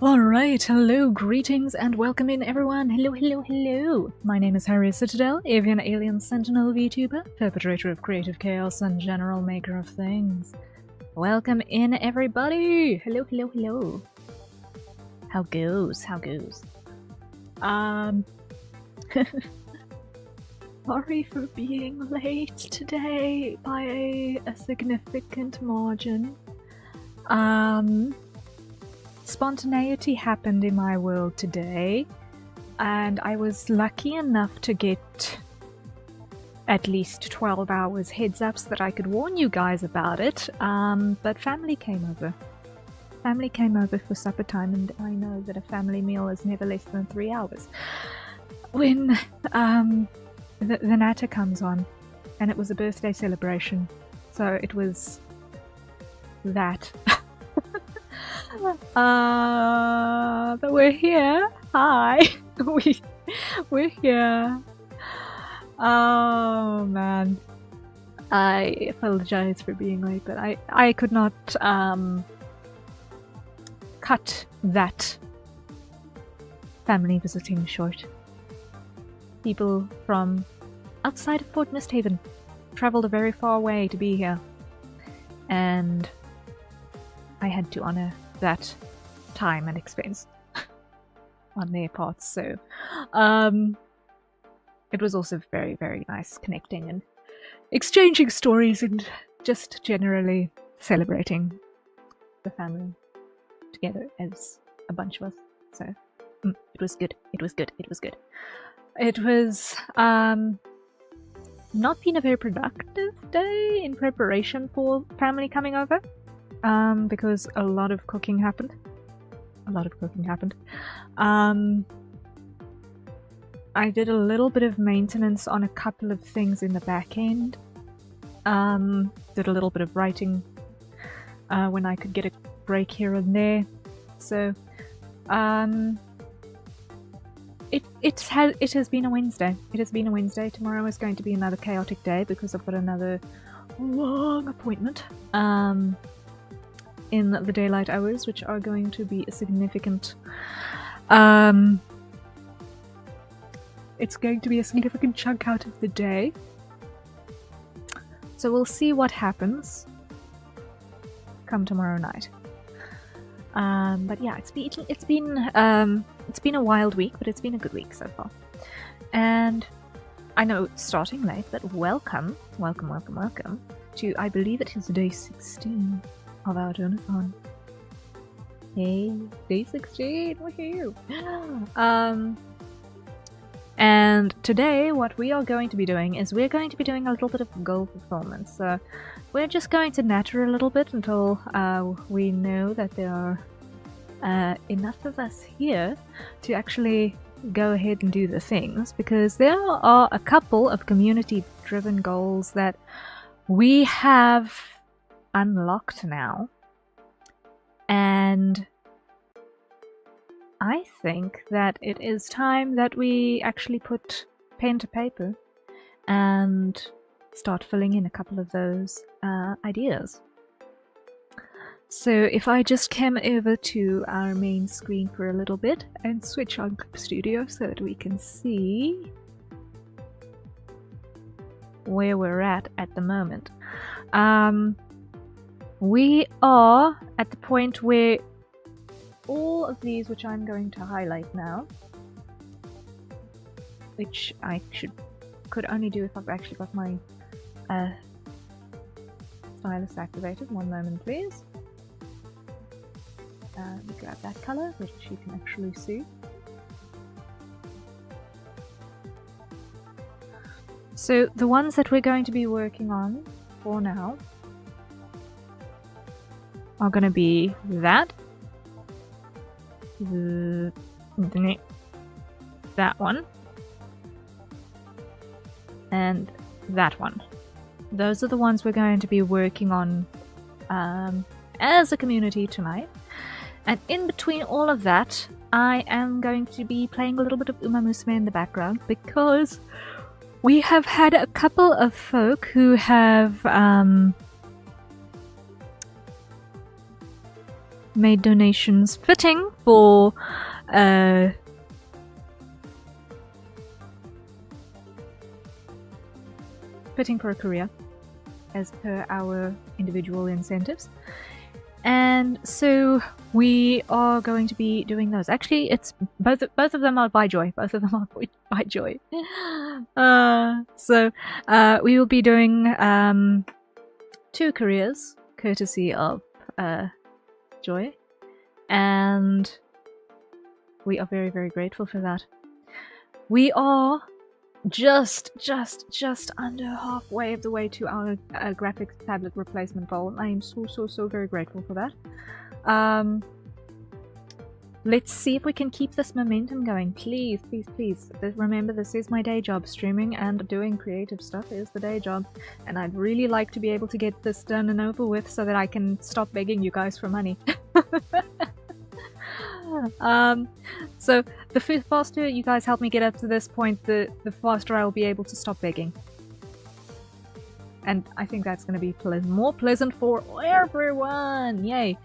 Alright, hello, greetings, and welcome in everyone. Hello. My name is Harrier Citadel, avian alien sentinel VTuber, perpetrator of creative chaos, and general maker of things. Welcome in everybody! Hello. How goes? Sorry for being late today by a significant margin. Spontaneity happened in my world today, and I was lucky enough to get at least 12 hours heads up so that I could warn you guys about it, but family came over. Family came over for supper time, and I know that a family meal is never less than 3 hours. When the natter comes on, and it was a birthday celebration, so it was that. But we're here. Hi. We're here. Oh man. I apologize for being late, but I could not cut that family visiting short. People from outside of Fort Misthaven traveled a very far way to be here, and I had to honor that time and expense on their parts, so it was also very, very nice connecting and exchanging stories and just generally celebrating the family together as a bunch of us. So it was good. It was not been a very productive day in preparation for family coming over. Because a lot of cooking happened. I did a little bit of maintenance on a couple of things in the back end. Did a little bit of writing when I could get a break here and there. So, it has been a Wednesday. It has been a Wednesday. Tomorrow is going to be another chaotic day because I've got another long appointment. In the daylight hours, which are going to be a significant it's going to be a significant chunk out of the day, so we'll see what happens come tomorrow night. But yeah, it's been a wild week, but it's been a good week so far. And I know it's starting late, but welcome to, I believe it is day 16 of our Donothon. Hey, day 16, woohoo! And today what we are going to be doing is we're going to be doing a little bit of goal performance. So we're just going to natter a little bit until we know that there are enough of us here to actually go ahead and do the things, because there are a couple of community-driven goals that we have unlocked now, and I think that it is time that we actually put pen to paper and start filling in a couple of those ideas. So if I just came over to our main screen for a little bit and switch on Clip Studio so that we can see where we're at the moment. We are at the point where all of these, which I'm going to highlight now, which I could only do if I've actually got my stylus activated. One moment, please. Let me grab that color, which you can actually see. So the ones that we're going to be working on for now are going to be that one, and that one. Those are the ones we're going to be working on as a community tonight. And in between all of that, I am going to be playing a little bit of Uma Musume in the background, because we have had a couple of folk who have made donations fitting for a career as per our individual incentives. And so we are going to be doing those. Actually, it's both of them are by Joy. Both of them are by Joy. So we will be doing 2 careers courtesy of Joy, and we are very, very grateful for that. We are just under halfway of the way to our graphics tablet replacement goal. I am so very grateful for that. Let's see if we can keep this momentum going. Please. Remember, this is my day job. Streaming and doing creative stuff is the day job, and I'd really like to be able to get this done and over with so that I can stop begging you guys for money. So the faster you guys help me get up to this point, the faster I'll be able to stop begging. And I think that's going to be more pleasant for everyone! Yay!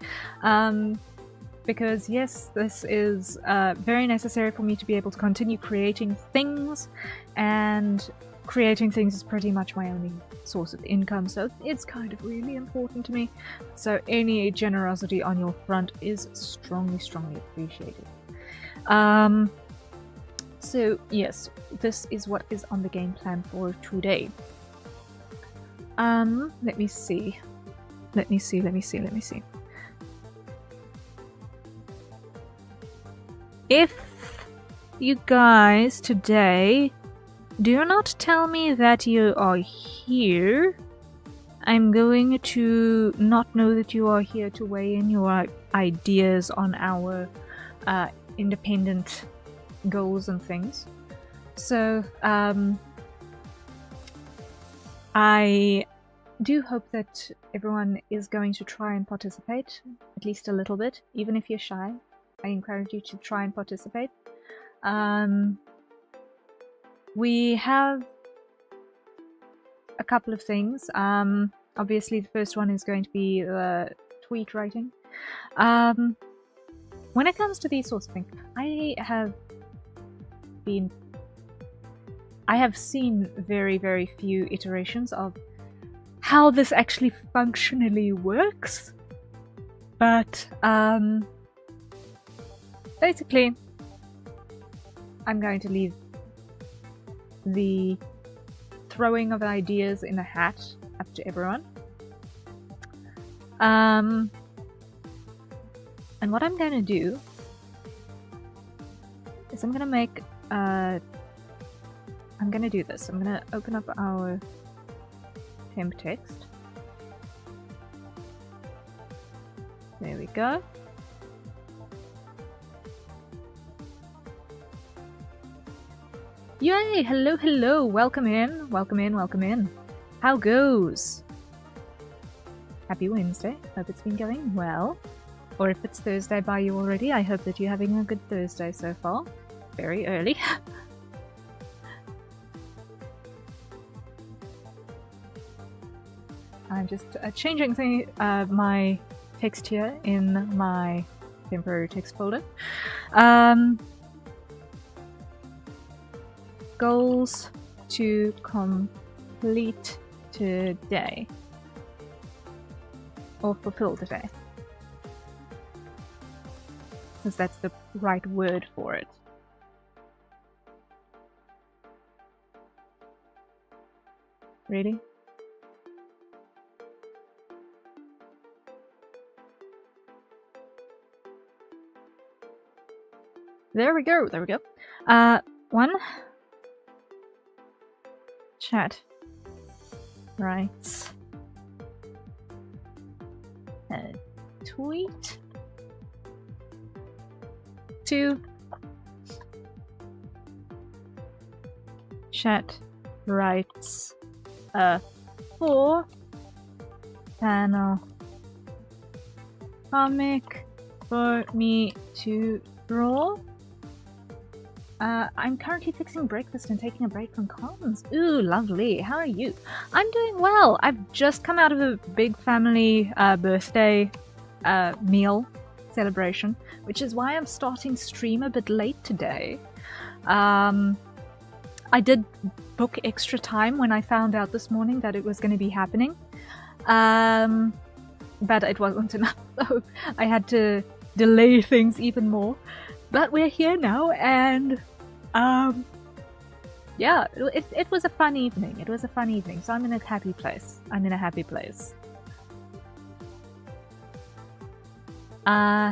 Because yes, this is very necessary for me to be able to continue creating things, and creating things is pretty much my only source of income, so it's kind of really important to me. So any generosity on your front is strongly appreciated. So yes, this is what is on the game plan for today. Let me see. If you guys today do not tell me that you are here, I'm going to not know that you are here to weigh in your ideas on our independent goals and things. So, I do hope that everyone is going to try and participate, at least a little bit, even if you're shy. I encourage you to try and participate. We have a couple of things. Obviously, the first one is going to be the tweet writing. When it comes to these sorts of things, I have seen very, very few iterations of how this actually functionally works. But basically, I'm going to leave the throwing of ideas in a hat up to everyone. And what I'm going to do is I'm going to make I'm going to do this. I'm going to open up our temp text. There we go. Yay! Hello! Welcome in. How goes? Happy Wednesday. Hope it's been going well. Or if it's Thursday by you already, I hope that you're having a good Thursday so far. Very early. I'm just changing my text here in my temporary text folder. Goals to complete today. Or fulfill today. Because that's the right word for it. Really? There we go. One. Chat. Writes. Tweet. 2. Chat writes 4. Panel comic for me to draw. I'm currently fixing breakfast and taking a break from comms. Ooh, lovely. How are you? I'm doing well. I've just come out of a big family birthday meal celebration, which is why I'm starting stream a bit late today. I did book extra time when I found out this morning that it was going to be happening, but it wasn't enough, so I had to delay things even more. But we're here now, and yeah, it was a fun evening. It was a fun evening, so I'm in a happy place. I'm in a happy place. I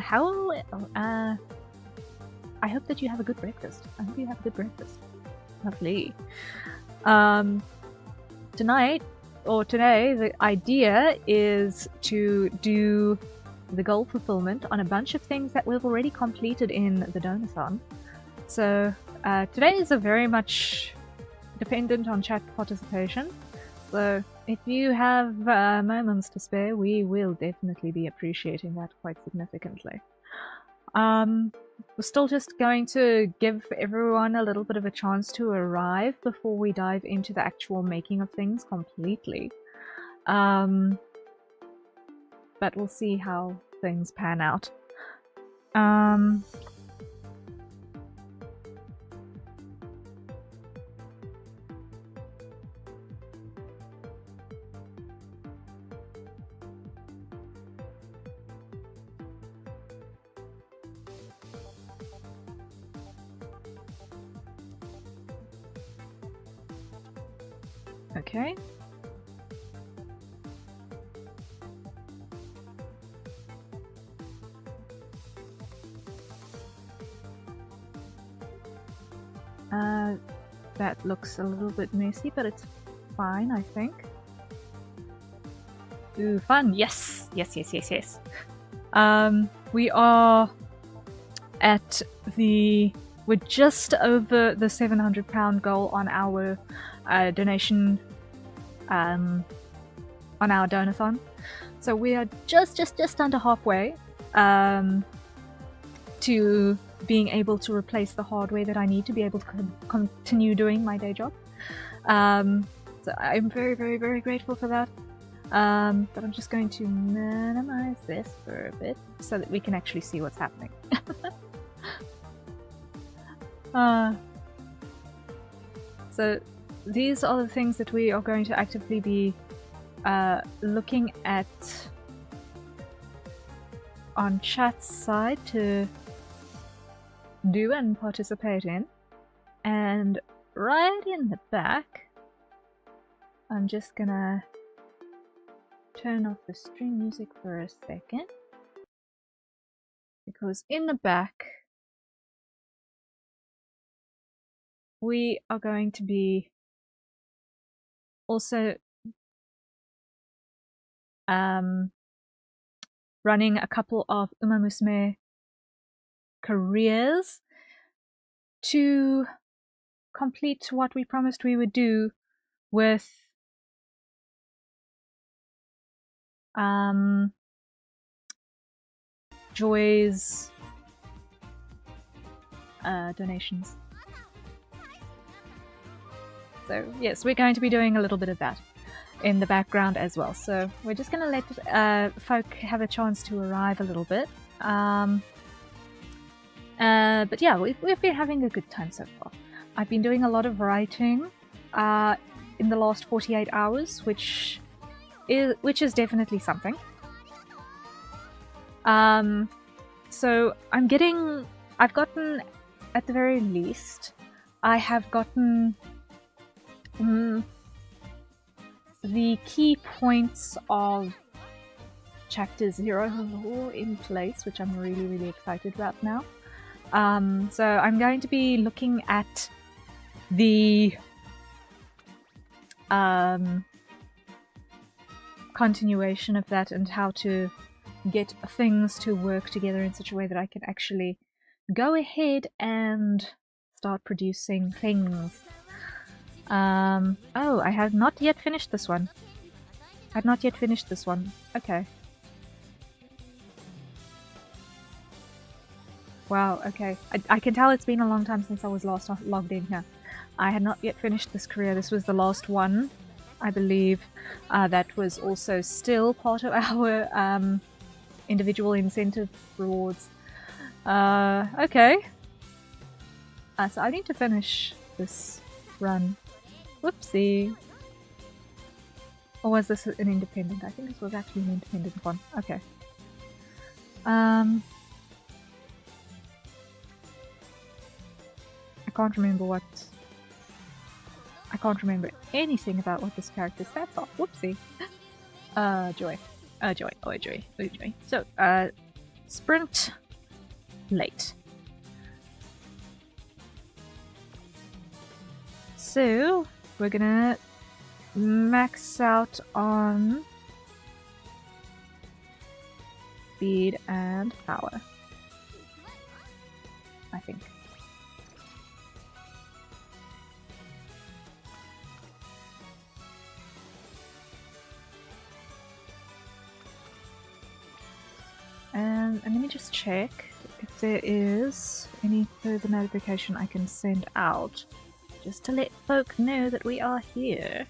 hope that you have a good breakfast. I hope you have a good breakfast. Lovely. Tonight, or today, the idea is to do the goal fulfillment on a bunch of things that we've already completed in the Donothon. So today is a very much dependent on chat participation. So if you have moments to spare, we will definitely be appreciating that quite significantly. We're still just going to give everyone a little bit of a chance to arrive before we dive into the actual making of things completely. But we'll see how things pan out. Okay. That looks a little bit messy, but it's fine, I think. Ooh, fun! Yes! Yes, yes, yes, yes. We are at the... We're just over the £700 goal on our donation on our Donothon. So we are just under halfway to being able to replace the hardware that I need to be able to continue doing my day job. So I'm very, very, very grateful for that. But I'm just going to minimize this for a bit so that we can actually see what's happening. So these are the things that we are going to actively be looking at on chat's side to do and participate in. And right in the back, I'm just gonna turn off the stream music for a second, because in the back we are going to be also running a couple of Uma Musume careers to complete what we promised we would do with Joy's donations. So yes, we're going to be doing a little bit of that in the background as well. So we're just going to let folk have a chance to arrive a little bit. But yeah, we've been having a good time so far. I've been doing a lot of writing in the last 48 hours, which is definitely something. So I've gotten, at the very least, I have gotten the key points of Chapter 0 in place, which I'm really, really excited about now. So I'm going to be looking at the continuation of that and how to get things to work together in such a way that I can actually go ahead and start producing things. Oh, I have not yet finished this one. I've not yet finished this one. Okay. Wow, okay. I can tell it's been a long time since I was last logged in here. I had not yet finished this career. This was the last one, I believe. That was also still part of our individual incentive rewards. Okay. So I need to finish this run. Whoopsie. Or was this an independent? I think this was actually an independent one. Okay. I can't remember what... I can't remember anything about what this character's stats are. Whoopsie. Joy. Joy. Oh, joy. Oh, joy. So, sprint. Late. So, we're gonna max out on speed and power, I think. And let me just check if there is any further notification I can send out, just to let folk know that we are here.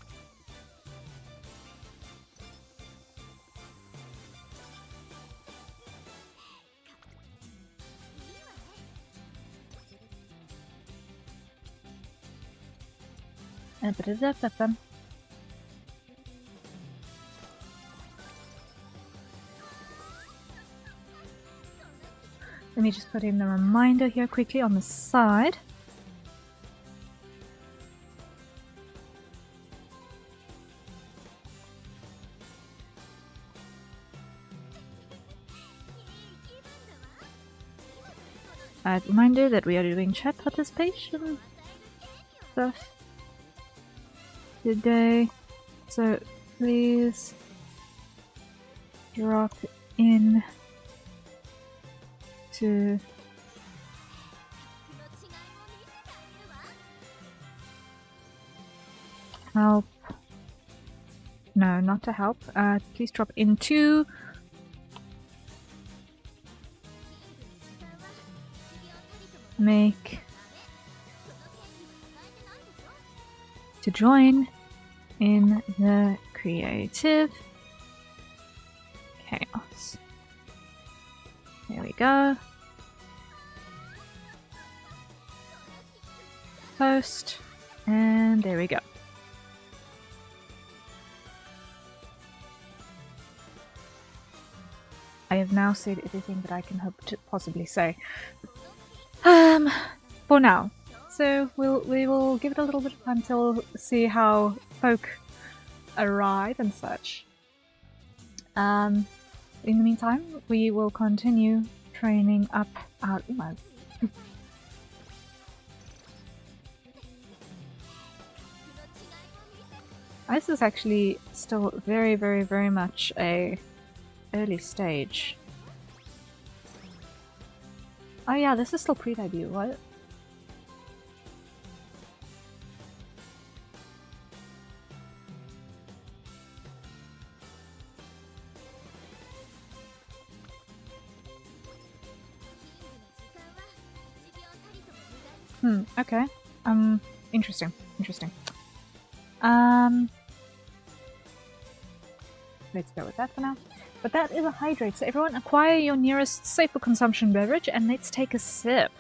Let me just put in the reminder here quickly on the side. Reminder that we are doing chat participation stuff today, so please drop in to help. No, not to help. Please drop into make to join in the creative chaos. There we go. Post, and there we go. I have now said everything that I can hope to possibly say. For now. So we will give it a little bit of time till see how folk arrive and such. In the meantime, we will continue training up our Umas. This is actually still very much a early stage. Oh yeah, this is still pre-debut, what? Okay. Interesting. Let's go with that for now. But that is a hydrate, so everyone acquire your nearest safe for consumption beverage and let's take a sip.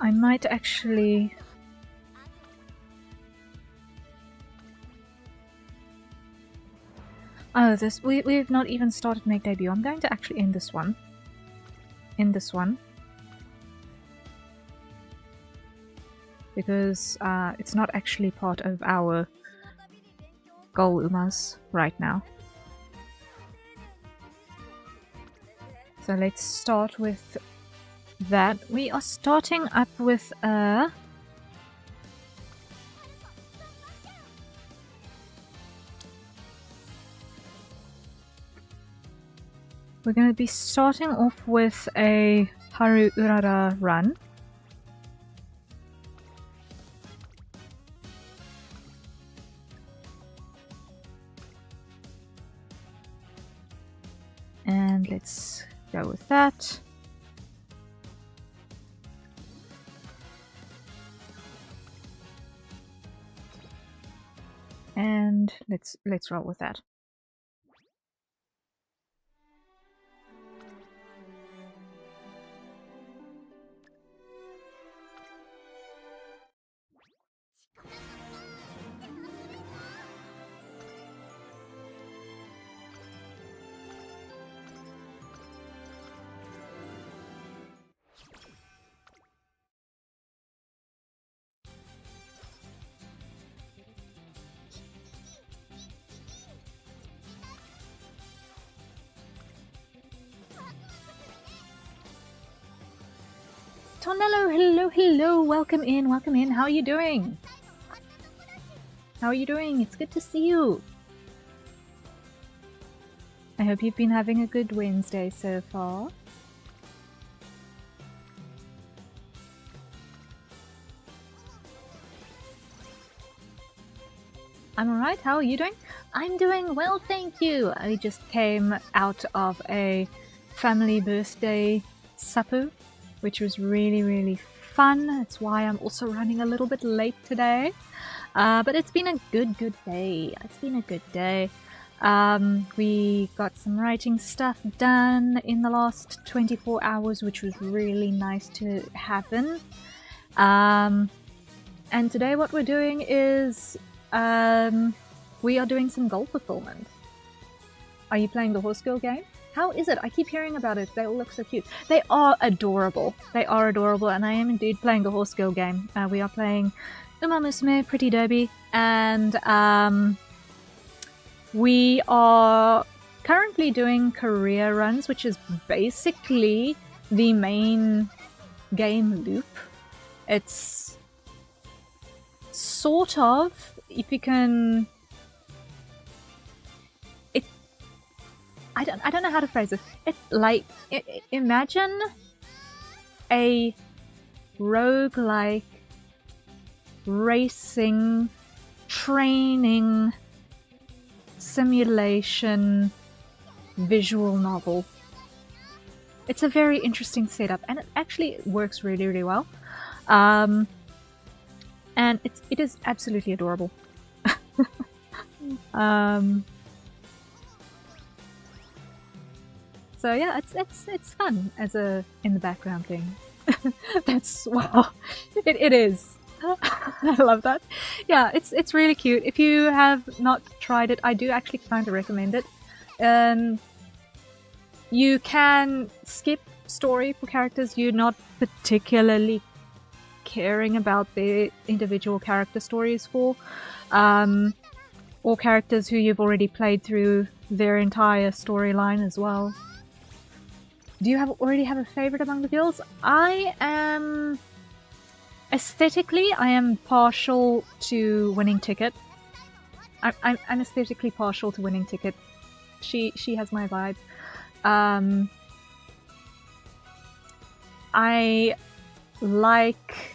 I might actually... Oh, we've not even started Make Debut. I'm going to actually end this one. Because it's not actually part of our goal Umas right now. So let's start with that. We are starting up with a... We're going to be starting off with a Haru Urara run. And let's go with that. And let's roll with that. Tonello, hello, welcome in. How are you doing? It's good to see you. I hope you've been having a good Wednesday so far. I'm alright, how are you doing? I'm doing well, thank you. I just came out of a family birthday supper, which was really fun. That's why I'm also running a little bit late today. But it's been a good day. We got some writing stuff done in the last 24 hours, which was really nice to happen. And today what we're doing is we are doing some goal fulfillment. Are you playing the Horse Girl game? How is it? I keep hearing about it. They all look so cute. They are adorable, and I am indeed playing the Horse Girl game. We are playing Uma Musume Pretty Derby, and we are currently doing career runs, which is basically the main game loop. It's sort of, if you can... I don't know how to phrase it. It's like, imagine a roguelike racing, training, simulation, visual novel. It's a very interesting setup, and it actually works really well. And it is absolutely adorable. So yeah, it's fun as a in the background thing. That's wow, it is. I love that. Yeah, it's really cute. If you have not tried it, I do actually kind of recommend it. You can skip story for characters you're not particularly caring about their individual character stories for, or characters who you've already played through their entire storyline as well. Do you already have a favorite among the girls? Aesthetically, I am partial to Winning Ticket. I'm aesthetically partial to Winning Ticket. She has my vibe. I like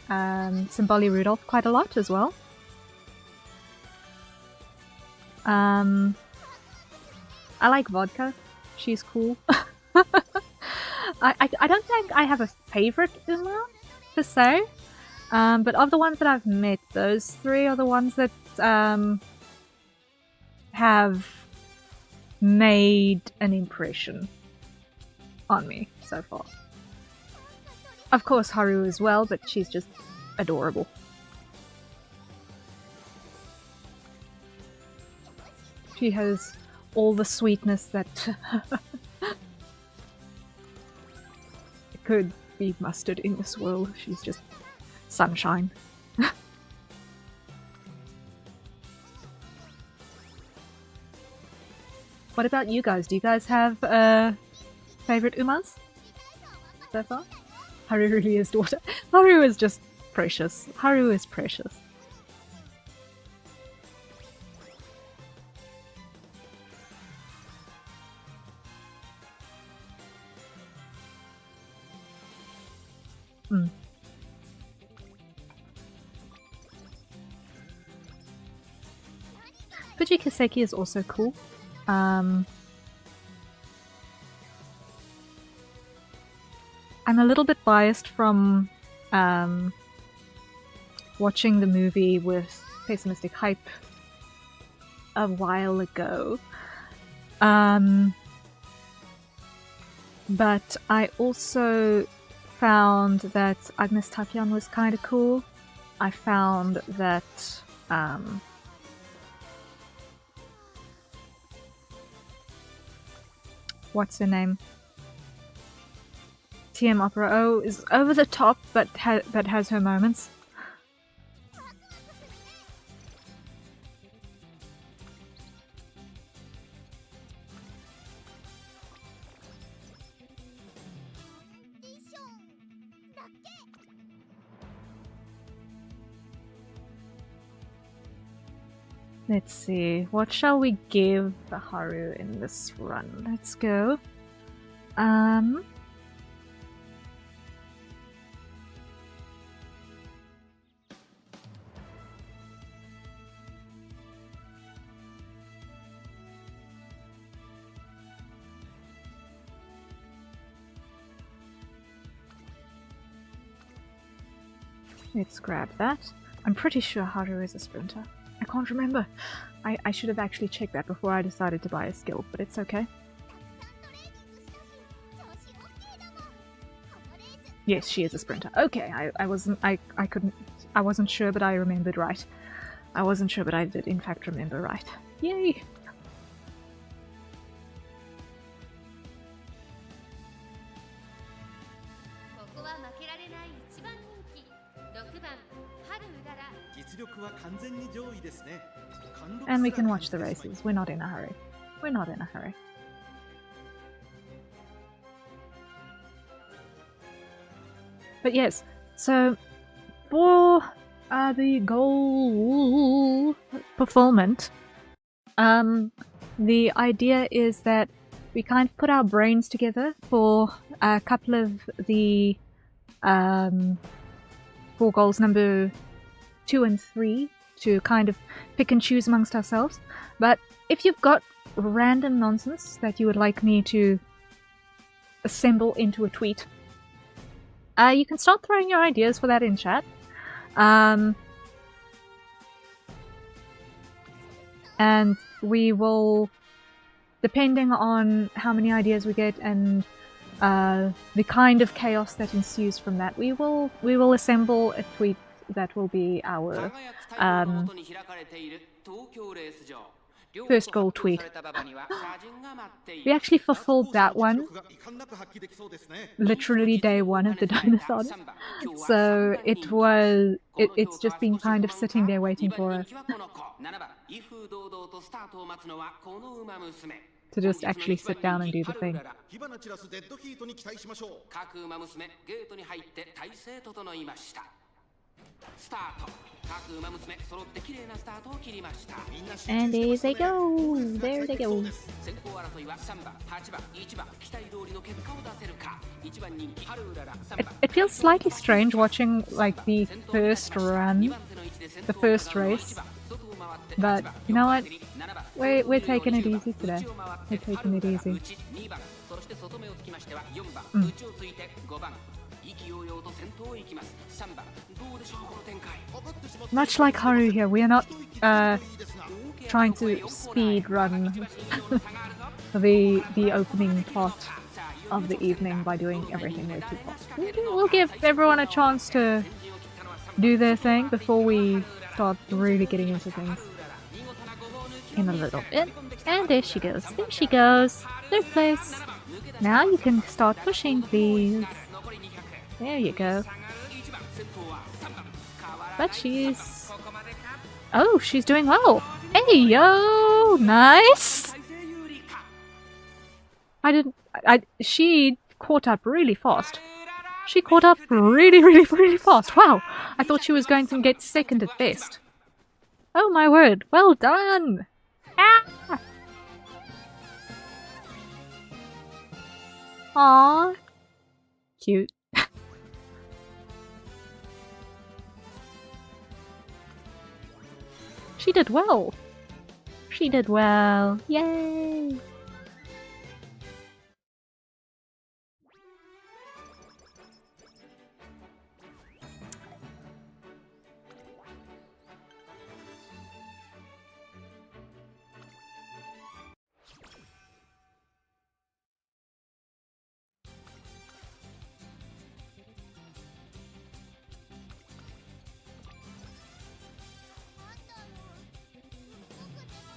Simbali Rudolph quite a lot as well. I like Vodka. She's cool. I don't think I have a favorite Uma, per se. But of the ones that I've met, those three are the ones that have made an impression on me so far. Of course, Haru as well, but she's just adorable. She has all the sweetness that could be mustered in this world. She's just sunshine. What about you guys? Do you guys have favorite Umas so far? Haru really is daughter. Haru is just precious. Haru is precious. Mm. Fujikaseki is also cool. I'm a little bit biased from watching the movie with pessimistic hype a while ago. But I also found that Agnes Takian was kind of cool. I found that what's her name? TM Opera O is over the top, but has her moments. Let's see, what shall we give Haru in this run? Let's go. Let's grab that. I'm pretty sure Haru is a sprinter. I can't remember. I should have actually checked that before I decided to buy a skill, but it's okay. Yes, she is a sprinter. Okay, I wasn't sure, but I remembered right. I wasn't sure, but I did in fact remember right. Yay! And we can watch the races. We're not in a hurry. We're not in a hurry. But yes, so for the goal fulfillment, the idea is that we kind of put our brains together for a couple of the for goals number 2 and 3 to kind of pick and choose amongst ourselves. But if you've got random nonsense that you would like me to assemble into a tweet, you can start throwing your ideas for that in chat. And we will, depending on how many ideas we get and the kind of chaos that ensues from that, we will assemble a tweet that will be our first goal tweet. We actually fulfilled that one literally day 1 of the Donothon, so it's just been kind of sitting there waiting for us to just actually sit down and do the thing. And there they go! There they go! It feels slightly strange watching like the first run, the first race, but you know what? We're taking it easy today. We're taking it easy. Much like Haru here, we are not trying to speed run the opening part of the evening by doing everything way too fast. We'll give everyone a chance to do their thing before we start really getting into things in a little bit. And there she goes. There she goes. Third place. Now you can start pushing, please. There you go. But she's... Oh, she's doing well. Hey, yo! Nice! She caught up really fast. She caught up really fast. Wow! I thought she was going to get second at best. Oh my word. Well done! Ah! Aww. Cute. She did well. She did well. Yay!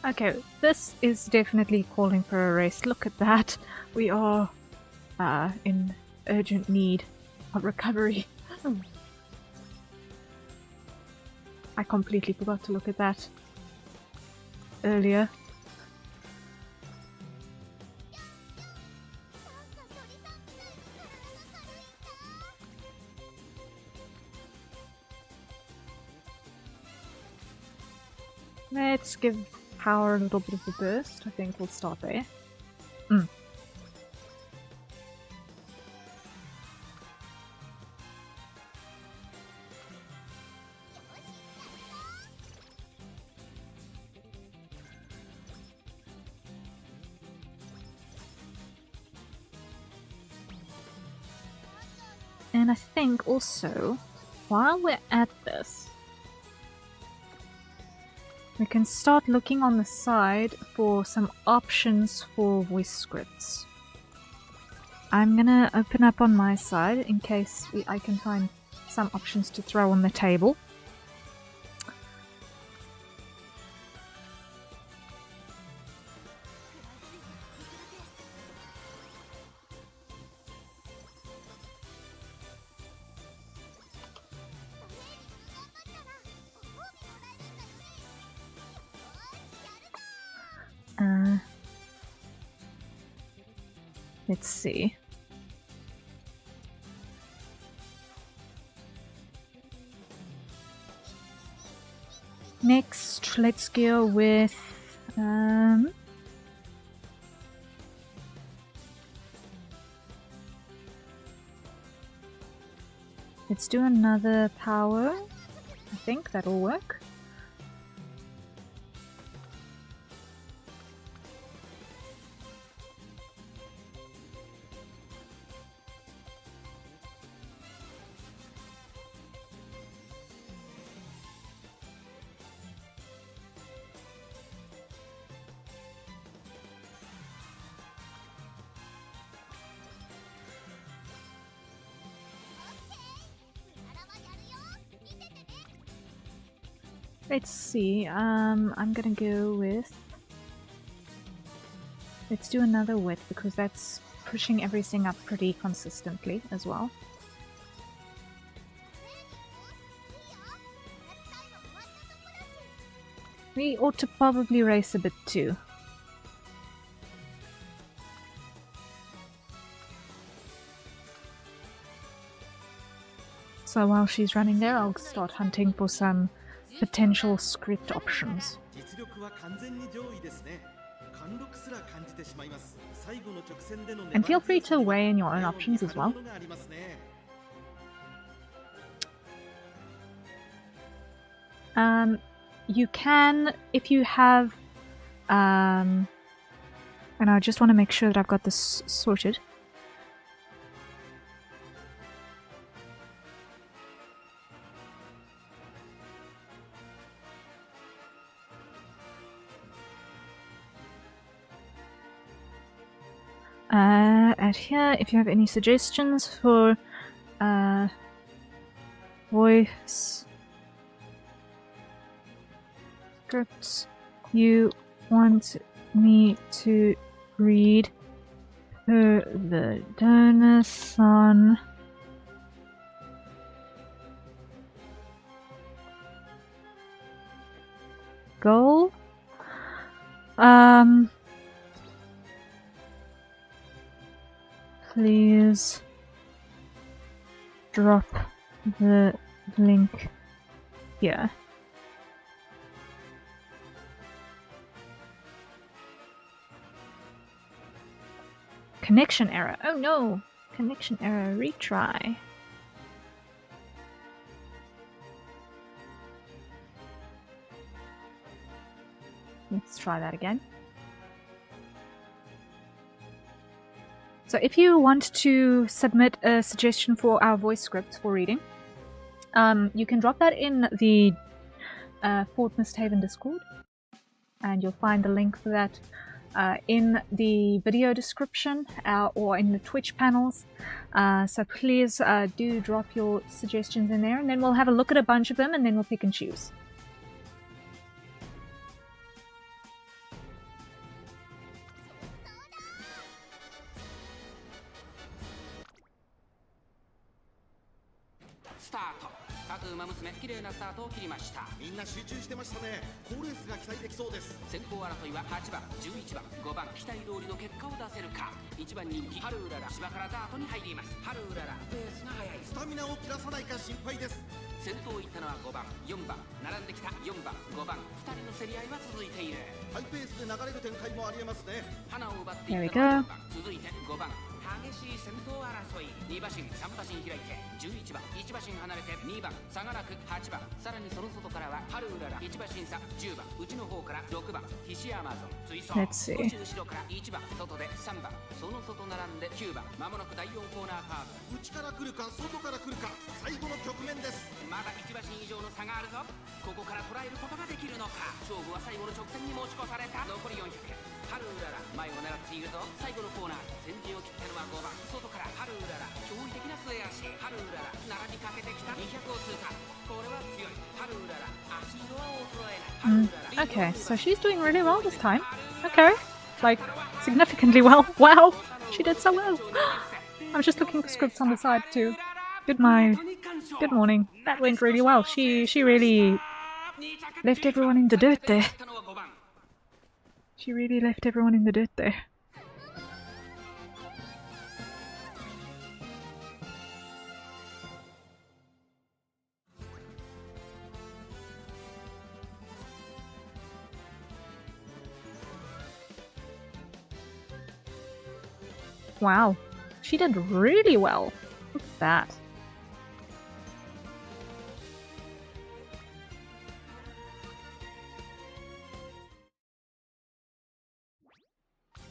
Okay, this is definitely calling for a rest. Look at that. We are in urgent need of recovery. I completely forgot to look at that earlier. Let's give power a little bit of a burst. I think we'll start there. And I think also, while we're at this, we can start looking on the side for some options for voice scripts. I'm gonna open up on my side in case I can find some options to throw on the table. Let's see. Next, let's go with let's do another power. I think that'll work. Let's see, I'm gonna go with... Let's do another wet because that's pushing everything up pretty consistently as well. We ought to probably race a bit too. So while she's running there, I'll start hunting for some potential script options. And feel free to weigh in your own options as well. You can, if you have, and I just want to make sure that I've got this sorted. At here, if you have any suggestions for voice scripts you want me to read for the Donothon goal, please drop the link here. Connection error. Oh no! Connection error. Retry. Let's try that again. So if you want to submit a suggestion for our voice scripts for reading, you can drop that in the Fort Misthaven Discord, and you'll find the link for that in the video description or in the Twitch panels. So please do drop your suggestions in there, and then we'll have a look at a bunch of them, and then we'll pick and choose. There we go. 激しい戦闘争い2馬身3馬身開いて11番1馬身離れて2番差がなく8番さらにその外からはハルウララ1馬身差10番内の方から6番ヒシアマゾン追走少し後ろから1番外で3番その外並んで9番まもなく第4コーナーカーブ内から来るか外から来るか最後の局面ですまだ1馬身以上の差があるぞここから捉えることができるのか勝負は最後の直線に持ち越された残り400ハルウララ前を狙っているぞ最後のコーナー先陣を切ったのは5番外からハルウララ驚異的な末脚ハルウララ並びかけてきた200を通過これは強いハルウララ足色は衰えない Okay, so she's doing really well this time. Okay, like significantly well. Wow, she did so well. I was just looking for scripts on the side too. Good morning. That went really well. She really left everyone in the dirt there. She really left everyone in the dirt there. Wow, she did really well. Look at that.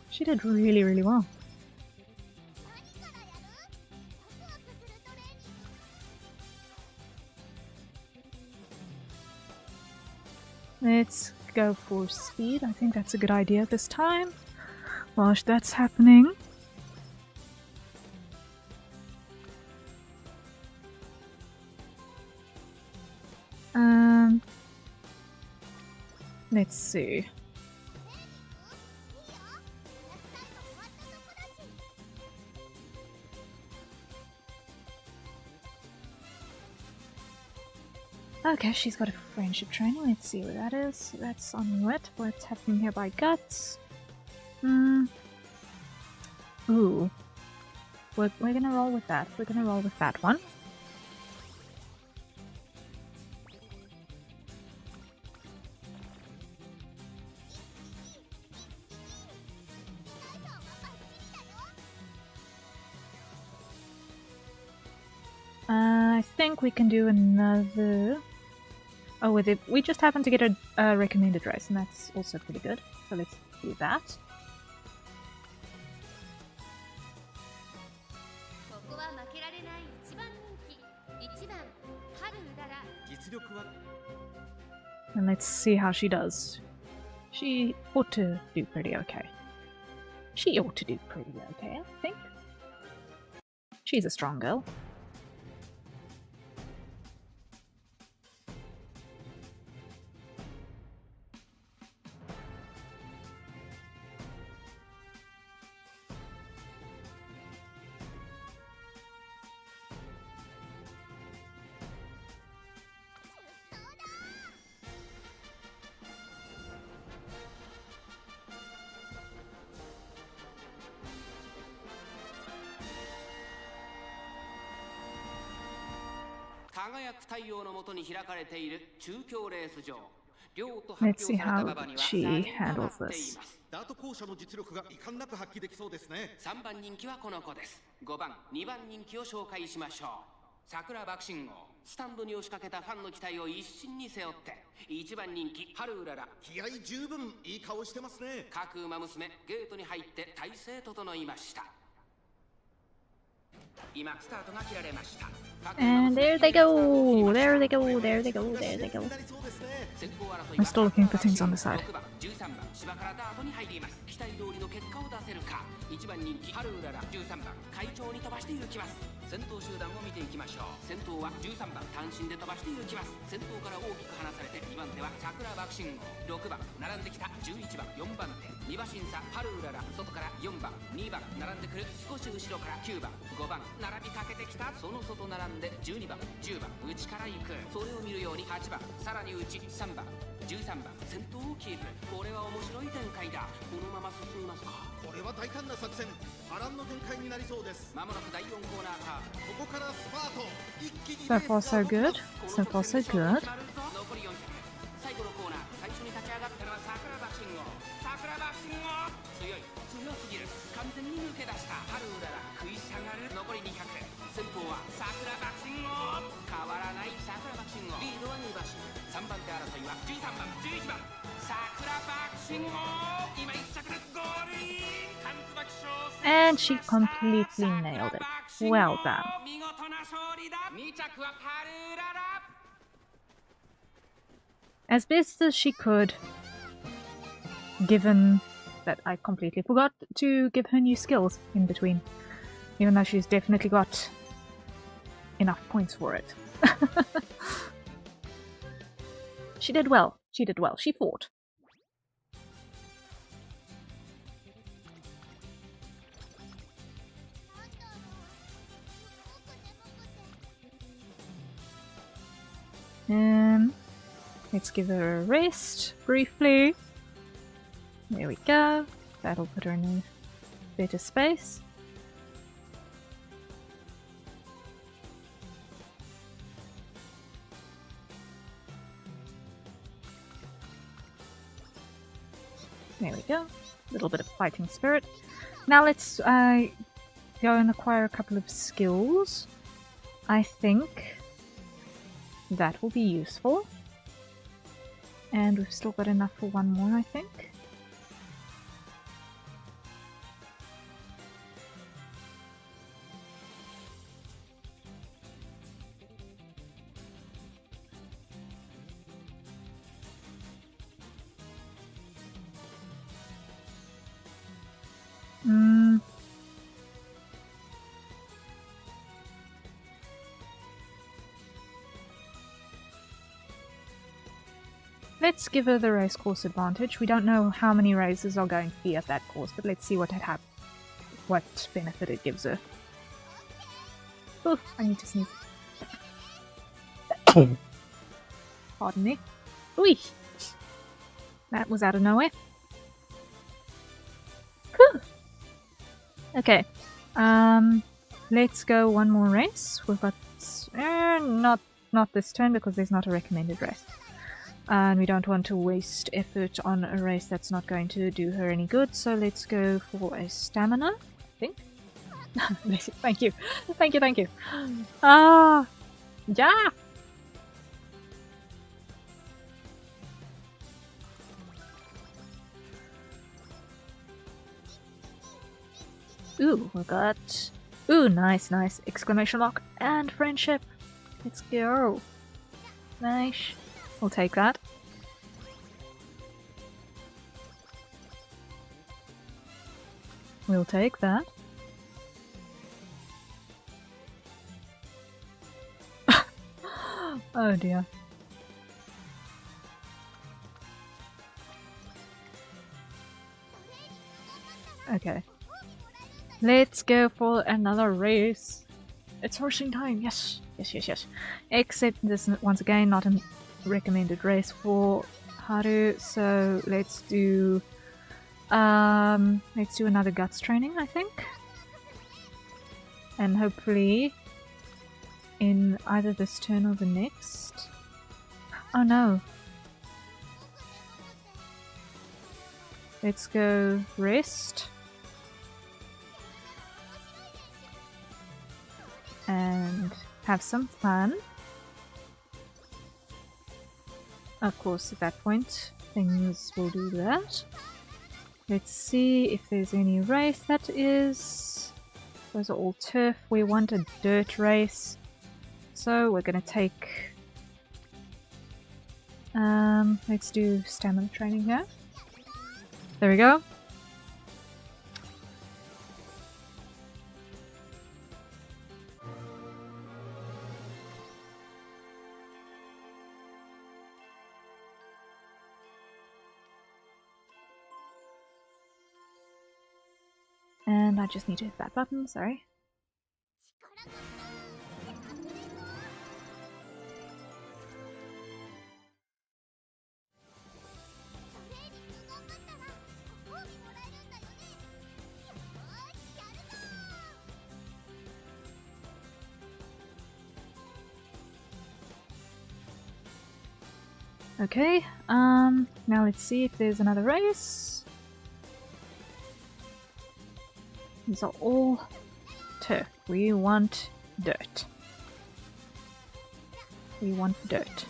She did really, really well. Let's go for speed. I think that's a good idea this time. Whilst that's happening. Let's see. Okay, she's got a friendship training. Let's see what that is. That's on wet. What's happening here by guts? Ooh. We're gonna roll with that. We're gonna roll with that one. I think we can do another... Oh, with it, we just happen to get a recommended race, and that's also pretty good. So let's do that. And let's see how she does. She ought to do pretty okay. She ought to do pretty okay, I think. She's a strong girl. Let's see how she handles this. ダート校舎の実力が遺憾なく発揮できそうですね。3番人気はこの子です。5番、2番人気を紹介しましょう。桜爆信号、スタンドに押しかけたファンの期待を一身に背負って1番人気春うらら気合十分いい顔してますね。各馬娘ゲートに入って体勢整いました。今スタートが切られました。 And there they go! There they go! There they go! There they go! I'm still looking for things on the side. 6番13番芝からダートに入ります。期待通りの結果を出せるか。1番人気春うらら13番会長に飛ばして行きます。先頭集団を見ていきましょう。先頭は13番単身で飛ばして行きます。先頭から大きく離されて2番手は桜爆信号、6番並んできた11番4番手2馬身差春うらら、外から4番2番並んでくる、少し後ろから9番5番並びかけてきた。その外並んで12番10番内から行く。それを見るように8番さらに内3番13番先頭をキープ。これは面白い展開だ。このまま進みますか。これは大胆な作戦、波乱の展開になりそうです。まもなく第4コーナーカーブ。ここからスパート。一気に So far so good. So far so good. 残り400。最後のコーナー、最初に立ち上がったのは桜爆信号。桜爆信号強すぎる。完全に抜け出した春うらら食い下がる。残り200。先頭は桜爆信号。変わらない桜爆信号。リードは2馬身。3番手争いは13番11番桜爆信号。今1着でゴールイン。神椿賞 And she completely nailed it. Well done. 見事な勝利だ。2着は春うらら。 As best as she could, given that I completely forgot to give her new skills in between, even though she's definitely got enough points for it. She did well. She did well. She fought. Let's give her a rest briefly. There we go. That'll put her in a better space. There we go. A little bit of fighting spirit. Now let's go and acquire a couple of skills. I think that will be useful. And we've still got enough for one more, I think. Let's give her the race course advantage. We don't know how many races are going to be at that course, but let's see what benefit it gives her. Oh, I need to sneeze. Pardon me. Ooh, that was out of nowhere. Whew. Okay. Let's go one more race. We've got not this turn because there's not a recommended race. And we don't want to waste effort on a race that's not going to do her any good, so let's go for a stamina, I think. Thank you. Thank you. Ah! Yeah! Ooh, we got... Ooh, nice. Exclamation mark and friendship. Let's go. Nice. We'll take that. We'll take that. Oh dear. Okay. Let's go for another race. It's horsing time. Yes. Except this once again not a recommended race for Haru, so let's do another guts training, I think. And hopefully in either this turn or the next. Oh no. Let's go rest. And have some fun. Of course, at that point, things will do that. Let's see if there's any race. That is... Those are all turf. We want a dirt race. So we're going to take... let's do stamina training here. There we go. And I just need to hit that button, sorry. Okay, now let's see if there's another race. These are all turf. We want dirt. We want dirt.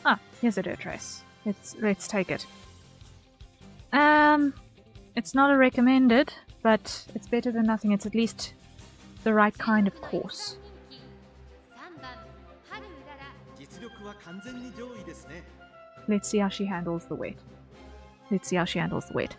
Ah, here's a dirt race. Let's take it. It's not a recommended, but it's better than nothing. It's at least the right kind of course. Let's see how she handles the wet. Let's see how she handles the wet.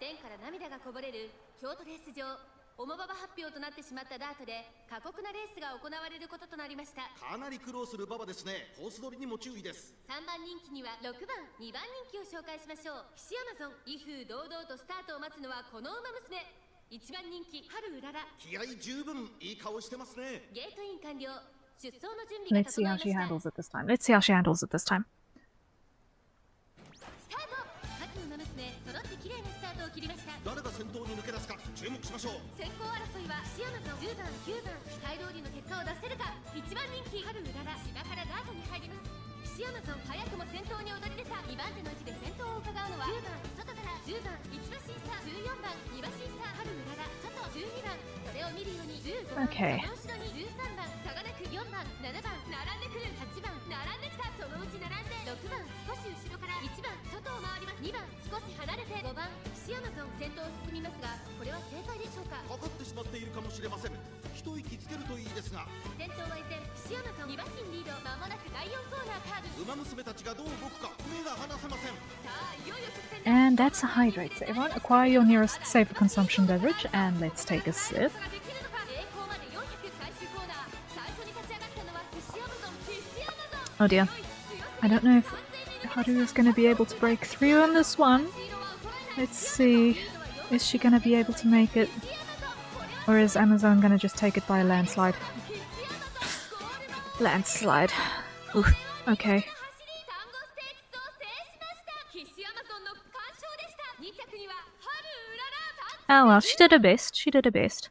天から涙がこぼれる京都レース場重馬場発表となってしまったダートで過酷なレースが行われることとなりました。かなり苦労する馬場ですね。コース取りにも注意です。3番人気には6番2番人気を紹介しましょう。岸アマゾン威風堂々とスタートを待つのはこの馬娘。1番人気春うらら気合十分いい顔してますね。ゲートイン完了。出走の準備が Let's see 整い how まし she た。 handles it this time. Let's see how she handles it this time. スタート。各馬娘揃って綺麗なスタートを切りました。誰が先頭に抜け出すか注目しましょう。先行争いは岸アマゾン10番9番期待通りの結果を出せるか。1番人気春うらら芝からダートに入ります。岸アマゾン早くも先頭に躍り出た。2番手の位置で先頭を伺うのは9番外から10番1馬審査14番2馬審査春うらら外12番それを見るように15番 Okay. その後ろに13番差がなく4番7番並んでくる8番並んできたそのうち並んで6番少し後ろから1番外を回ります2番少し離れて5番岸アマゾン先頭を進みますがこれは正解でしょうか。かかってしまっているかもしれません。一息つけるといいですが。先頭は依然岸アマゾン2馬身リード間もなく第4コーナーカーブ。馬娘たちがどう動くか目が離せません。さあいよいよ直線 And that's a hydrate. So everyone acquire your nearest safer consumption beverage and let's take a sip. ができるのか。栄光まで400最終コーナー最初に立ち上がったのは岸アマゾン岸アマゾン Oh dear. I don't know if Haru is going to be able to break through on this one. Let's see. Is she going to be able to make it? Or is Amazon going to just take it by a landslide? Landslide. Oof. Okay. Oh well, she did her best. She did her best.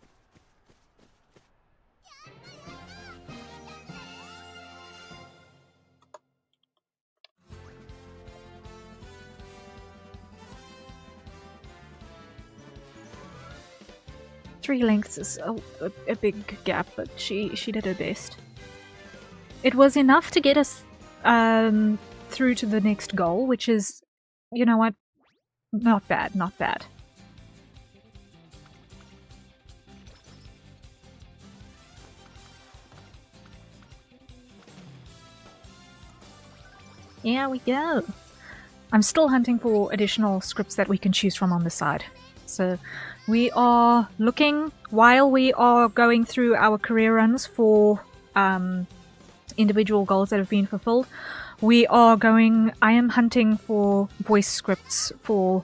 Three lengths is a big gap, but she did her best. It was enough to get us through to the next goal, which is, you know what, not bad, not bad. Here we go. I'm still hunting for additional scripts that we can choose from on the side. So we are looking, while we are going through our career runs for individual goals that have been fulfilled, I am hunting for voice scripts for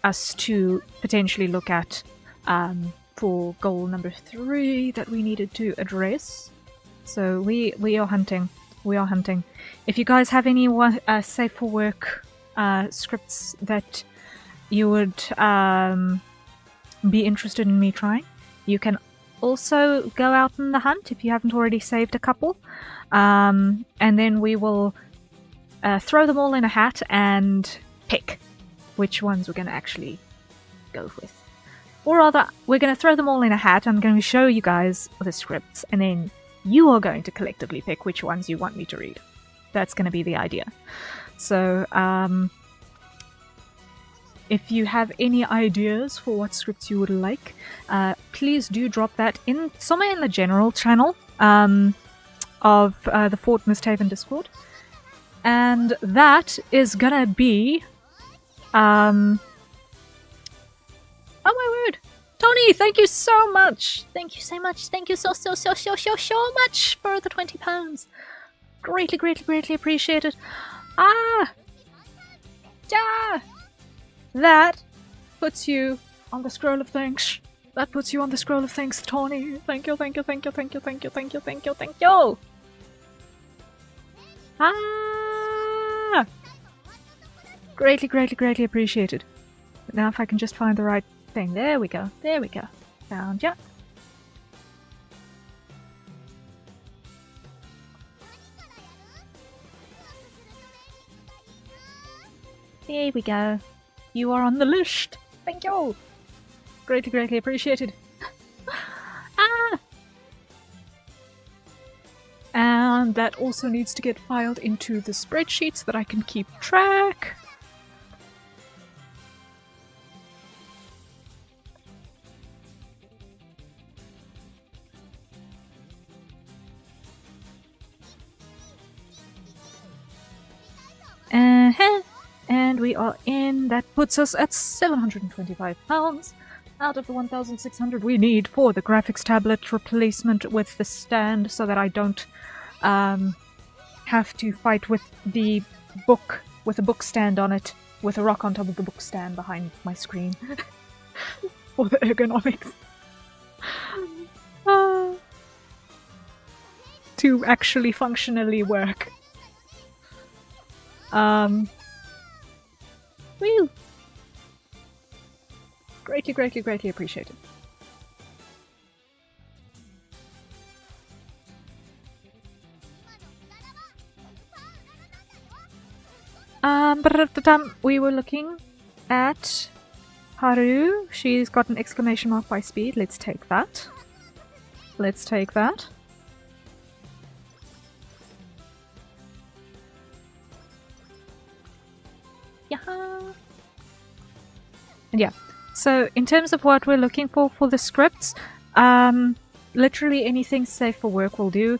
us to potentially look at for goal number 3 that we needed to address. So we are hunting. We are hunting. If you guys have any safe for work scripts that you would be interested in me trying, you can also go out in the hunt if you haven't already saved a couple. And then we will throw them all in a hat and pick which ones we're going to actually go with. Or rather, we're going to throw them all in a hat. I'm going to show you guys the scripts, and then you are going to collectively pick which ones you want me to read. That's going to be the idea. So, if you have any ideas for what scripts you would like, please do drop that in somewhere in the general channel of the Fort Misthaven Discord. And that is going to be... Oh my word! Tony, thank you so much! Thank you so much! Thank you so much for the £20! Greatly appreciated! That puts you on the scroll of thanks. That puts you on the scroll of thanks, Tony. Thank you! Greatly appreciated. But now if I can just find the right thing. There we go. Found ya. There we go. You are on the list. Thank you. Greatly appreciated. And that also needs to get filed into the spreadsheet so that I can keep track. And we are in. That puts us at £725 out of the 1,600 we need for the graphics tablet replacement with the stand, so that I don't have to fight with the book with a book stand on it, with a rock on top of the book stand behind my screen. For the ergonomics. To actually functionally work. Woo! Greatly appreciated. We were looking at Haru. She's got an exclamation mark by speed. Let's take that. Yeah. And yeah. So in terms of what we're looking for the scripts, literally anything safe for work will do.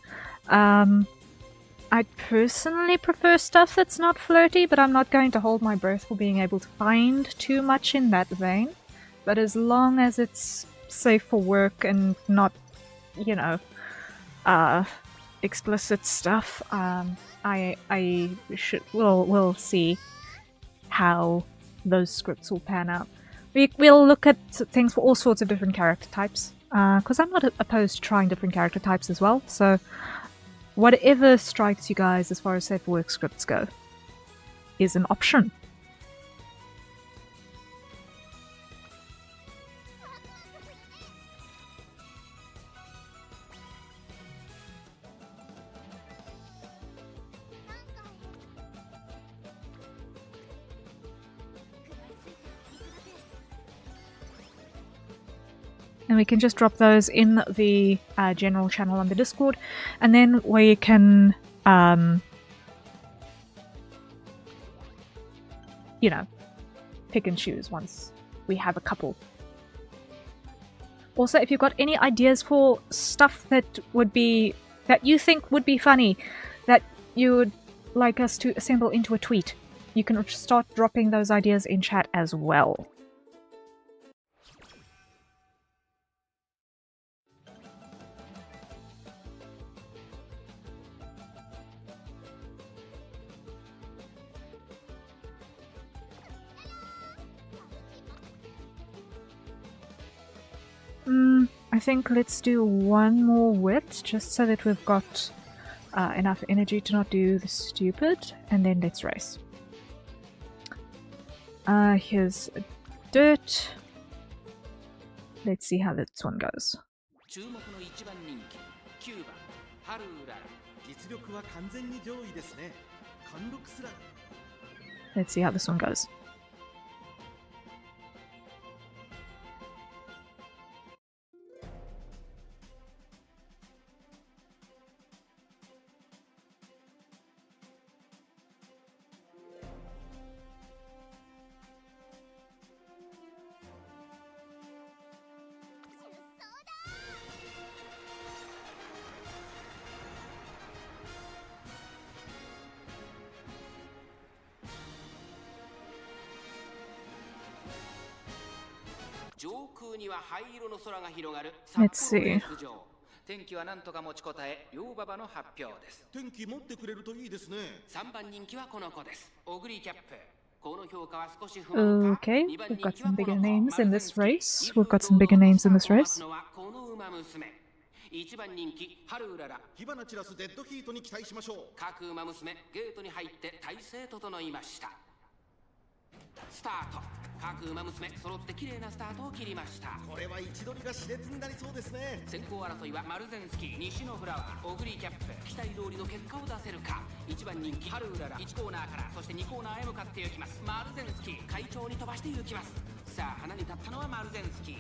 I personally prefer stuff that's not flirty, but I'm not going to hold my breath for being able to find too much in that vein. But as long as it's safe for work and not, explicit stuff, we'll see how those scripts will pan out. We'll look at things for all sorts of different character types, because I'm not opposed to trying different character types as well, so whatever strikes you guys as far as safe work scripts go is an option. And we can just drop those in the general channel on the Discord, and then we can, pick and choose once we have a couple. Also, if you've got any ideas for stuff that you think would be funny, that you would like us to assemble into a tweet, you can start dropping those ideas in chat as well. I think let's do one more wit, just so that we've got enough energy to not do the stupid, and then let's race. Here's dirt. Let's see how this one goes. 注目の一番人気9番ハルウララ。実力は完全に上位ですね。貫禄すら Let's see how this one goes. Let's see. 天気はなんとか持ちこたえ、両馬場の発表です。天気持ってくれるといいですね。3番人気はこの子です。オグリーキャップ。この評価は少し不満か。 Okay, we've got some bigger names in this race. We've got some bigger names in this race. この馬娘。1番人気ハルウララ。火花散らすデッドヒートに期待しましょう。各馬娘ゲートに入って体勢整いました。スタート。各馬娘揃って綺麗なスタートを切りました。これは位置取りが熾烈になりそうですね。先行争いはマルゼンスキー、西のフラワー、オグリーキャップ。期待通りの結果を出せるか。1番人気ハルウララ。1コーナーからそして2コーナーへ向かって行きます。マルゼンスキー快調に飛ばして行きます。さあ花に立ったのはマルゼンスキー。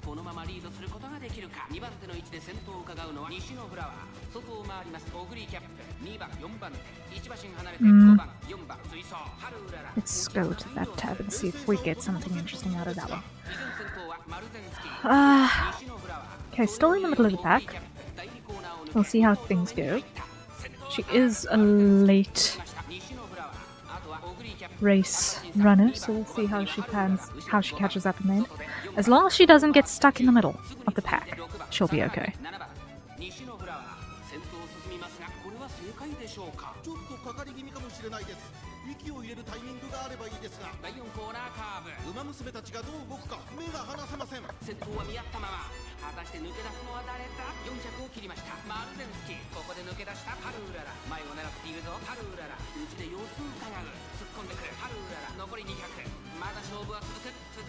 このままリードすることができるか。2番手の位置で先頭を伺うのは西のフラワー。外を回りますオグリーキャップ。2番4番手1馬身離れて5番4番追走ハルウララ。 Let's go to that tab and see if we get something interesting out of that one. 依然先頭はマルゼンスキー。西のフラワー。 Okay, still in the middle of the pack. We'll see how things go. She is a late race runner, so we'll see how she catches up in the end. As long as she doesn't get stuck in the middle of the pack, she'll be okay. 西のフラワー先頭を進みますがこれは正解でしょうか。ちょっとかかり気味かもしれないです。息を入れるタイミングがあればいいですが。第4コーナーカーブ。馬娘たちがどう動くか目が離せません。先頭は見合ったまま。果たして抜け出すのは誰だ。400を切りました。マルゼンスキーここで抜け出したハルウララ。前を狙っているぞハルウララ。内で様子を伺う。突っ込んでくるハルウララ。残り200。まだ勝負は続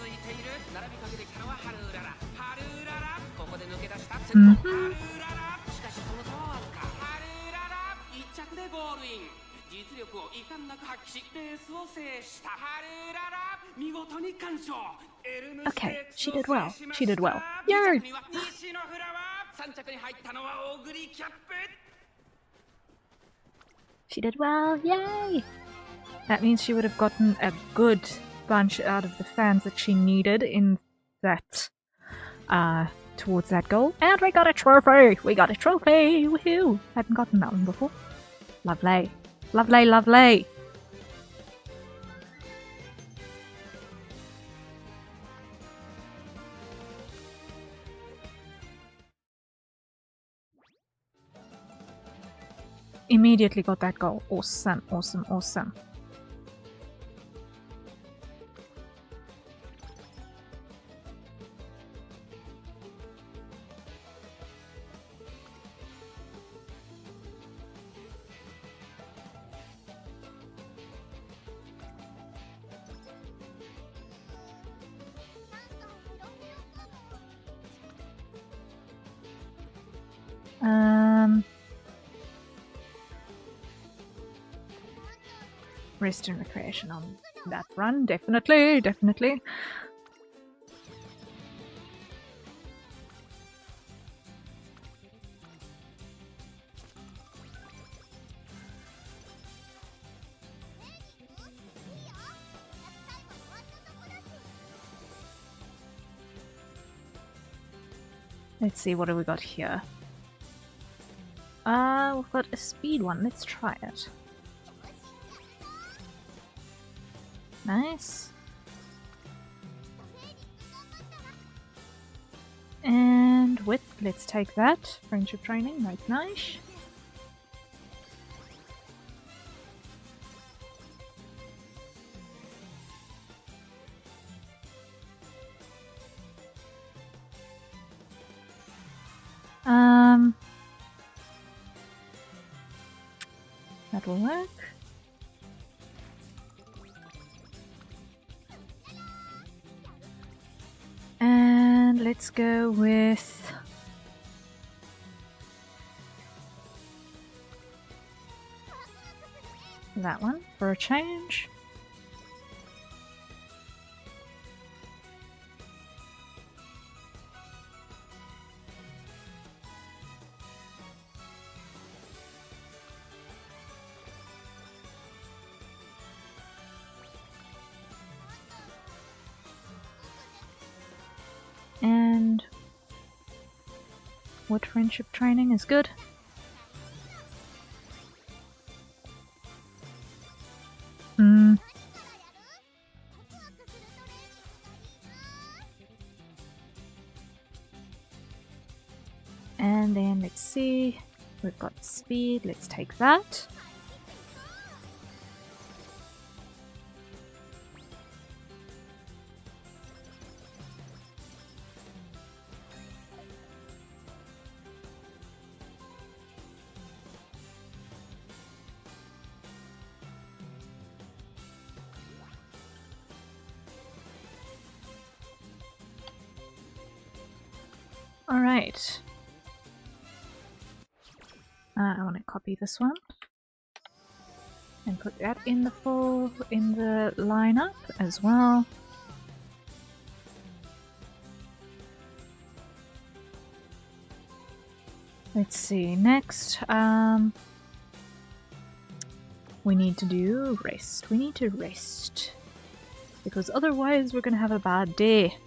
いている。並びかけてきたのはハルウララ。ハルウララここで抜け出した先頭ハルウララ。しかしその差はわずか。ハルウララ1着でゴールイン。実力を遺憾なく発揮しレースを制したハルウララ。見事に完勝。 Okay, she did well. She did well. Yay! 西のフラワー3着に入ったのはオグリキャップ。 She did well. Yay! That means she would have gotten a good bunch out of the fans that she needed in that, towards that goal. And we got a trophy! We got a trophy! Woohoo! Hadn't gotten that one before. Lovely. Lovely, lovely! Immediately got that goal. Awesome, awesome, awesome. Rest and recreation on that run, definitely, definitely. Let's see, what have we got here? We've got a speed one. Let's try it. Nice. And width, let's take that. Friendship training, right, nice. That will work. And let's go with that one for a change. And what friendship training is good? And then let's see, we've got speed, let's take that. Alright. I want to copy this one and put that in the lineup as well. Let's see, next we need to do rest. We need to rest because otherwise we're gonna have a bad day.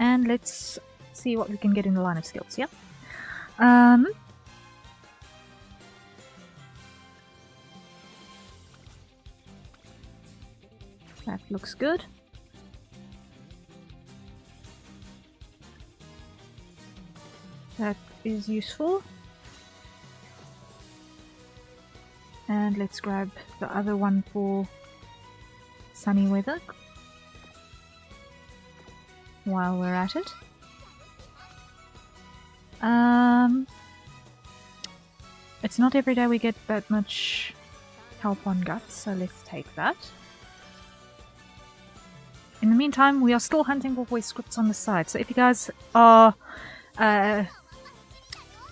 And let's see what we can get in the line of skills, yeah? That looks good. That is useful. And let's grab the other one for sunny weather while we're at it. It's not every day we get that much help on guts, so let's take that. In the meantime, we are still hunting for voice scripts on the side, so if you guys are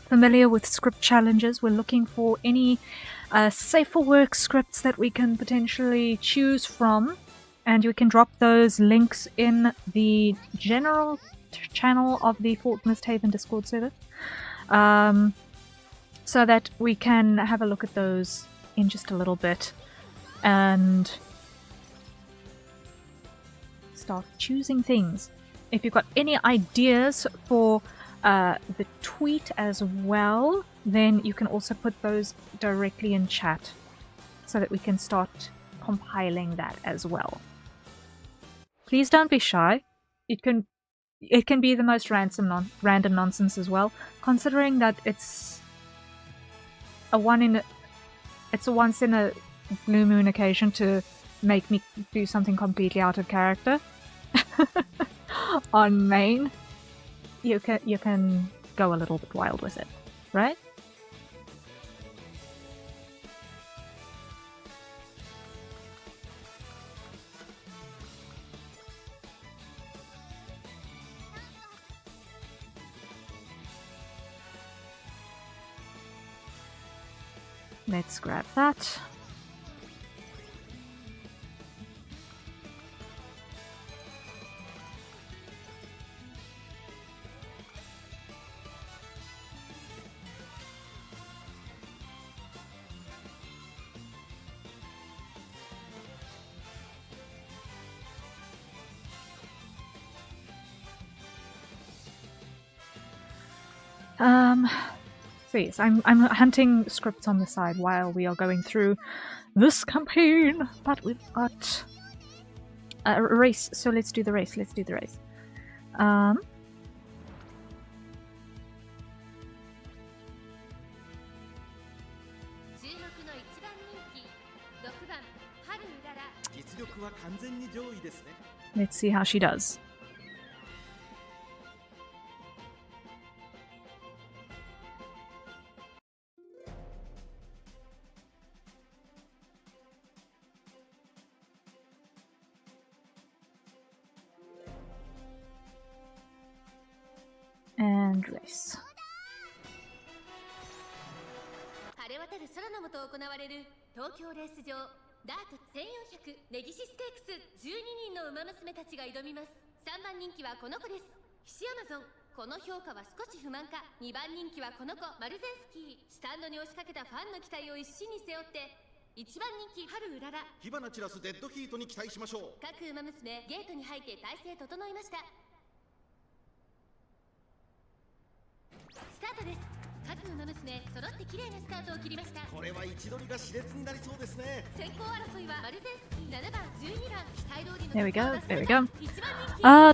familiar with script challenges, we're looking for any safe for work scripts that we can potentially choose from, and you can drop those links in the general channel of the Fort Misthaven Discord server, so that we can have a look at those in just a little bit and start choosing things. If you've got any ideas for the tweet as well, then you can also put those directly in chat so that we can start compiling that as well. Please don't be shy. It can be the most random nonsense as well, considering that it's a once in a blue moon occasion to make me do something completely out of character on main. You can go a little bit wild with it, right? Let's grab that. So yes, I'm hunting scripts on the side while we are going through this campaign, but we've got a race, so let's do the race. Let's see how she does. And race. 晴れ渡る空の下行われる東京レース場ダート1400ネギシステークス12人の馬娘たちが挑みます。3番人気はこの子です。ヒシアマゾン。この評価は少し不満か。2番人気はこの子マルゼンスキー。スタンドに押しかけたファンの期待を一身に背負って1番人気春うらら。火花散らすデッドヒートに期待しましょう。各馬娘ゲートに入って体勢整いました。スタートです。各馬娘揃って綺麗なスタートを切りました。これは位置取りが熾烈になりそうですね。先行争いはマルゼンスキー7番12番期待通りの There we go, there we go. 1番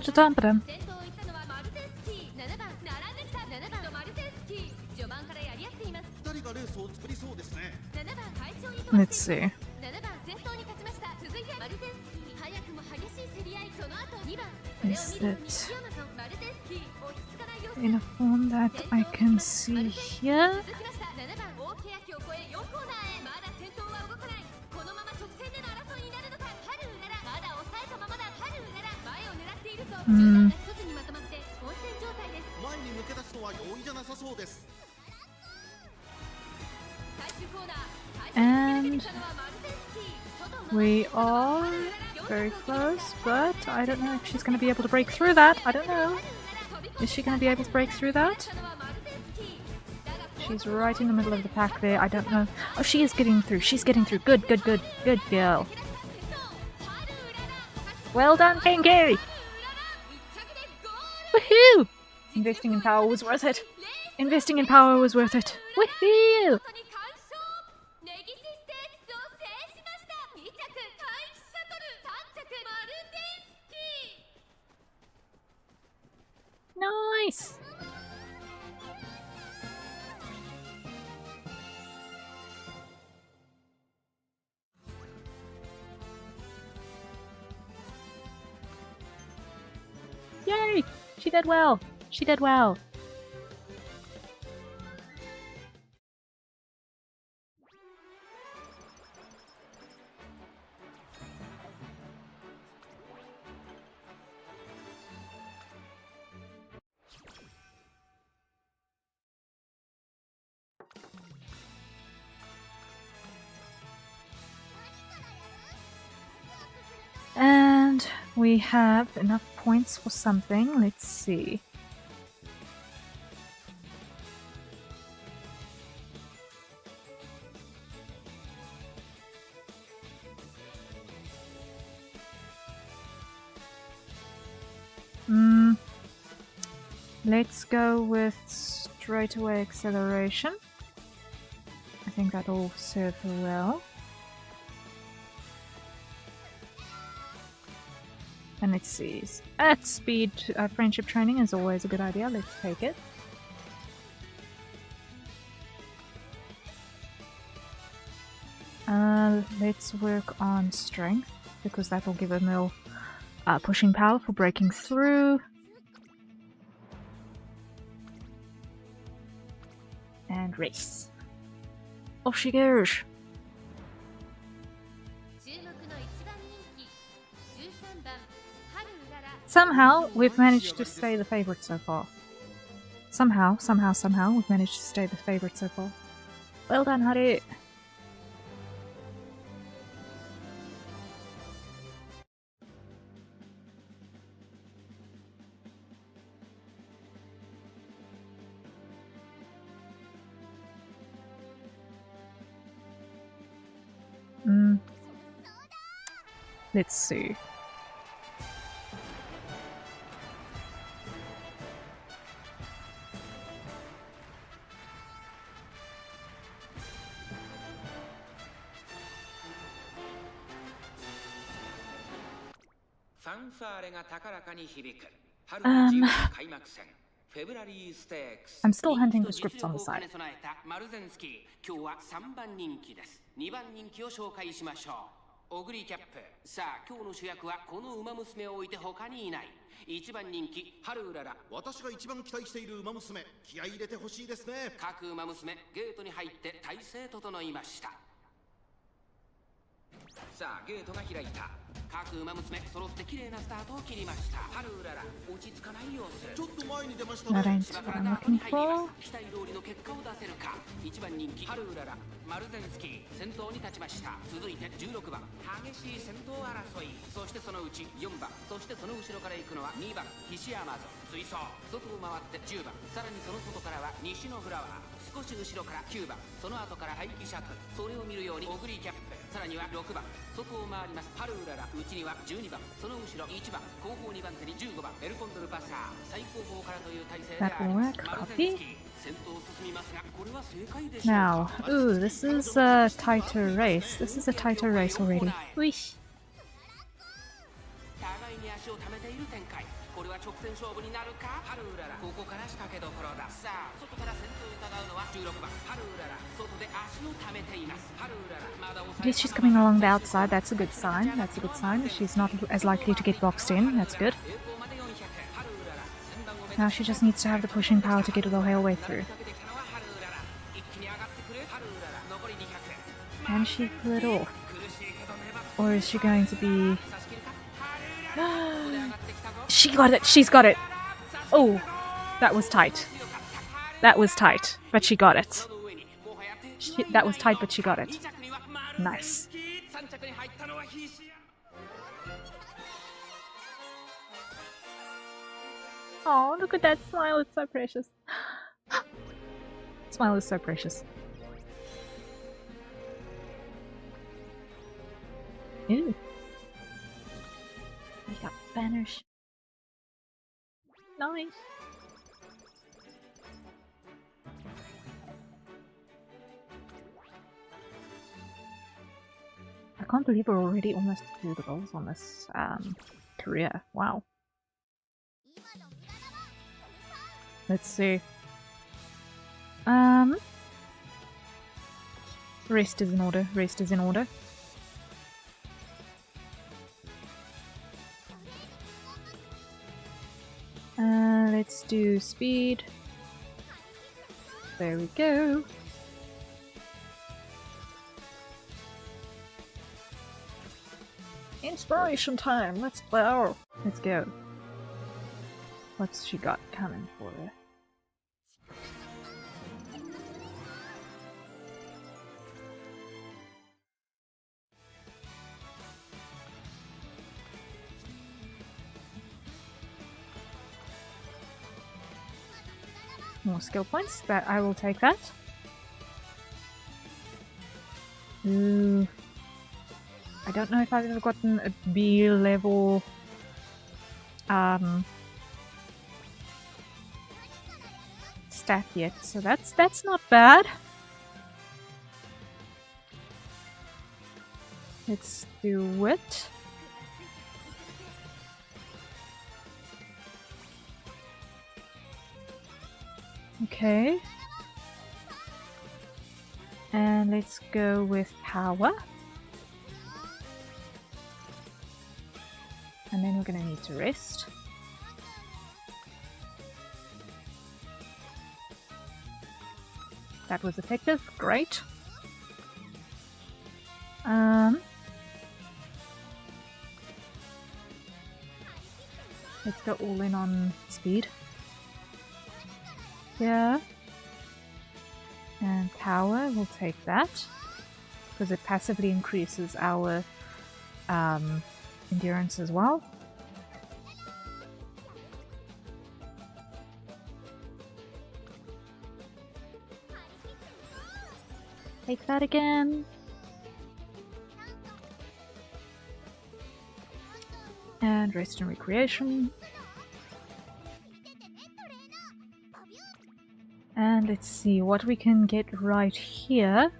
人気 Da-dum-ba-dum. 先頭を行ったのはマルゼンスキー7番並んできた7番とマルゼンスキー序盤からやり合っています。2人がレースを作りそうですね。7番会長に Let's see. 7番先頭に立ちました。続いてマルゼンスキー早くも激しい競り合い。その後2番それを Is 見る it 西山さんマルゼンスキー落ち着かない様子。 in a form that I can see here? 続きました7番大欅を越え4コーナーへ。まだ先頭は動かない。このまま直線での争いになるのか。春うららまだ抑えたままだ。春うらら前を狙っているぞ。集団が一つにまとまって混戦状態です。前に抜け出すのは容易じゃなさそうです。最終コーナー And we are very close, but I don't know if she's going to be able to break through that. I don't know. Is she going to be able to break through that? She's right in the middle of the pack there. I don't know. Oh, she is getting through. She's getting through. Good, good, good. Good girl. Well done, Kenki! Woohoo! Investing in power was worth it. Investing in power was worth it. Woohoo! Nice! Yay! She did well! She did well! And we have enough points for something. Let's see. Let's go with straightaway acceleration. I think that'll serve her well. And let's see. At speed, friendship training is always a good idea. Let's take it. Let's work on strength because that will give her more pushing power for breaking through. And race. Off she goes. Somehow, we've managed to stay the favorite so far. Somehow, we've managed to stay the favorite so far. Well done, Harrier! Let's see. I'm still hunting the scripts on the side. 今日は3番人気です。2番人気を紹介しましょう。オグリキャップ。さあ、今日の主役はこの馬娘を置いて他にいない。1番人気、春うらら。私が一番期待している馬娘、気合い入れてほしいですね。各馬娘、ゲートに入って体勢整いました。さあ、ゲートが開いた。各馬娘揃って綺麗なスタートを切りました。春うらら落ち着かない様子。ちょっと前に出ました That ね。 ain't 芝 what から I'm ダート looking に入りま for. す。期待通りの結果を出せるか。1番人気春うららマルゼンスキー先頭に立ちました。続いて16番激しい先頭争い。そしてそのうち4番、そしてその後ろから行くのは2番菱山ぞ追走。外を回って10番、さらにその外からは西のフラワー。少し後ろから9番、その後から排気シャトル。それを見るようにオグリーキャップ。さらには6番、外を回ります春うらら。内には12番、その後ろ1番、後方2番手に15番エルコンドルパッサー。最後方からという体勢であります。マルゼンスキー先頭を進みますが、これは正解でしょうか。 Now, ooh, this is a tighter race. This is a tighter race already. Weesh. 互いに足を溜めている展開。これは直線勝負になるか。春うららここから仕掛けどころだ。さあ外から先頭を伺うのは16番春うらら。外で足を溜めています。春うららまだ At least she's coming along the outside. That's a good sign. That's a good sign. She's not as likely to get boxed in. That's good. Now she just needs to have the pushing power to get the whole way through. Can she pull it off? Or is she going to be... She got it! She's got it! Oh, that was tight. That was tight, but she got it. That was tight, but she got it. Nice. Oh, look at that smile, it's so precious. Smile is so precious. Ew. We got banners. Nice. I can't believe we're already almost through the goals on this career. Wow. Let's see. Rest is in order. Rest is in order. Let's do speed. There we go. Inspiration time. Let's go. Let's go. What's she got coming for her? More skill points, but I will take that. Ooh. I don't know if I've ever gotten a B level stat yet, so that's not bad. Let's do it. Okay. And let's go with power. And then we're gonna need to rest. That was effective, great. Let's go all in on speed. Yeah. And power, we'll take that. Because it passively increases our endurance as well. Take that again. And rest and recreation. And let's see what we can get right here.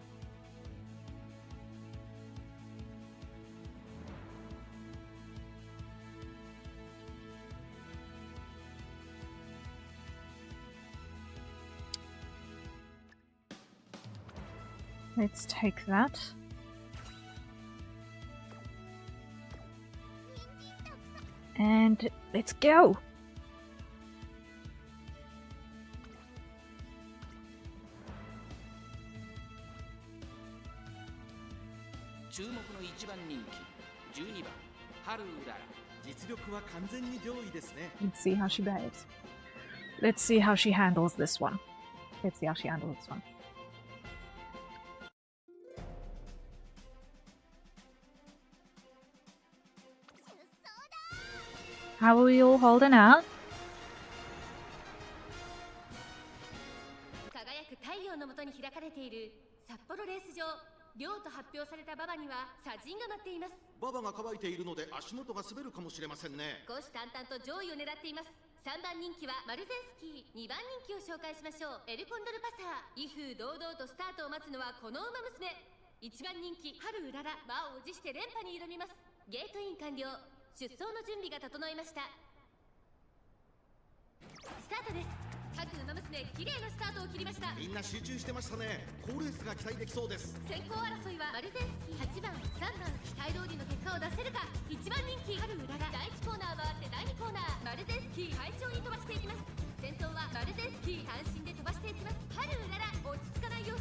Let's take that. And let's go! 春うらら 実力は完全に上位ですね。 Let's see how she behaves. Let's see how she handles this one. Let's see how she handles this one. How are we all holding out? 輝く太陽の下に開かれている札幌レース場。亮と発表された馬場には砂塵が舞っています。馬場が乾いているので足元が滑るかもしれませんね。虎視眈々と上位を狙っています。3番人気はマルゼンスキー、2番人気を紹介しましょう。エルコンドルパサー。威風堂々とスタートを待つのはこの馬娘。1番人気春うらら、馬をおじして連覇に挑みます。ゲートイン完了。出走の準備が整いました。スタートです。各馬娘、綺麗なスタートを切りました。みんな集中してましたね。好レースが期待できそうです。先行争いはマルゼンスキー、8番、3番、期待通りの結果を出せるか。1番人気春うらら、第1コーナー回って第2コーナー、マルゼンスキー快調に飛ばしていきます。先頭はマルゼンスキー、単身で飛ばしていきます。春うらら、落ち着かない様子。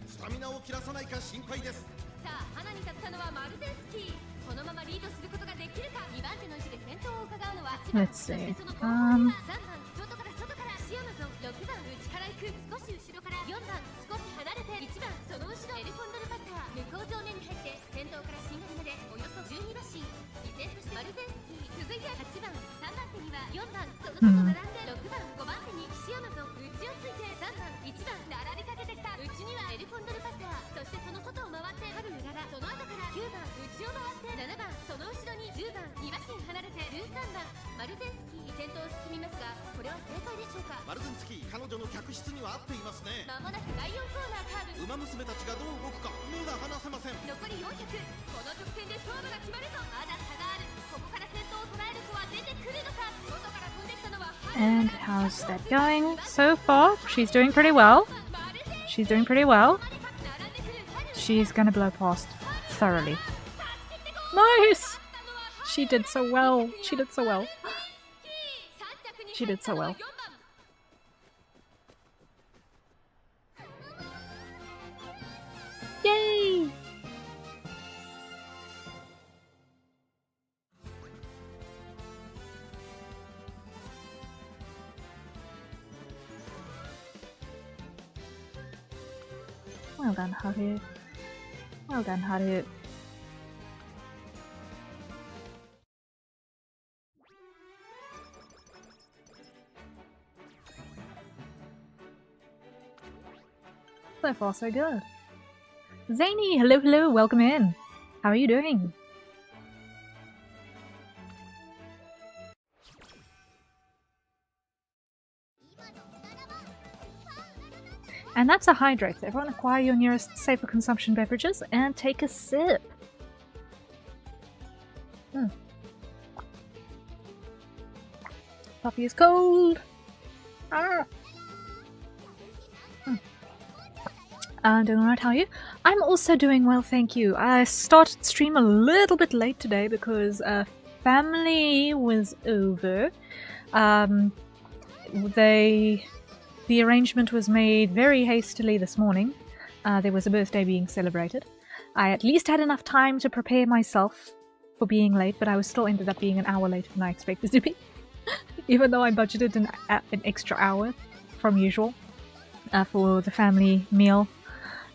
スタミナを切らさないか心配です。さあ、花に立ったのはマルゼンスキー。このままリードすることができるか。2番手の位置で先頭を伺うのは8番。 Let's see. その後方には3番、外からシアマゾン。6番、内から行く。少し後ろから4番、少し離れて1番、その後ろエルコンドルパサー。向こう上面に入って先頭からしんがりまでおよそ12馬身。依然としてマルゼンスキー。続いて8番、3番手には4番、その後並んで6番、5番手にシアマゾン。内をついて3番、1番、並びかけてきた。内にはエルコンドルパサー。そしてその外を回って春うらら。その後から9番、内を回って7番、その後ろに10番、2馬身離れて13番、マルゼンスキー。先頭を進みますが、これは正解でしょうか。マルゼンスキー、彼女の客室には合っていますね。まもなく第4コーナーカーブ。馬娘たちがどう動くか目が離せません。残り400。この直線で勝負が決まると。まだ差がある。ここから先頭を捉える子は出てくるのか。外から飛んできたのは And how's that going so far? She's doing pretty well. She's doing pretty well. She's gonna blow past thoroughly. Nice! She did so well. She did so well. She did so well. Yay! Well done, Harrier. Well done, Harrier. So far, so good. Zany, hello, hello, welcome in. How are you doing? And that's a hydrate. Everyone acquire your nearest safer consumption beverages and take a sip. Coffee is cold. Ah. Doing alright, how are you? I'm also doing well, thank you. I started stream a little bit late today because family was over. The arrangement was made very hastily this morning. There was a birthday being celebrated. I at least had enough time to prepare myself for being late, but I was still ended up being an hour later than I expected to be. Even though I budgeted an extra hour from usual for the family meal.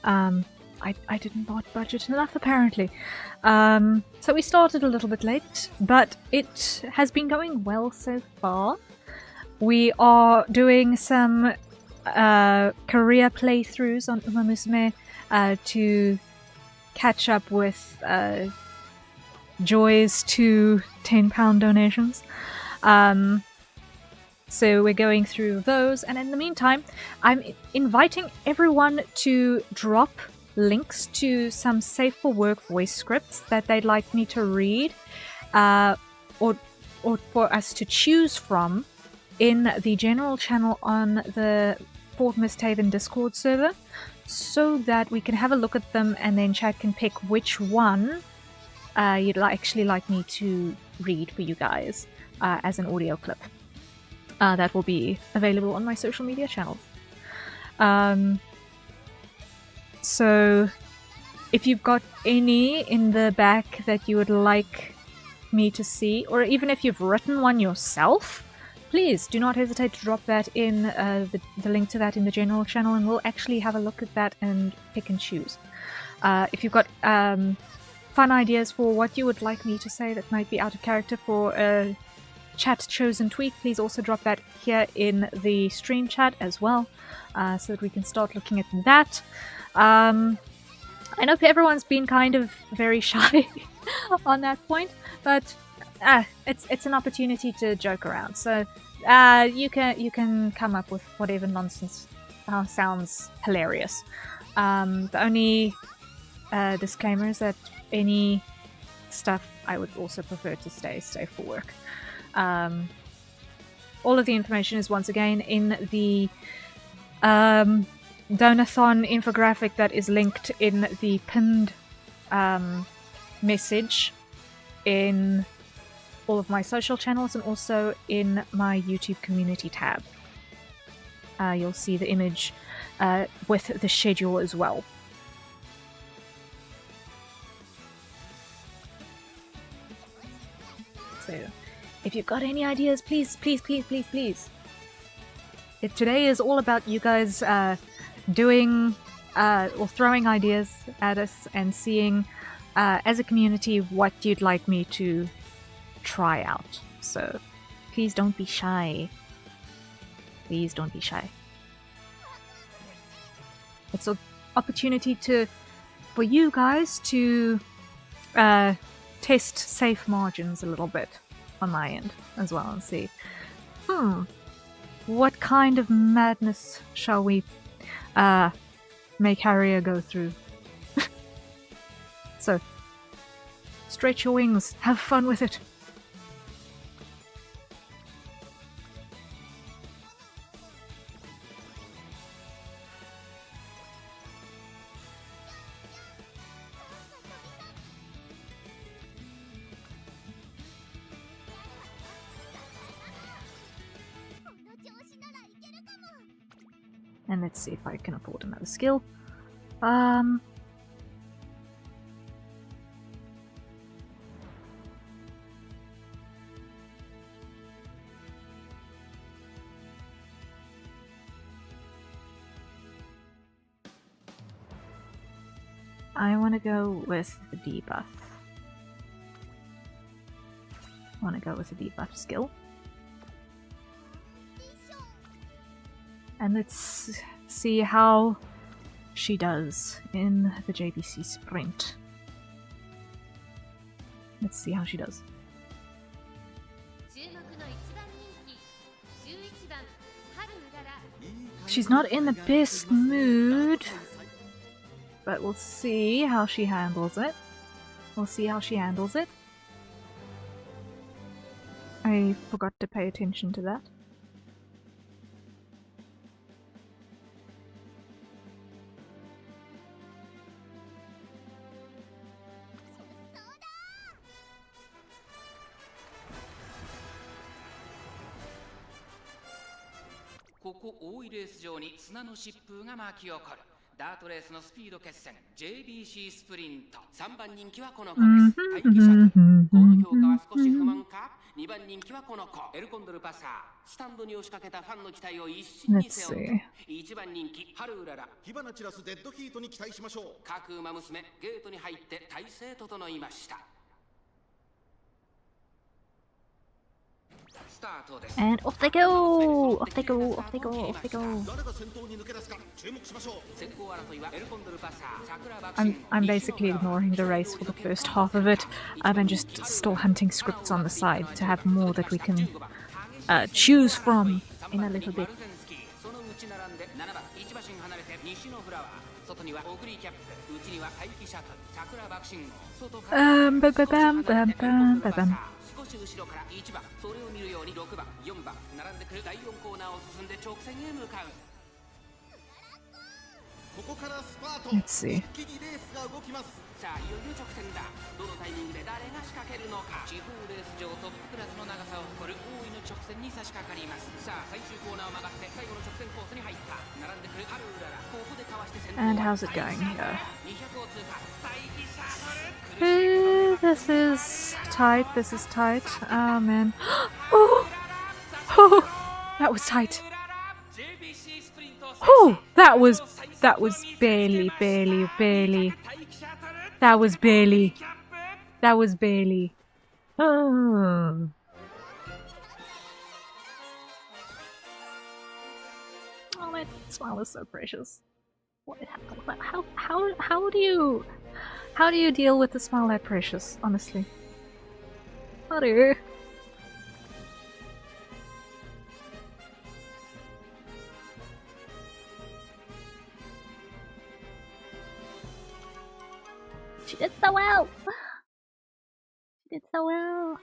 I did not budget enough apparently. So we started a little bit late, but it has been going well so far. We are doing some career playthroughs on Uma Musume to catch up with Joy's 2 £10 donations. So we're going through those, and in the meantime, I'm inviting everyone to drop links to some safe for work voice scripts that they'd like me to read, or for us to choose from in the general channel on the Fort Misthaven Discord server, so that we can have a look at them and then chat can pick which one you'd actually like me to read for you guys as an audio clip. That will be available on my social media channels. So if you've got any in the back that you would like me to see, or even if you've written one yourself, please do not hesitate to drop that in the link to that in the general channel, and we'll actually have a look at that and pick and choose. If you've got fun ideas for what you would like me to say that might be out of character for a chat chosen tweet, please also drop that here in the stream chat as well, so that we can start looking at that. I know everyone's been kind of very shy on that point, but it's an opportunity to joke around. So you can come up with whatever nonsense sounds hilarious. The only disclaimer is that any stuff I would also prefer to stay safe for work. All of the information is once again in the Donothon infographic that is linked in the pinned message in all of my social channels and also in my YouTube community tab. You'll see the image with the schedule as well. So, if you've got any ideas, please. Today is all about you guys doing or throwing ideas at us and seeing as a community what you'd like me to try out. So please don't be shy. Please don't be shy. It's an opportunity for you guys to test safe margins a little bit on my end as well and see, what kind of madness shall we make Harrier go through? So, stretch your wings, have fun with it. And let's see if I can afford another skill. I want to go with the debuff. I want to go with the debuff skill. And let's see how she does in the JBC sprint. Let's see how she does. She's not in the best mood, but we'll see how she handles it. I forgot to pay attention to that. JBC スプリント3番人気はこの子です。待機者この評価は少し不満か。2番人気はこの子エルコンドルパサースタンドに押しかけたファンの期待を一身に背負って1番人気ハルウララ火花散らすデッドヒートに期待しましょう。各馬娘ゲートに入って体勢整いました。 And off they go! I'm basically ignoring the race for the first half of it, and just still hunting scripts on the side to have more that we can choose from in a little bit. Bam. 後ろから1番それを見るように6番4番並んでくる第4コーナーを進んで直線へ向かう。ここからスパート。 Let's see. 一気にレースが動きます。さあいよいよ直線だ。どのタイミングで誰が仕掛けるのか。地方レース場トップクラスの長さを誇る大井の直線に差し掛かります。さあ最終コーナーを曲がって最後の直線コースに入った。並んでくるハルウララここでかわして先頭。 And how's it going here? 200を通過。待機シャトル苦しい this is tight. This is tight. Oh man. Oh! Oh! That was tight. Oh! That was barely. That was barely. Oh. Oh, that smile is so precious. How do you deal with the smile that precious? Honestly, how do you? She did so well. She did so well.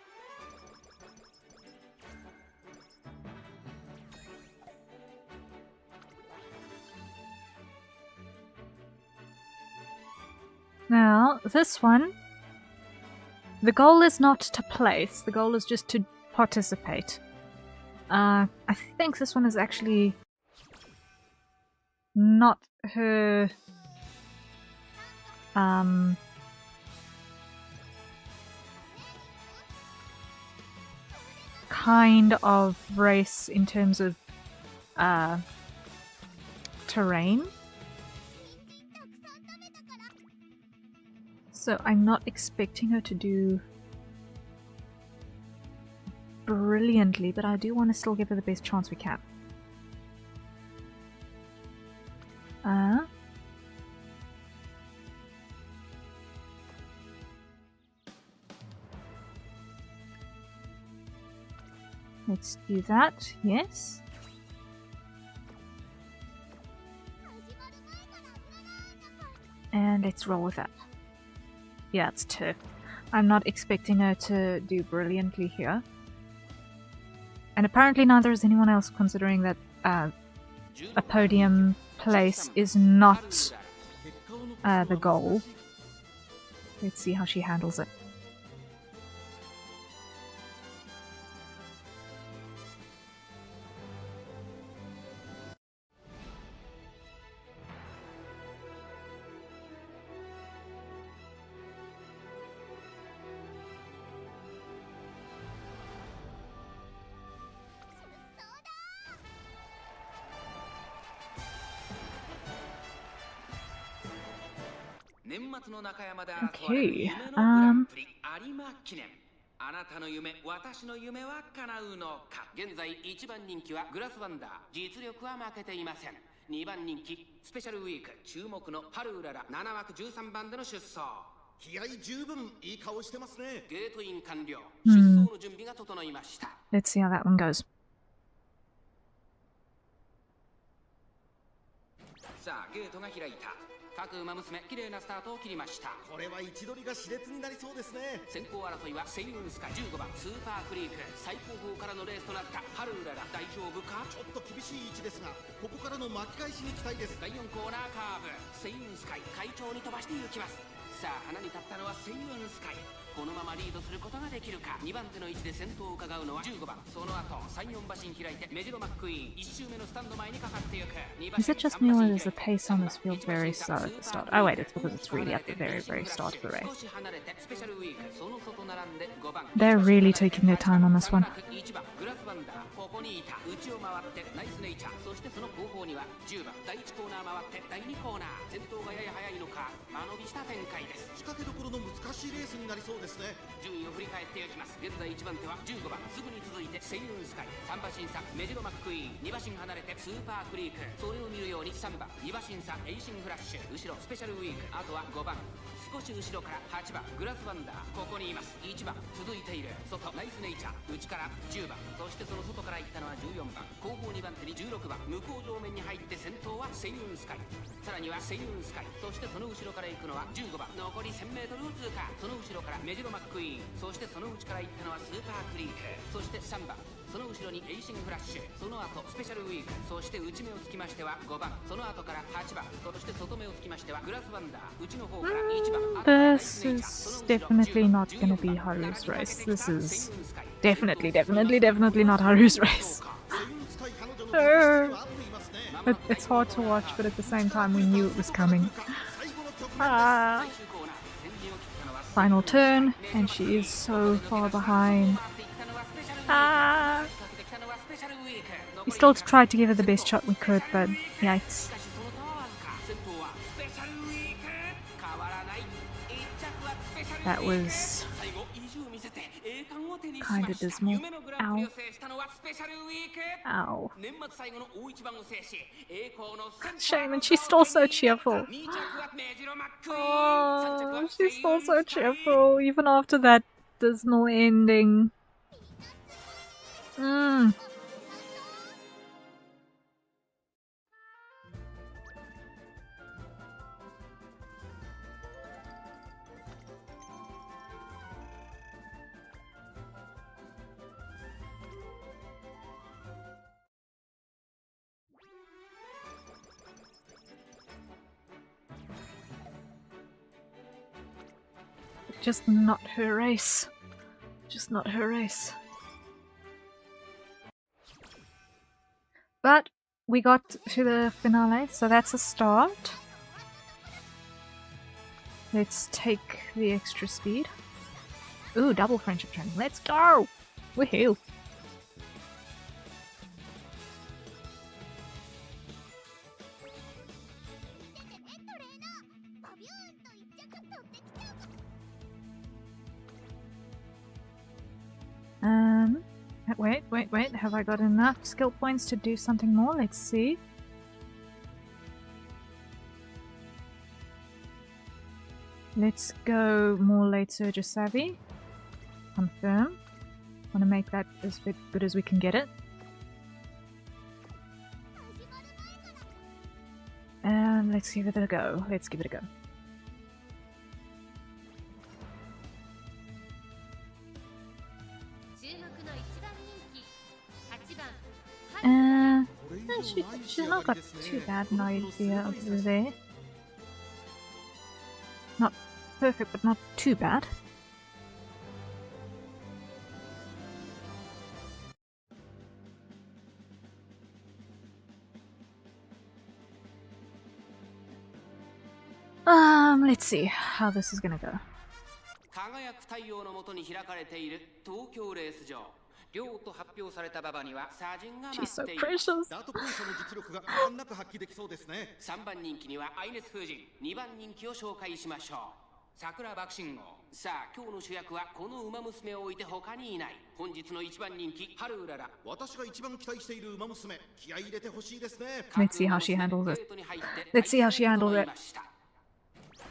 Now, this one, the goal is not to place, the goal is just to participate. I think this one is actually not her kind of race in terms of terrain. So I'm not expecting her to do brilliantly, but I do want to still give her the best chance we can. Let's do that, yes. And let's roll with that. Yeah, it's 2. I'm not expecting her to do brilliantly here. And apparently neither is anyone else, considering that a podium place is not the goal. Let's see how she handles it. Okay, あなたの夢、私の夢は叶うのか。現在1番人気はグラスワンダー。実力は負けていません。2番人気、スペシャルウィーク、注目のパルウララ、7枠13番での出走。気合十分いい顔してますね。ゲートイン完了。出走の準備が整いました。Let's see how that one goes. さあ、ゲートが開いた。各馬娘、綺麗なスタートを切りました。これは位置取りが熾烈になりそうですね。先行争いはセイウンスカイ、15番スーパークリーク、最高峰からのレースとなったパルウララ、大丈夫か。ちょっと厳しい位置ですが、ここからの巻き返しに期待です。第4コーナーカーブ、セイウンスカイ、快調に飛ばしていきます。さあ、花に立ったのはセイウンスカイ。このままリードすることができるか。2番手の位置で先頭を伺うのは15番。その後、3、4馬身開いてメジロマックイーン、1周目のスタンド前にかかっていく。Is it just me or is the pace on this field very slow at the start? Oh wait, it's because it's really at the very start of the race. They're really taking their time on this one. ここにいた。内を回ってナイスネイチャー。そしてその後方には10番。第1コーナー回って第2コーナー。先頭がやや早いのか。間延びした展開です。仕掛けどころの難しいレースになりそうですね。順位を振り返っていきます。現在1番手は15番。すぐに続いてセイウンスカイ、3馬身差メジロマックイーン、2馬身離れてスーパークリーク。それを見るように3番、2馬身差エイシンフラッシュ、後ろスペシャルウィーク、あとは5番。少し後ろから8番グラスワンダー、ここにいます。1番続いている外ナイスネイチャー、内から10番、そしてその外から行ったのは14番。後方2番手に16番。向こう上面に入って先頭はセイウンスカイ、さらにはセイウンスカイ、そしてその後ろから行くのは15番。残り 1000m を通過。その後ろからメジロマックイーン、そしてその内から行ったのはスーパークリーク、そして3番。その後ろにエイシンフラッシュ、その後スペシャルウィーク、そして内目をつきましては5番。その後から8番、そして外目をつきましてはグラスワンダー、内の方から1番。 This is definitely not going to be Haru's race. This is definitely not Haru's race. It's hard to watch, but at the same time we knew it was coming. final turn, and she is so far behind. Ah! We still tried to give her the best shot we could, but yikes. That was kind of dismal. Ow. Ow. Shame, and she's still so cheerful. Oh, she's still so cheerful, even after that dismal ending. Just not her race. Just not her race. But we got to the finale, so that's a start. Let's take the extra speed. Ooh, double friendship training. Let's go! Woohoo! Wait. Have I got enough skill points to do something more? Let's see. Let's go more late surge savvy. Confirm. Want to make that as good as we can get it. And let's give it a go. Let's give it a go. She's not got too bad an idea over there. Not perfect, but not too bad. Let's see how this is gonna go. She's so precious. 3番人気にはアイネス風神、2番人気を紹介しましょう。桜爆心号。さあ、今日の主役はこの馬娘を置いて他にいない。本日の1番人気、春うらら。私が一番期待している馬娘、気合い入れてほしいですね。Let's see how she handles it. Let's see how she handles it.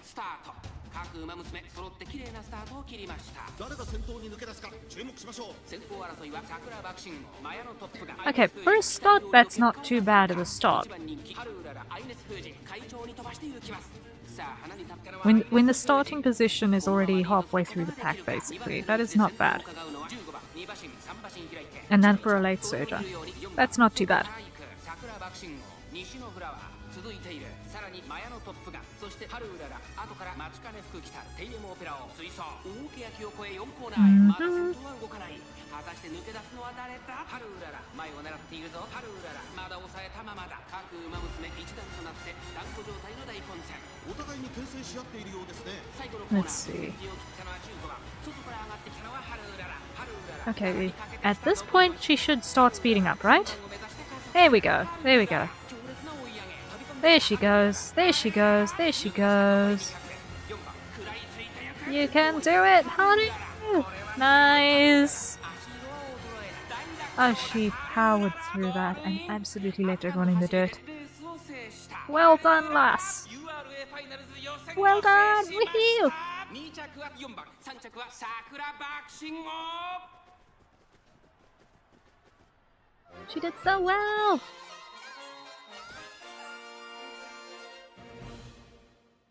スタート。各馬娘揃って綺麗なスタートを切りました。誰が先頭に抜け出すか注目しましょう。先行争いは桜爆心号、マヤのトップが。Okay, for a start, that's not too bad of a start. When the starting position is already halfway through the pack, basically, that is not bad. And then for a late surger, that's not too bad. 続いている。さらにマヤのトップガン、そして春うらら、後から待ちかね服着たテイエムオペラを追走。大け焼きを越え4コーナーへ、まだ先頭は動かない。果たして抜け出すのは誰だ？春うらら、前を狙っているぞ。春うらら、まだ抑えたままだ。各馬娘一段となって断固状態の大混戦。お互いに牽制し合っているようですね。最後のコーナー、右を切ったのは15番、外から上がってきたのは春うらら。春うらら。Okay, at this point she should start speeding up, right? There we go. There we go. There she goes, there she goes, there she goes. You can do it, honey! Nice! Oh, she powered through that and absolutely left everyone in the dirt. Well done, lass! Well done! Woohoo! She did so well!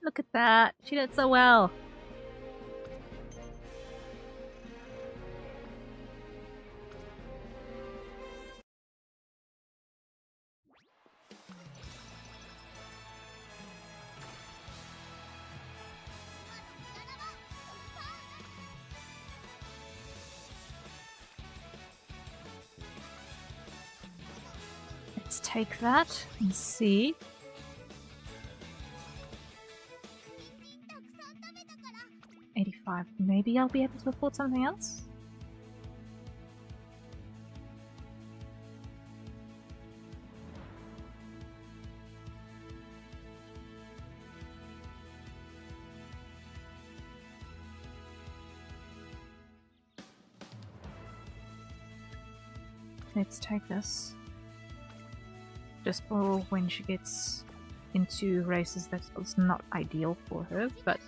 Look at that. She did so well. Let's take that and see. maybe I'll be able to afford something else? Let's take this. Just for when she gets into races that's not ideal for her, but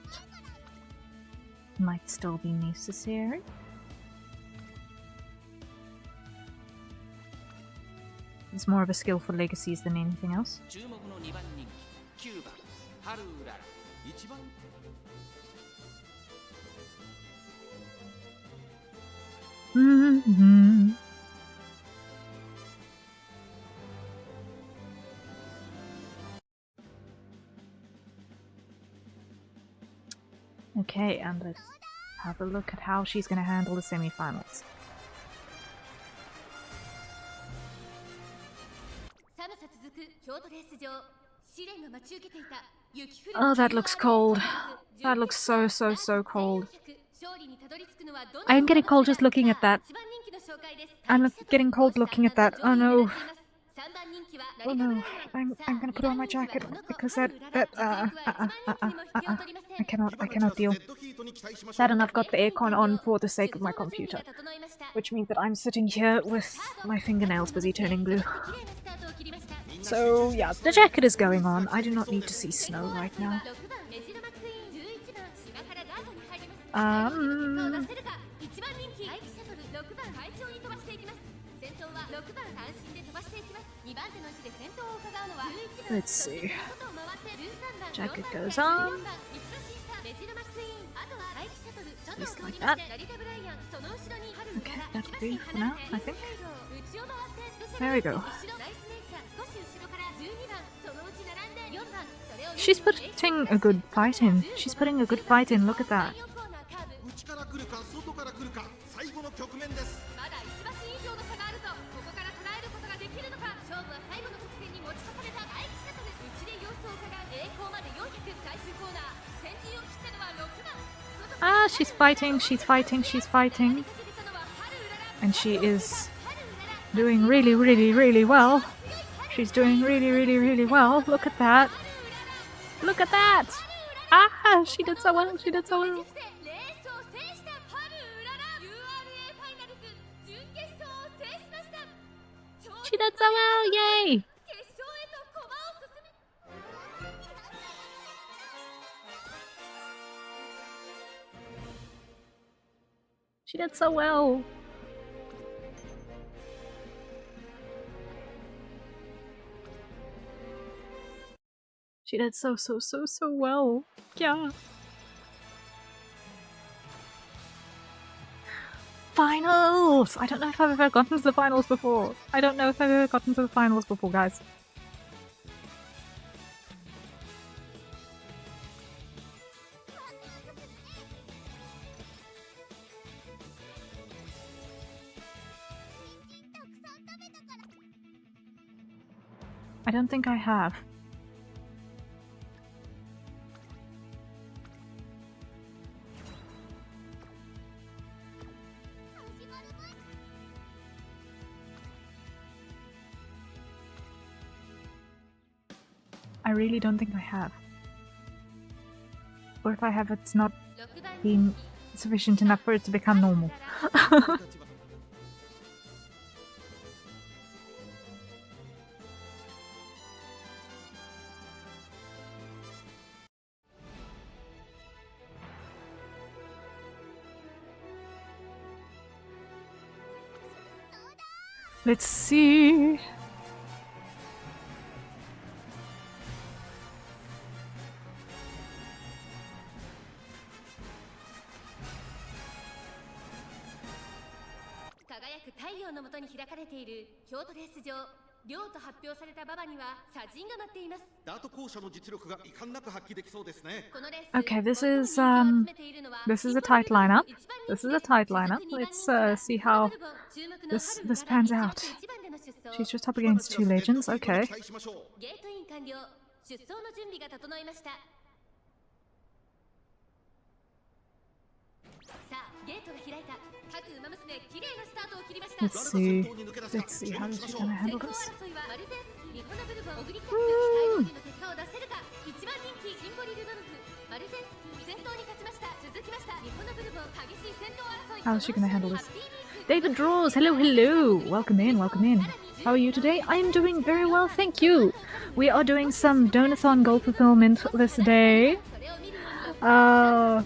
might still be necessary. It's more of a skill for legacies than anything else. Mm-hmm. Okay, and let's have a look at how she's going to handle the semi-finals. Oh, that looks cold. That looks so cold. I'm getting cold just looking at that. I'm getting cold looking at that. Oh no. Oh no. I'm gonna put on my jacket because I cannot deal. That, and I've got the aircon on for the sake of my computer, which means that I'm sitting here with my fingernails busy turning blue. So yeah, the jacket is going on. I do not need to see snow right now. Let's see. Jacket goes on. Just like that. Okay, that'll do for now, I think. There we go. She's putting a good fight in. She's putting a good fight in, look at that. Ah, she's fighting, she's fighting, she's fighting. And she is doing really well. She's doing really well. Look at that. Look at that! Ah, she did so well, she did so well. She did so well, yay! She did so well. She did so well. Yeah. Finals! I don't know if I've ever gotten to the finals before. I don't know if I've ever gotten to the finals before, guys. I don't think I have. I really don't think I have. Or if I have, it's not been sufficient enough for it to become normal. Let's see. Okay, this is a tight lineup. This is a tight lineup. Let's see how this pans out. She's just up against two legends. Okay. Let's see. Let's see how is she gonna handle this. How is she gonna handle this? David Draws, hello, hello! Welcome in, welcome in. How are you today? I am doing very well, thank you! We are doing some Donothon goal fulfillment this day. We're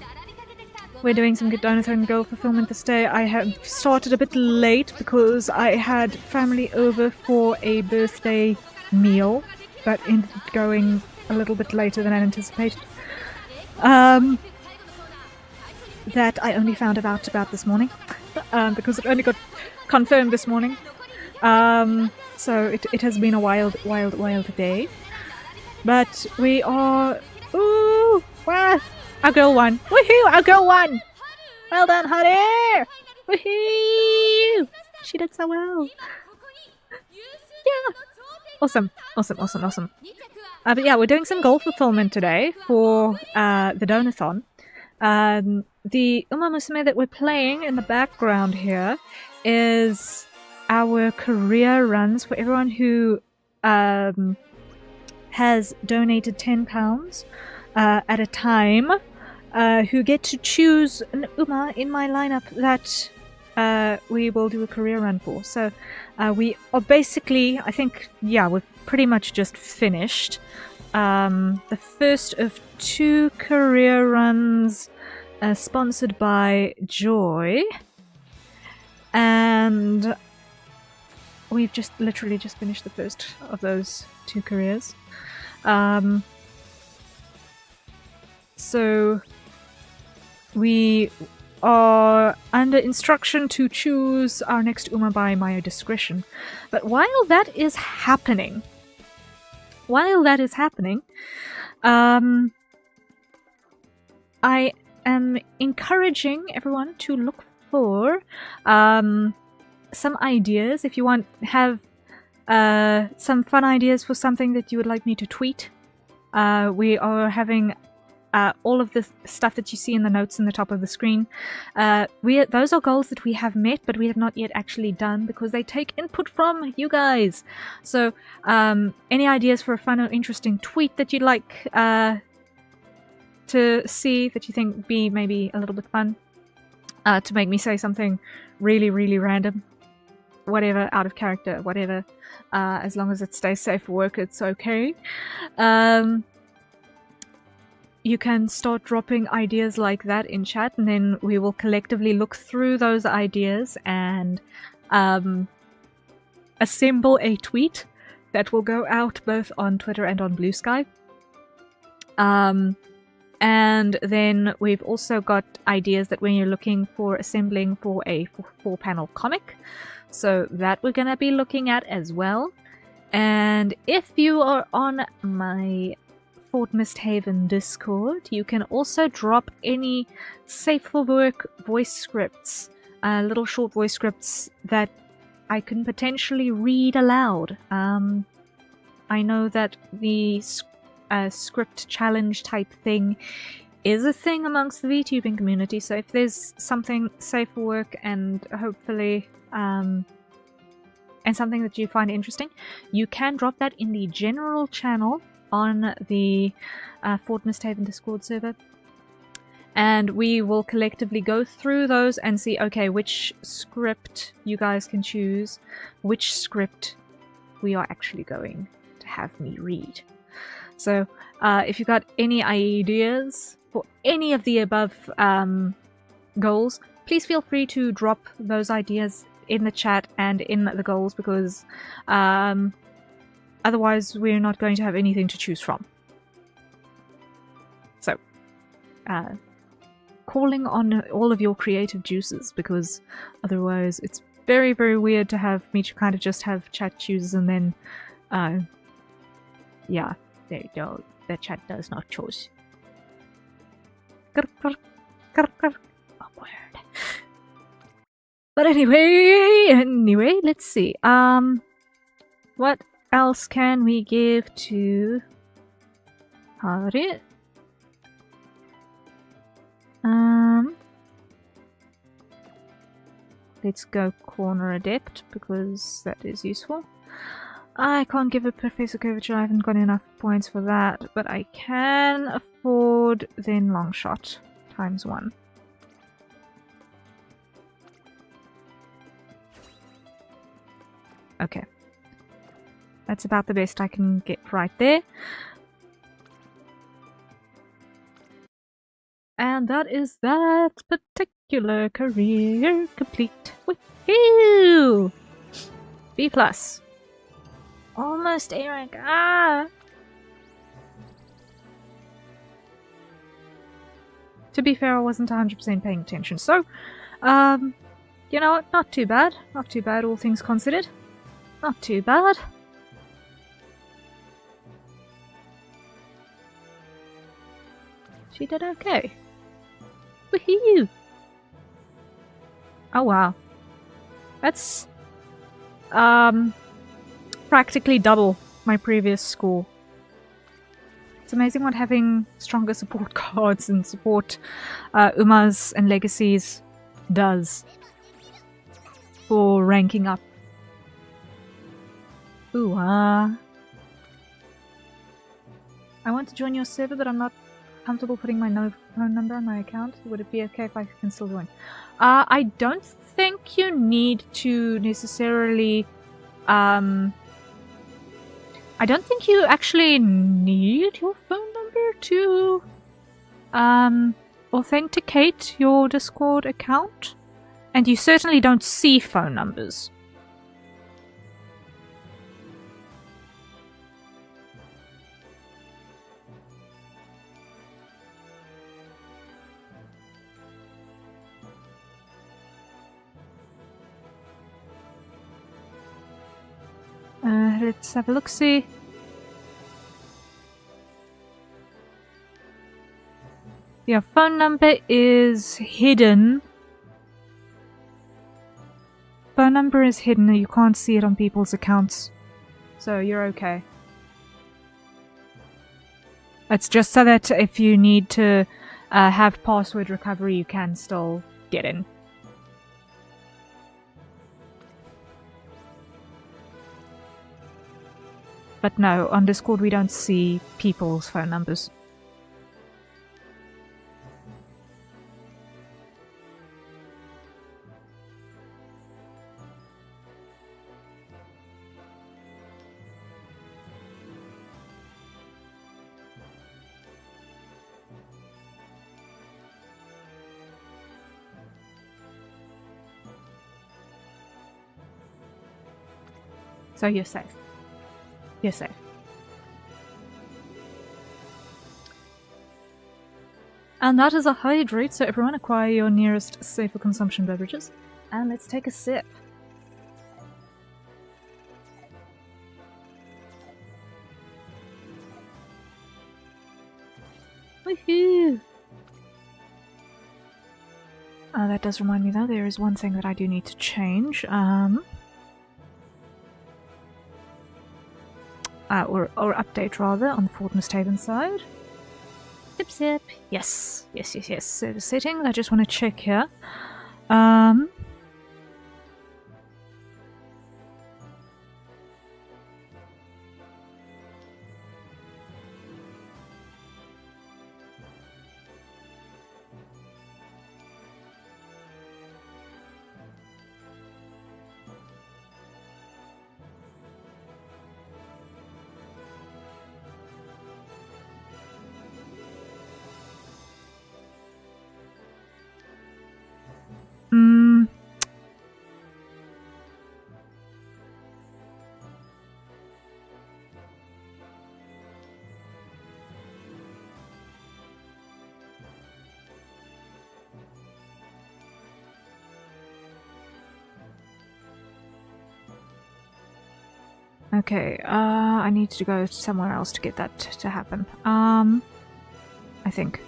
doing some good Donothon goal fulfillment this day. I have started a bit late because I had family over for a birthday meal that ended up going a little bit later than I anticipated. That I only found out about this morning because it only got confirmed this morning. So it has been a wild day. But we are... Ooh! Wow! Our girl won! Woohoo! Our girl won! Well done, Harrier! Woohoo! She did so well. Yeah! Awesome. But yeah, we're doing some goal fulfillment today for the Donathon. The Uma Musume that we're playing in the background here is our career runs for everyone who has donated £10 at a time, who get to choose an Uma in my lineup that we will do a career run for. So we are basically, I think, yeah, we're pretty much just finished. The first of 2 career runs sponsored by Joy, and we've just literally just finished the first of those 2 careers. So we are under instruction to choose our next Uma by my discretion. But while that is happening, I am encouraging everyone to look for some ideas. If you have some fun ideas for something that you would like me to tweet, we are having all of the stuff that you see in the notes in the top of the screen. Those are goals that we have met, but we have not yet actually done because they take input from you guys. So any ideas for a fun or interesting tweet that you'd like to see, that you think would be maybe a little bit fun, to make me say something really random, whatever, out of character, whatever, as long as it stays safe for work, it's okay. You can start dropping ideas like that in chat, and then we will collectively look through those ideas and assemble a tweet that will go out both on Twitter and on Blue Sky. And then we've also got ideas that when you're looking for assembling for a 4-panel comic, so that we're going to be looking at as well. And if you are on my Fort Misthaven Discord, you can also drop any safe for work voice scripts, little short voice scripts that I can potentially read aloud. I know that the script challenge type thing is a thing amongst the VTubing community, so if there's something safe for work and hopefully and something that you find interesting, you can drop that in the general channel on the Fort Misthaven Discord server, and we will collectively go through those and see, okay, which script you guys can choose, which script we are actually going to have me read. So if you've got any ideas for any of the above goals, please feel free to drop those ideas in the chat and in the goals, because otherwise we're not going to have anything to choose from. So, calling on all of your creative juices, because otherwise it's very weird to have me to kind of just have chat choose and then, yeah, there you go, the chat does not choose. Awkward. But anyway, let's see. What else can we give to Harrier? Let's go corner adept, because that is useful. I can't give a Professor Curvature, I haven't got enough points for that, but I can afford then long shot times 1. Okay. That's about the best I can get right there. And that is that particular career complete. Woohoo! B+. Almost A rank. Ah! To be fair, I wasn't 100% paying attention. So, you know what? Not too bad. Not too bad, all things considered. Not too bad. She did okay. Woohoo! Oh wow. That's practically double my previous score. It's amazing what having stronger support cards and support Umas and legacies does for ranking up. Ooh, I want to join your server, but I'm not comfortable putting my phone number on my account. Would it be okay if I can still join? I don't think you need to necessarily... I don't think you actually need your phone number to authenticate your Discord account. And you certainly don't see phone numbers. Let's have a look-see. Your phone number is hidden. Phone number is hidden, you can't see it on people's accounts. So you're okay. It's just so that if you need to have password recovery, you can still get in. But no, on Discord we don't see people's phone numbers. So you're safe. You're safe. And that is a hydrate, so everyone acquire your nearest safer consumption beverages. And let's take a sip. Woohoo! That does remind me though, there is one thing that I do need to change. Or update rather, on the Fort Misthaven side. Zip zip. Yes. Service settings. I just want to check here. Okay, I need to go somewhere else to get that to happen. I think.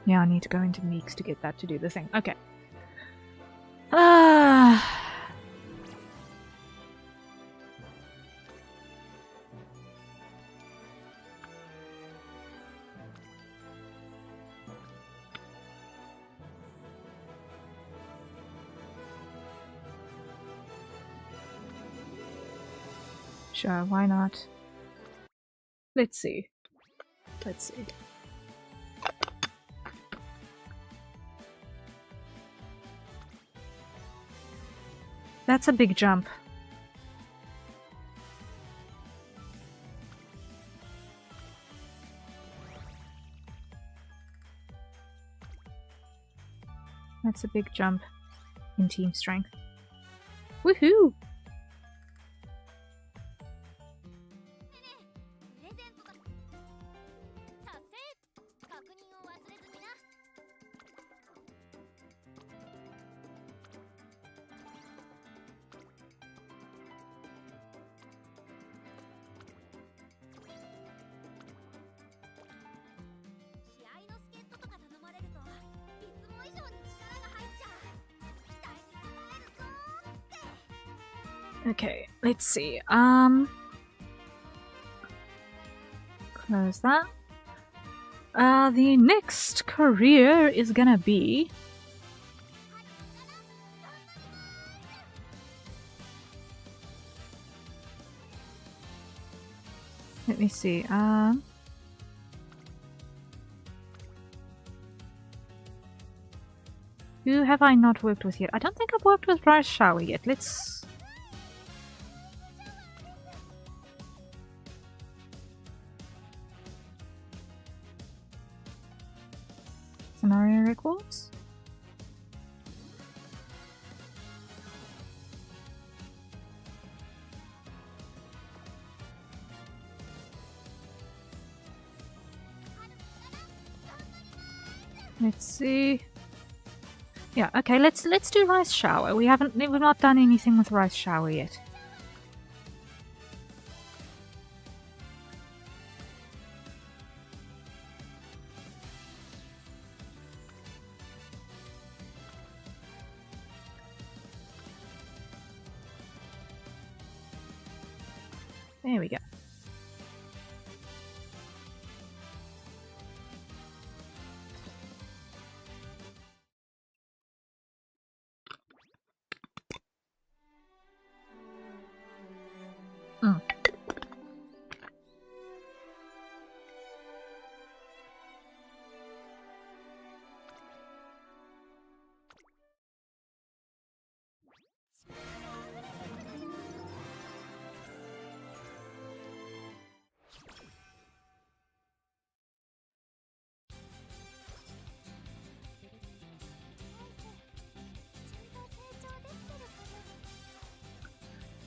Yeah, I need to go into Meeks to get that to do the thing. Okay. Sure, why not? Let's see. Let's see. That's a big jump. That's a big jump in team strength. Woohoo! プレゼントが達成確認を忘れずにな 試合の助っ人とか頼まれるといつも以上に力が入っちゃう期待に応えるぞーって Okay, let's see. Close that. The next career is gonna be... Let me see. Who have I not worked with yet? I don't think I've worked with Rice Shower yet. Let's... Scenario records? Let's see. Yeah, okay, let's do Rice Shower. We've not done anything with Rice Shower yet. There we go.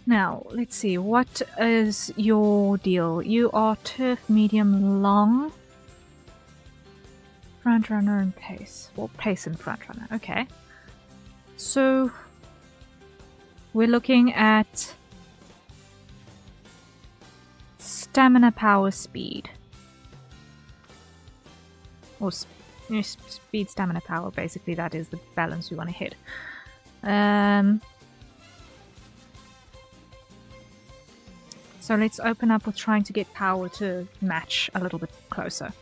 Now, let's see, what is your deal? You are turf medium long. Front runner and pace. Well, pace and front runner, okay. So, we're looking at stamina, power, speed. Or speed, stamina, power, basically that is the balance we want to hit. So let's open up with trying to get power to match a little bit closer.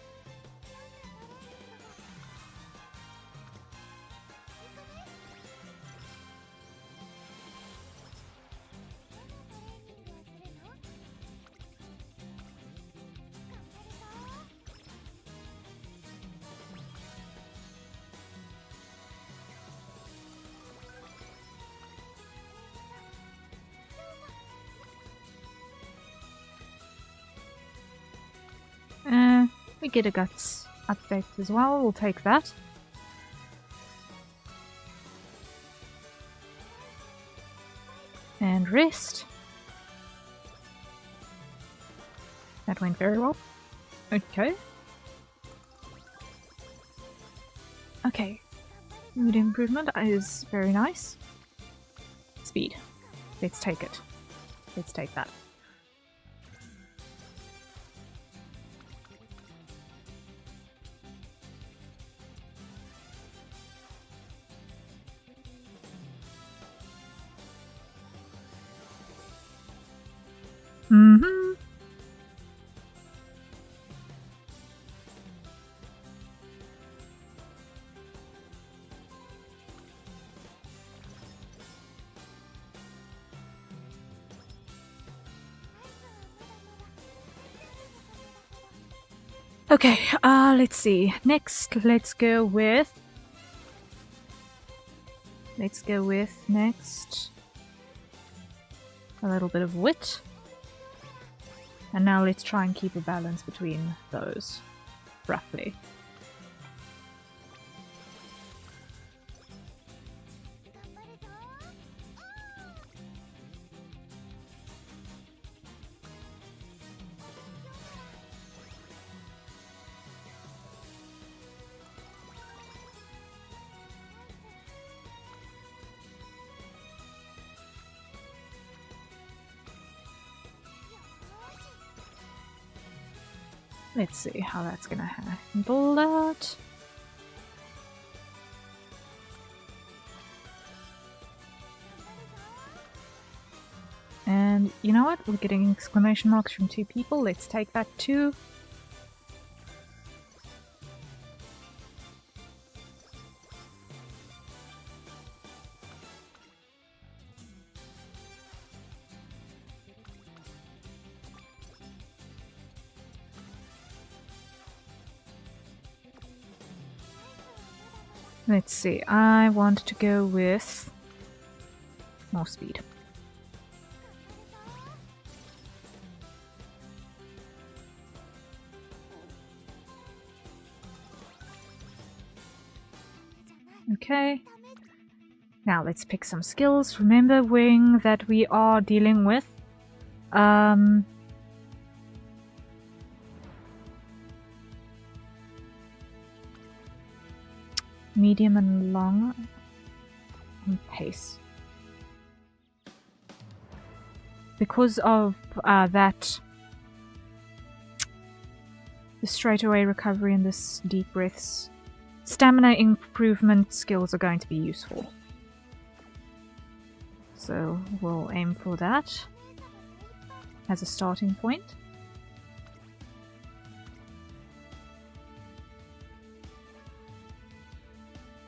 We get a guts update as well, we'll take that. And rest. That went very well. Okay. Okay. Mood improvement is very nice. Speed. Let's take it. Let's take that. Mm-hmm. Okay, let's see. Next, let's go with next a little bit of wit. And now let's try and keep a balance between those, roughly. Let's see how that's gonna handle that. And you know what? We're getting exclamation marks from 2 people. Let's take that too. Let's see, I want to go with more speed. Okay. Now let's pick some skills, remembering that we are dealing with medium and long on pace. Because of that, the straightaway recovery and this deep breaths, stamina improvement skills are going to be useful. So we'll aim for that as a starting point.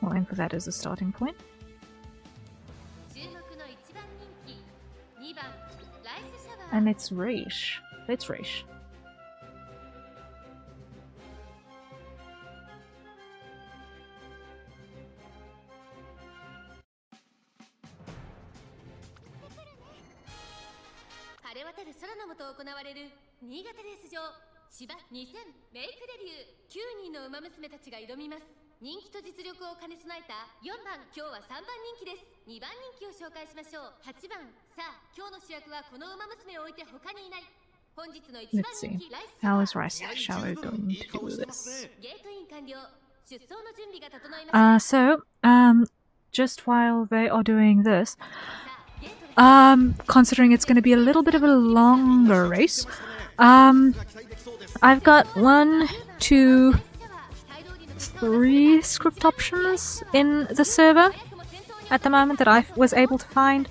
We'll aim for that as a starting point. And let's race. Let's race. Let's see. How is Rice Shower going to do this? Just while they are doing this, considering it's going to be a little bit of a longer race, I've got 1, 2, 3 script options in the server at the moment that I was able to find.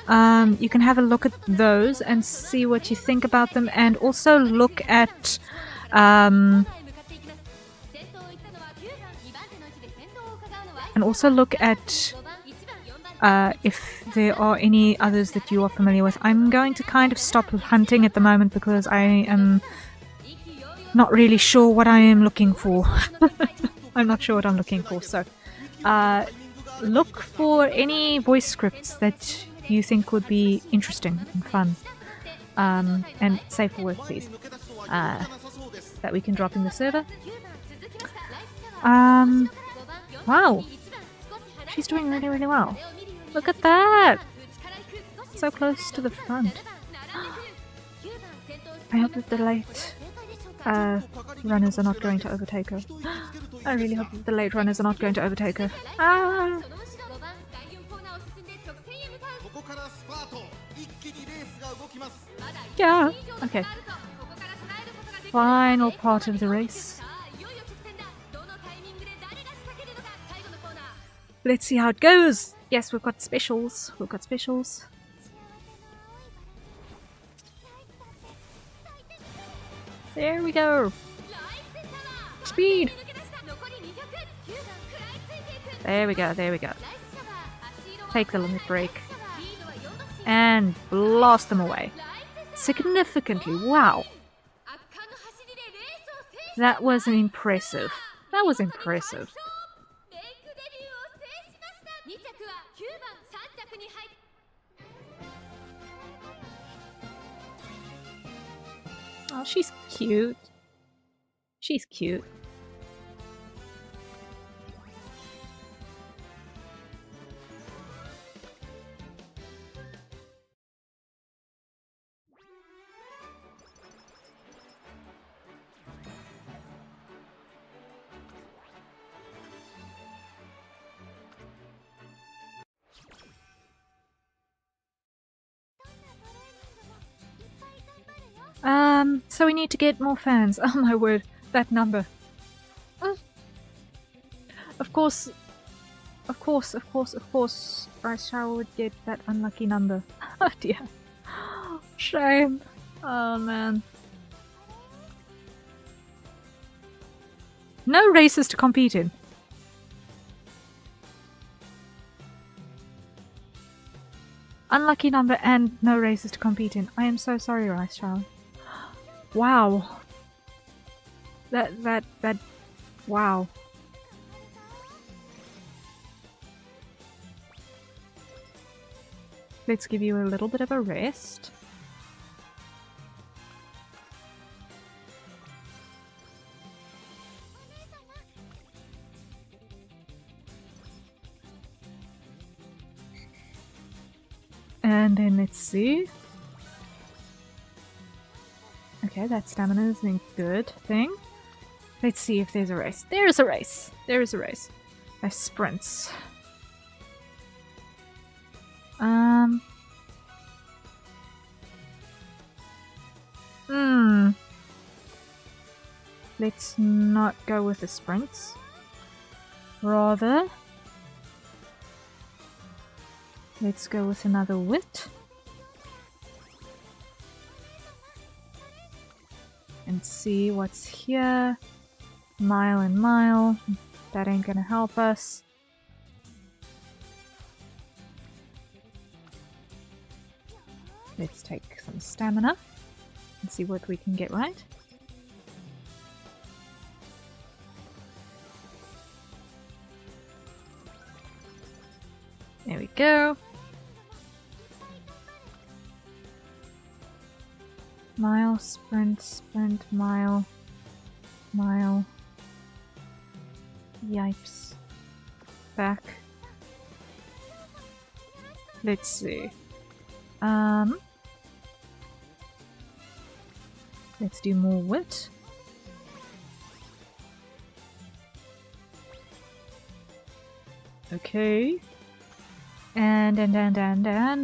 You can have a look at those and see what you think about them, and also look at if there are any others that you are familiar with. I'm going to kind of stop hunting at the moment because I am not really sure what I am looking for. I'm not sure what I'm looking for, so look for any voice scripts that you think would be interesting and fun, and safe for work, please, that we can drop in the server. Wow, she's doing really, really well. Look at that! So close to the front. I hope that the late runners are not going to overtake her. I really hope that the late runners are not going to overtake her. Ah! Yeah, okay. Final part of the race. Let's see how it goes. Yes, we've got specials. We've got specials. There we go. Speed. There we go. There we go. Take the limit break. And blast them away. Significantly. Wow. That was impressive. That was impressive. メイクデビューを制しました。2着は9番、3着に入っ Oh, she's cute. She's cute. So we need to get more fans. Oh my word, that number. Of course, Raishal would get that unlucky number. Oh dear. Shame. Oh man. No races to compete in. Unlucky number and no races to compete in. I am so sorry, Raishal. Wow. That, wow. Let's give you a little bit of a rest. And then let's see. Okay, that stamina is a good thing. Let's see if there's a race. There is a race! There is a race. A sprints. Let's not go with the sprints. Rather, let's go with another wit. And see what's here. Mile and mile. That ain't gonna help us. Let's take some stamina and see what we can get right. There we go. Mile, sprint, sprint, mile, mile. Yipes. Back. Let's see. Let's do more wit. Okay. And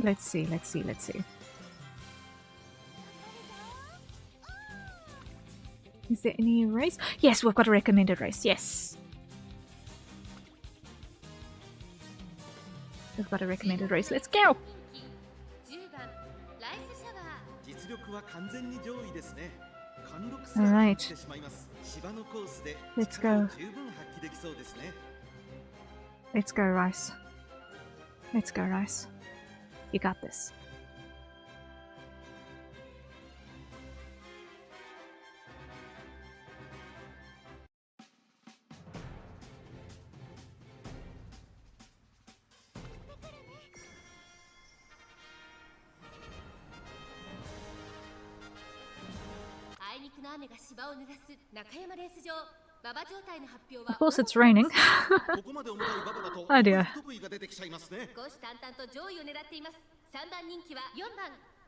let's see. Is there any race? Yes, we've got a recommended race. Yes. We've got a recommended race. Let's go! Alright. Let's go. Let's go, Rice. Let's go, Rice. You got this. Of course it's raining. Oh dear.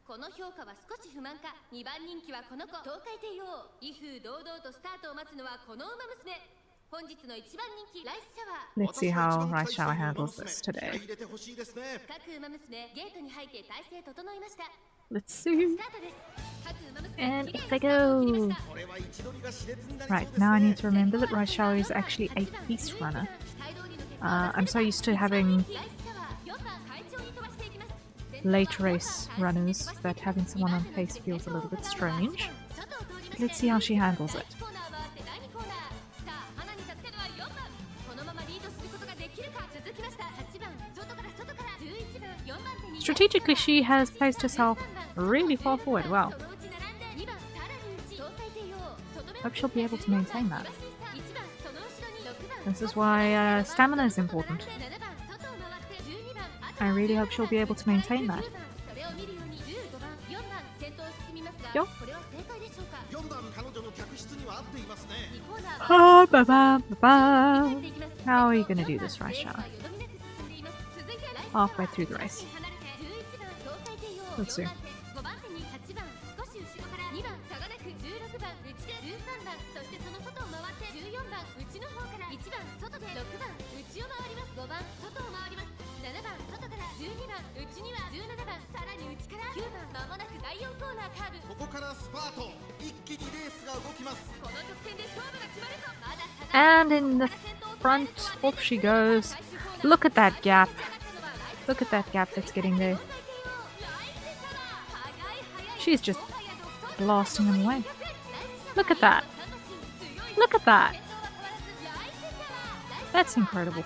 この評価は少し不満か。2番人気はこの子、東海帝王。威風堂々とスタートを待つのはこの馬娘。本日の1番人気、ライスシャワー。 Let's see how Rice Shower handles this today. 各馬娘、ゲートに入って体勢整いました。 Let's see. And off they go! Right, now I need to remember that Rice Shower is actually a feast runner. I'm so used to having late race runners that having someone on pace feels a little bit strange. But let's see how she handles it. Strategically, she has placed herself really far forward. Wow. Hope she'll be able to maintain that. This is why stamina is important. I really hope she'll be able to maintain that. Yo. Oh, how are you gonna do this, Raisha? Halfway through the race. Let's see. And in the front, off she goes. Look at that gap. Look at that gap that's getting there. She's just blasting them away. Look at that. Look at that. That's incredible.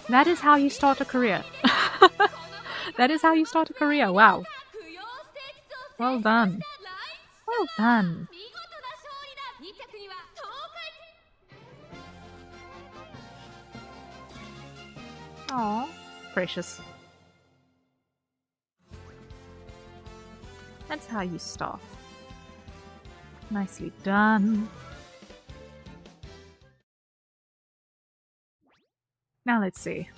That is how you start a career. That is how you start a career. Wow. Well done. Well done. Aww. Precious. That's how you start. Nicely done. Now let's see.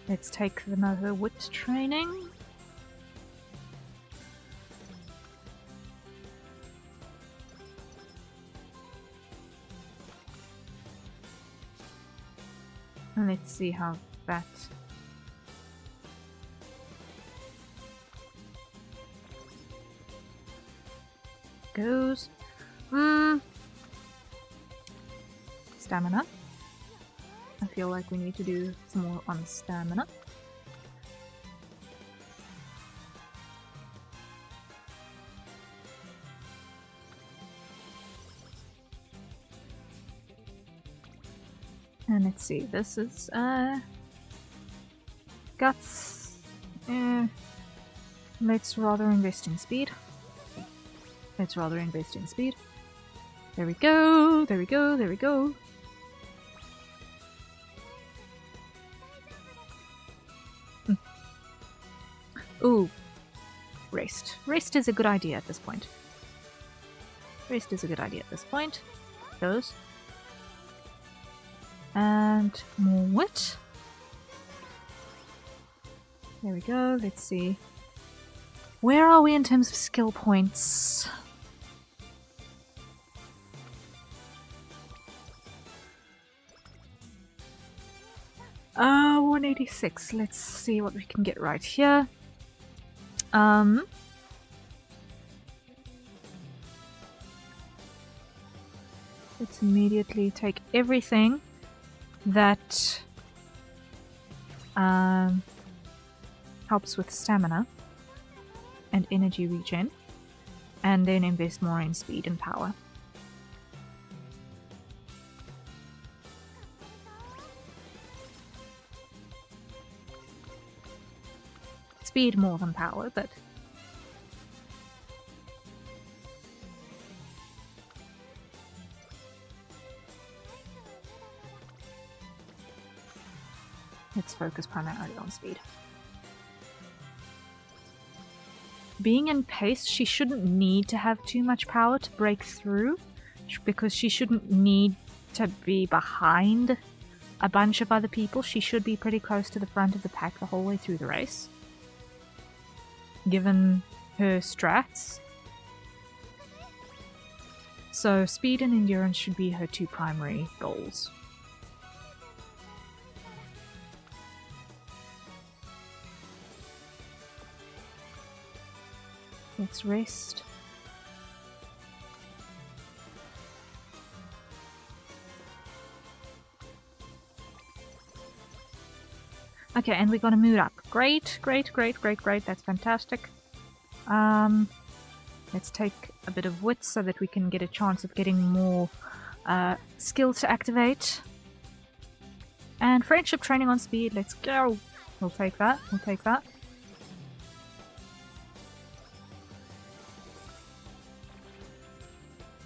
Let's take another wit training. And let's see how that goes. Stamina. I feel like we need to do some more on stamina. And let's see, this is guts. Let's rather invest in speed. Let's rather invest in speed. There we go, there we go, there we go. Ooh, rest. Rest is a good idea at this point. Rest is a good idea at this point. Those. And more wit. There we go, let's see. Where are we in terms of skill points? Uh, 186. Let's see what we can get right here. Let's immediately take everything that helps with stamina and energy regen, and then invest more in speed and power. Speed more than power, but let's focus primarily on speed. Being in pace, she shouldn't need to have too much power to break through, because she shouldn't need to be behind a bunch of other people. She should be pretty close to the front of the pack the whole way through the race, given her strats. So speed and endurance should be her two primary goals. Let's rest. Okay, and we got to mood up. Great, great, great, great, great. That's fantastic. Let's take a bit of wit so that we can get a chance of getting more skills to activate. And friendship training on speed, let's go! We'll take that, we'll take that.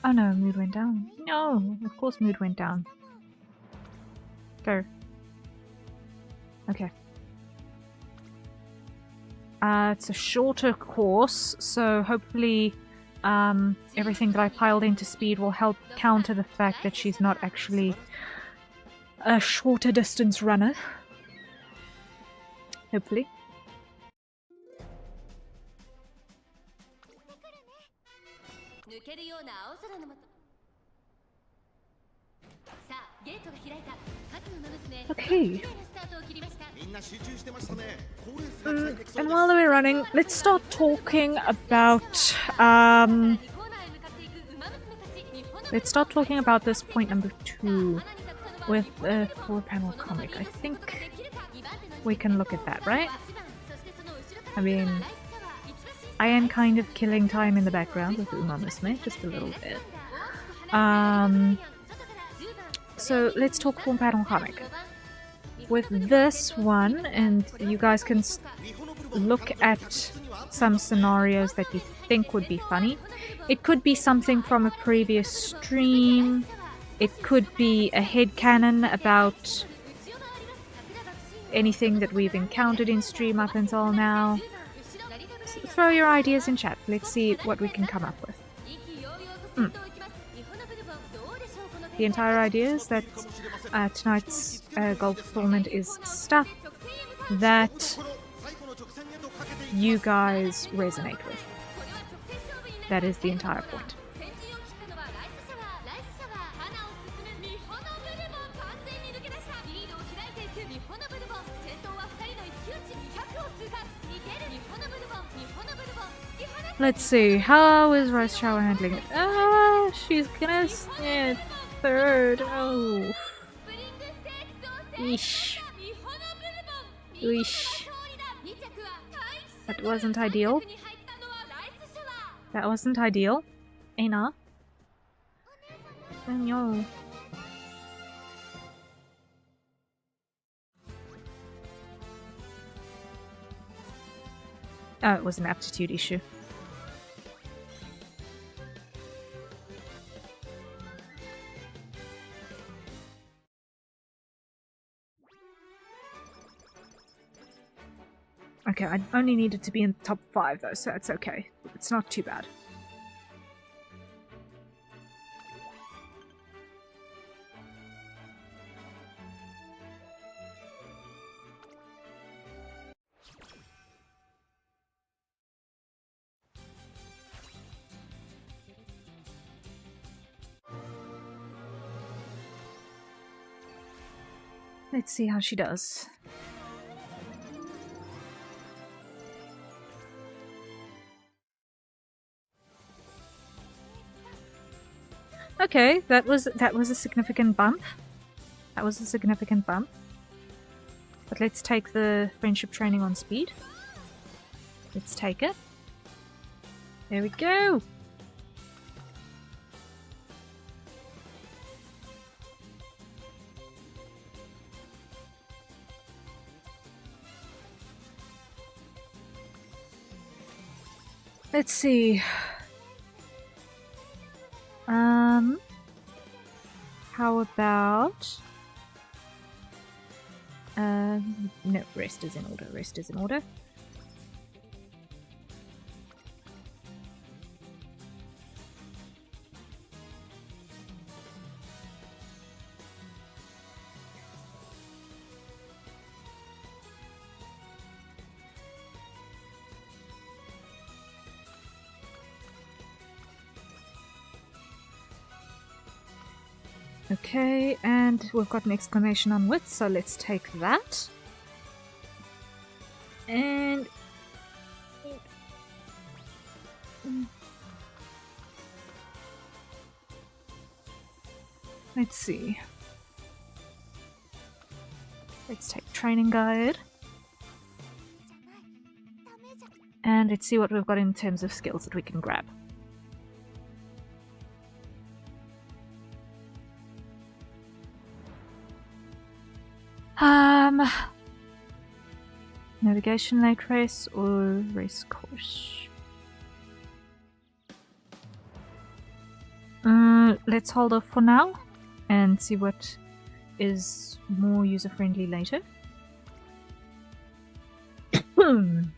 Oh no, mood went down. No, of course mood went down. Go. Okay. It's a shorter course, so hopefully everything that I piled into speed will help counter the fact that she's not actually a shorter distance runner. Hopefully. Okay. And while we're running, let's start talking about this point number 2 with the 4-panel comic. I think we can look at that, right? I mean, I am kind of killing time in the background with Uma Musume, just a little bit. So let's talk 4-panel comic. With this one, and you guys can look at some scenarios that you think would be funny. It could be something from a previous stream. It could be a headcanon about anything that we've encountered in stream up until now. So throw your ideas in chat. Let's see what we can come up with. The entire idea is that tonight's golf tournament is stuff that you guys resonate with. That is the entire point. Let's see, how is Rice Shower handling it? Ah, she's gonna snip third. Oh. Eesh. Eesh. That wasn't ideal. That wasn't ideal. Aina. Oh no. Oh, it was an aptitude issue. Okay, I only needed to be in the top 5 though, so it's okay. It's not too bad. Let's see how she does. Okay, that was a significant bump. That was a significant bump. But let's take the friendship training on speed. Let's take it. There we go. Let's see. How about... no, rest is in order, rest is in order. Okay, and we've got an exclamation on wit, so let's take that. And... let's see. Let's take training guide. And let's see what we've got in terms of skills that we can grab. Navigation lake race or race course? Let's hold off for now and see what is more user-friendly later. Hmm.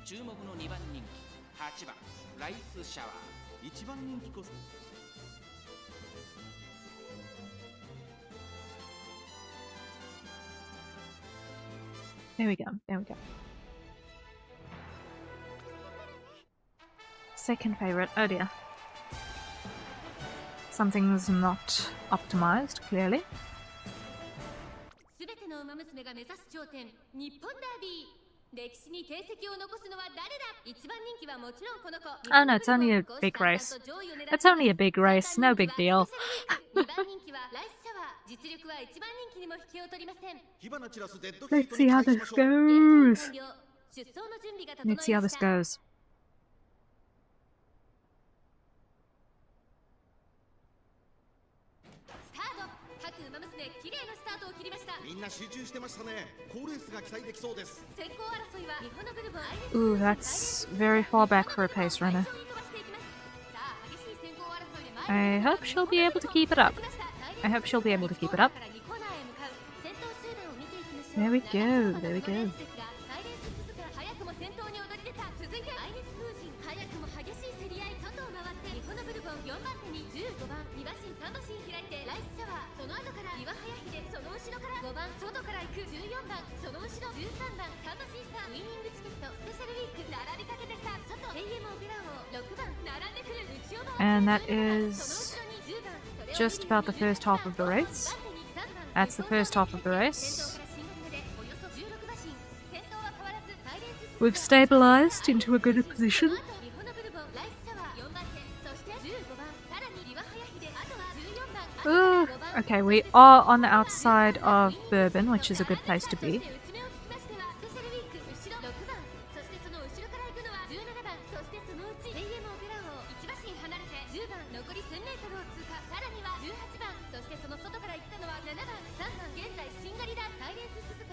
注目の2番人気8番ライスシャワー1番人気こそ There we go, there we go. Second favorite, oh dear. Something's not optimized, clearly. すべての馬娘が目指す頂点、日本ダービー。歴史に定石を残すのは誰だ。一番人気はもちろんこの子。Oh no, it's only a big race. It's only a big race, no big deal. 2番人気はライスシャワー。実力は一番人気にも引けを取りません。 Let's see how this goes. Let's see how this goes. みんな集中してましたね。好レースが期待できそうです。 Ooh, that's very far back for a pace runner. I hope she'll be able to keep it up. I hope she'll be able to keep it up. There we go, there we go. And that is just about the first half of the race. That's the first half of the race. We've stabilized into a good position. Ooh, okay, we are on the outside of Bourbon, which is a good place to be.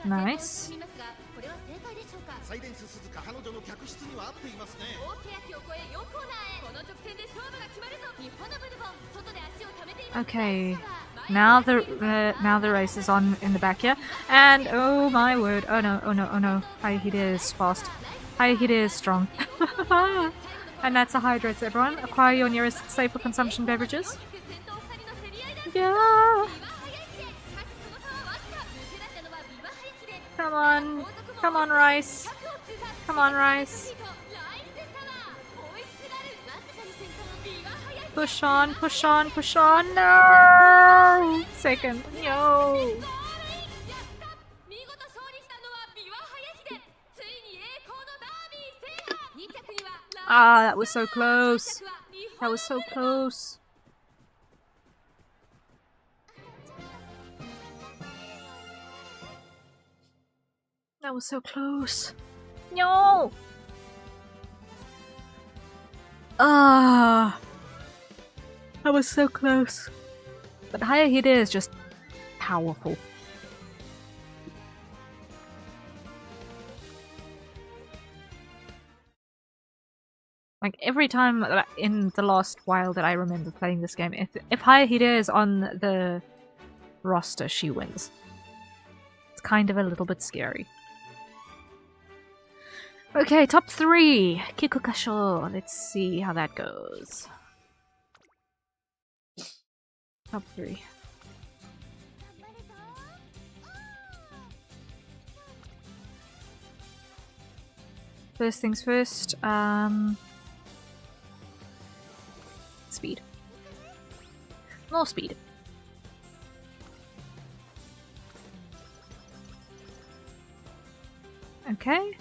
Nice. Okay, now the race is on in the back here, and oh my word! Oh no! Oh no! Oh no! Harrier is fast. Harrier is strong. And that's a hydrates, everyone. Acquire your nearest safe for consumption beverages. Yeah. Come on. Come on, Rice. Come on, Rice. Push on, push on, push on. No! Second. No. Ah, that was so close. That was so close. That was so close. No! Ah, that was so close. But Harrier is just powerful. Like every time in the last while that I remember playing this game, if Harrier is on the roster, she wins. It's kind of a little bit scary. Okay, top 3. Kikukasho. Let's see how that goes. Top 3. First things first, speed. More speed. Okay.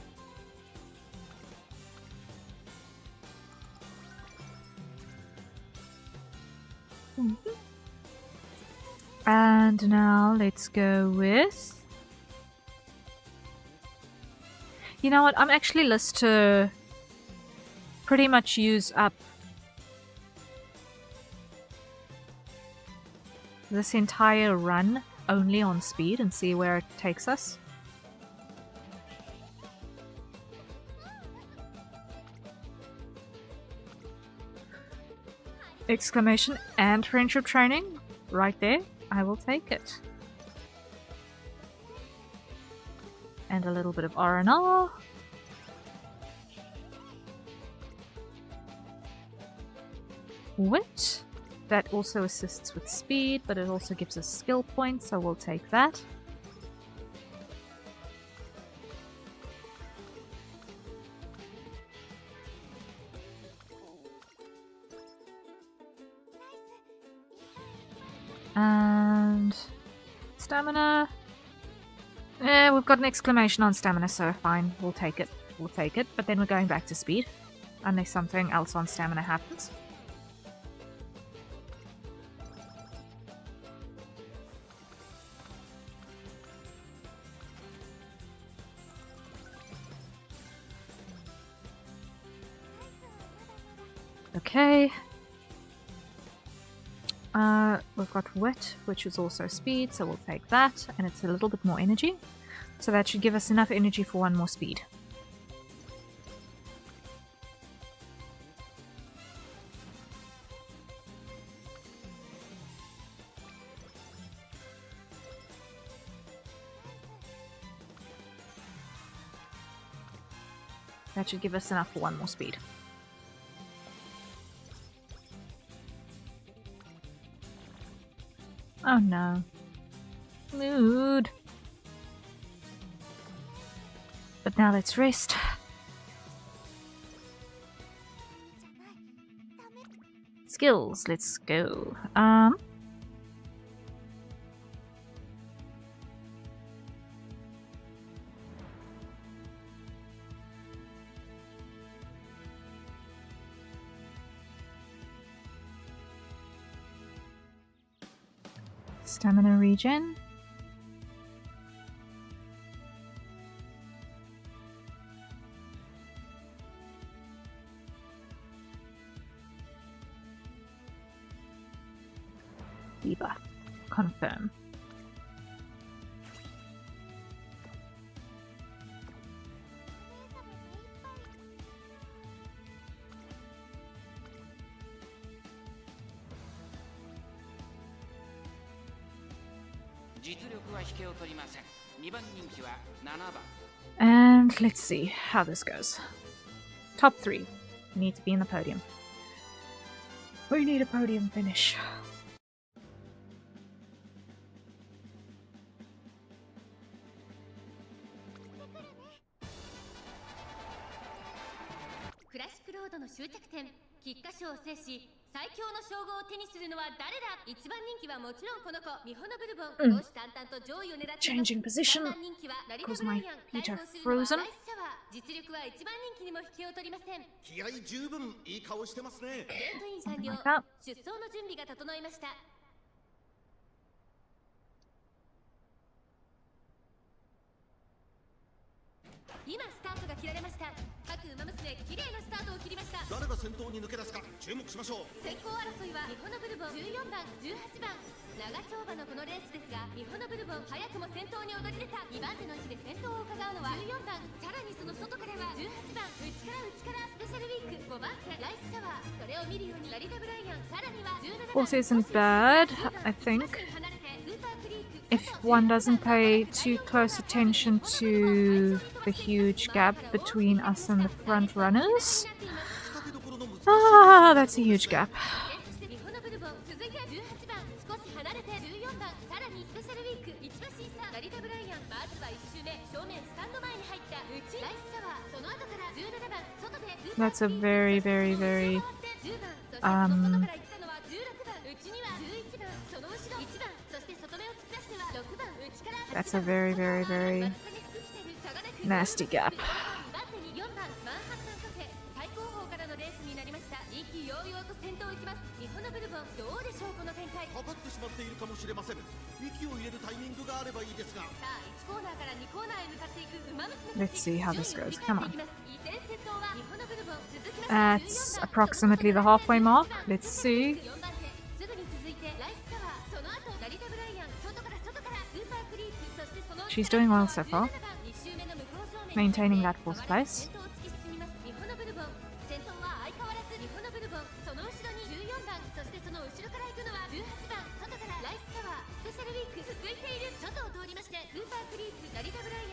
And now let's go with... You know what, I'm actually list to pretty much use up this entire run only on speed and see where it takes us. Exclamation and friendship training right there. I will take it. And a little bit of R&R. Wit. That also assists with speed, but it also gives us skill points, so we'll take that. And stamina. We've got an exclamation on stamina, so fine, we'll take it. We'll take it, but then we're going back to speed, unless something else on stamina happens. Okay. We've got wit, which is also speed, so we'll take that, and it's a little bit more energy. So that should give us enough energy for one more speed. That should give us enough for one more speed. Oh no. Mood. But now let's rest. Skills, let's go. Stamina regen. Debuff. Confirm. And let's see how this goes. Top 3. We need to be in the podium. We need a podium finish. Changing position because my feet are frozen. 気合十分いい顔してますね。ゲートイン完了。出走の準備が整いました。今スタートが切られました。各馬娘綺麗なスタートを切りました。誰が先頭に抜け出すか注目しましょう。先行争いはミホノブルボン14番、18番。長丁場のこのレースですが、ミホノブルボン早くも先頭に躍り出た。2番手の位置で先頭を伺うのは14番。さらにその外からは18番。内からスペシャルウィーク5番手ライスシャワー。それを見るようにラリタブライアン。さらには17番。Also isn't bad, I think. If one doesn't pay too close attention to the huge gap between us and the front runners. Ah, that's a huge gap. That's a very, very, very that's a very, very, very nasty gap. Let's see how this goes. Come on. That's approximately the halfway mark. Let's see. She's doing well so far. Maintaining that 4th place.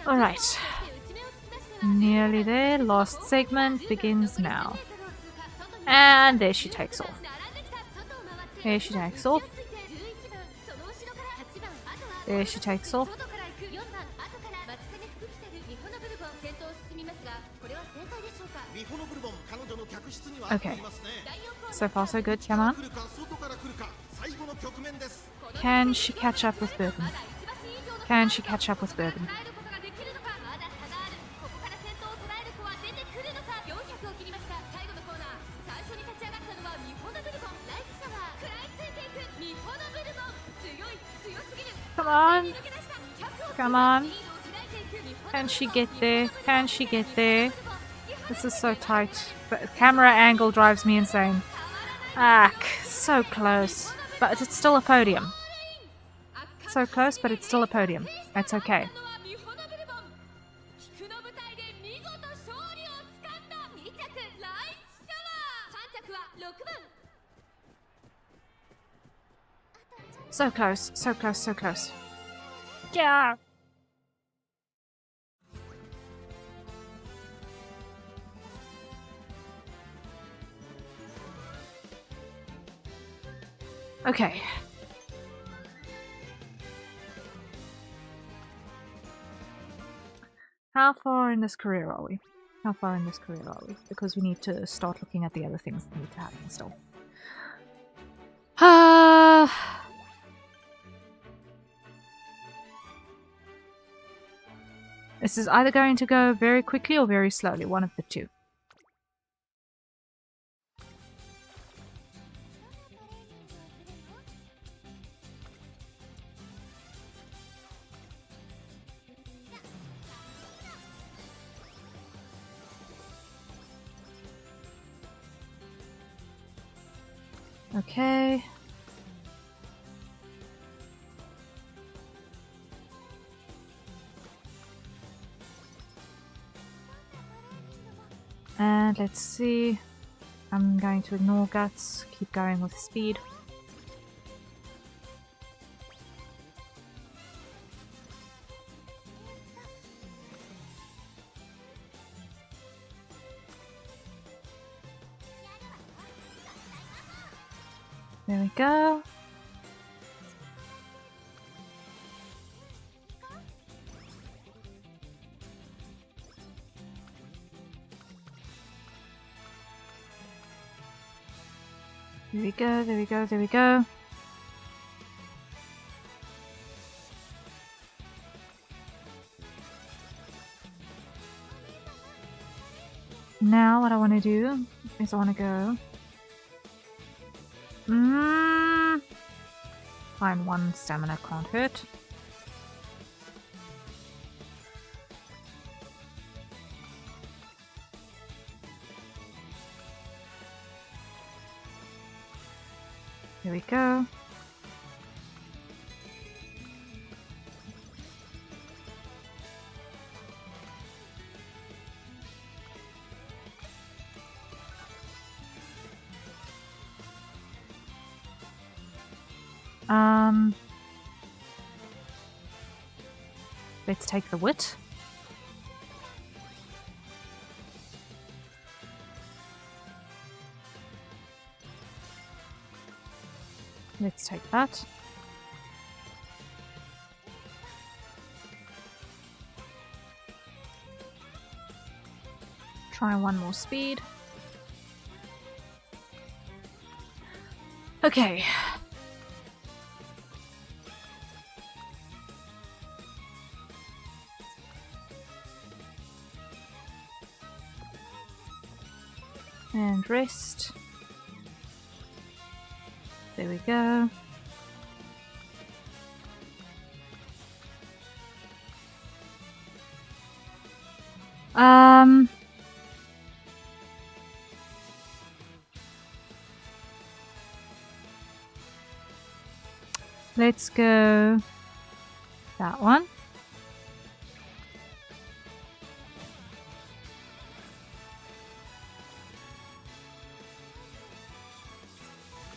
Alright. Nearly there. Last segment begins now. And there she takes off. There she takes off. There she takes off. Okay. So far so good, come on. Can she catch up with Bourbon? Can she catch up with Bourbon? Come on. Come on. Can she get there? Can she get there? This is so tight. But camera angle drives me insane. Ah, so close. But it's still a podium. So close, but it's still a podium. That's okay. So close, so close, so close. Yeah! Okay. How far in this career are we? How far in this career are we? Because we need to start looking at the other things that need to happen still. This is either going to go very quickly or very slowly, one of the two. Okay. And let's see. I'm going to ignore guts, keep going with speed. There we go. There we go, there we go, there we go. Now what I want to do is I want to go... Fine, 1 stamina can't hurt. There we go. Let's take the wit. Let's take that. Try one more speed. Okay. And rest. There we go. Let's go that one.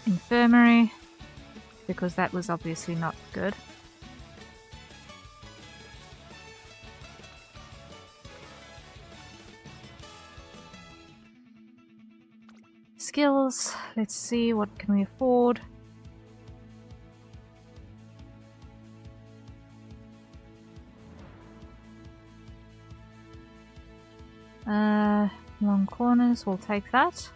Infirmary, because that was obviously not good. Skills, let's see, what can we afford? Long corners, we'll take that.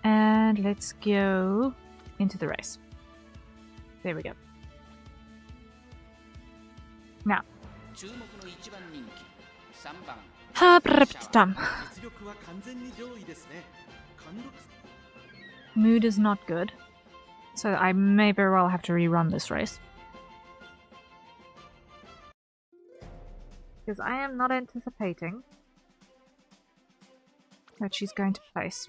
And let's go into the race. There we go. Now. Mood is not good, so I may very well have to rerun this race. Because I am not anticipating that she's going to place.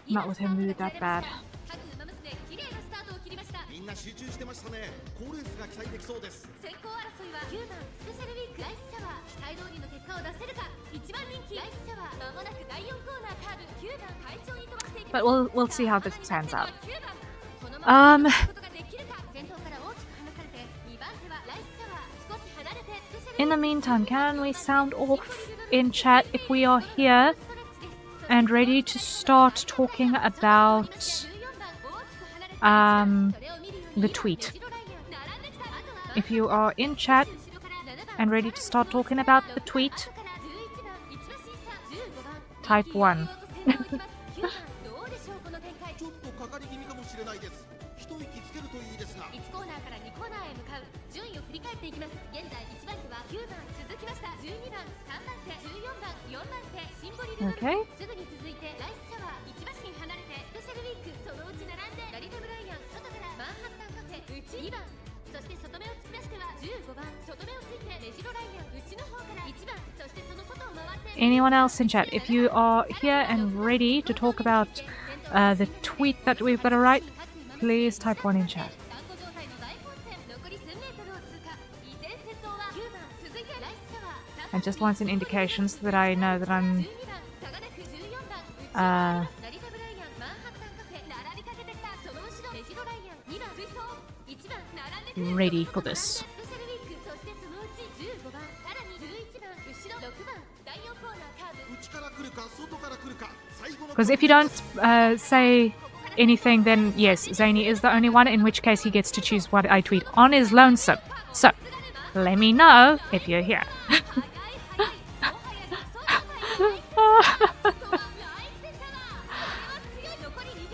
Not with her mood that bad. But we'll see how this pans out. In the meantime, can we sound off in chat if we are here and ready to start talking about the tweet? If you are in chat and ready to start talking about the tweet, type 1. Okay. Anyone else in chat, if you are here and ready to talk about the tweet that we've got to write, please type 1 in chat. I just want an indication so that I know that I'm ready for this. Because if you don't say anything, then yes, Zany is the only one, in which case he gets to choose what I tweet on his lonesome. So, let me know if you're here.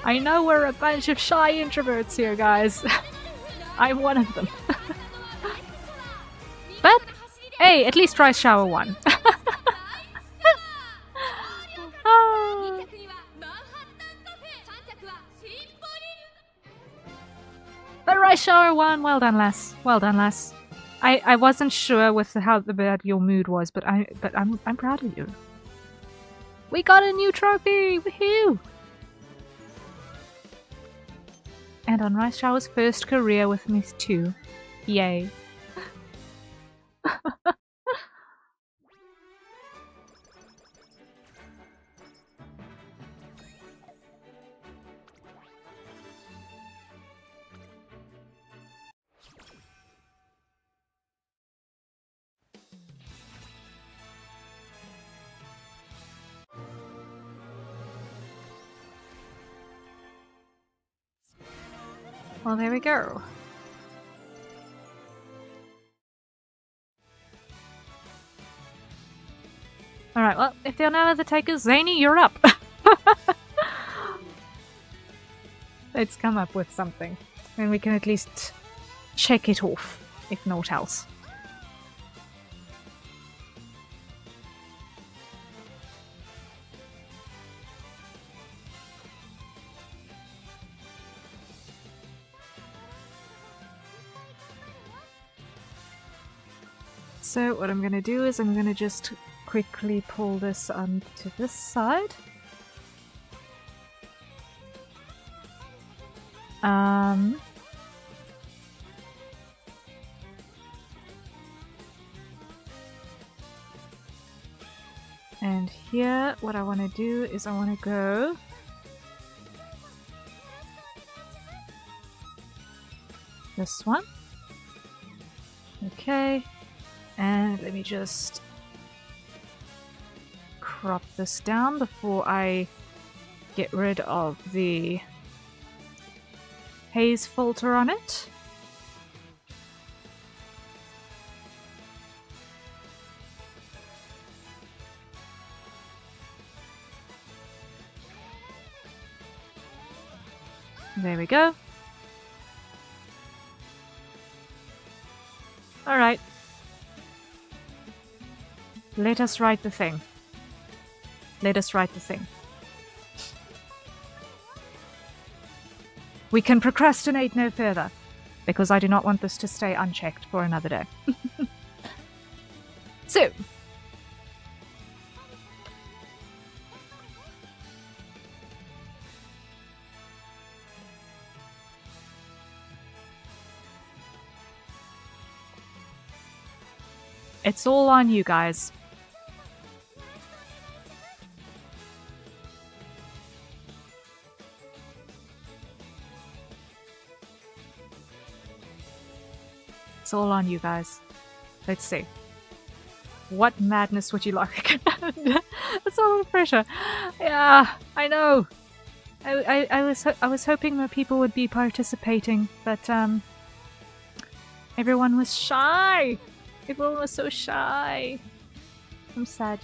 I know we're a bunch of shy introverts here, guys. I'm one of them. But, hey, at least Rice Shower won. But Rice Shower won. Well done, lass. Well done, lass. I wasn't sure with how bad your mood was, but I'm proud of you. We got a new trophy! Woohoo! And on Rice Shower's first career with Miss 2. Yay. Well, there we go. Alright, well, if there are no other takers, Zany, you're up! Let's come up with something. Then we can at least check it off, if not else. So what I'm going to do is I'm going to just quickly pull this onto this side. And here, what I want to do is I want to go this one. Okay, and let me just crop this down before I get rid of the haze filter on it. There we go. Alright. Let us write the thing. Let us write the thing. We can procrastinate no further, because I do not want this to stay unchecked for another day. So, it's all on you guys. It's all on you guys. Let's see. What madness would you like? That's a lot of pressure. Yeah, I know. I was hoping more people would be participating, but everyone was shy. Everyone was so shy. I'm sad.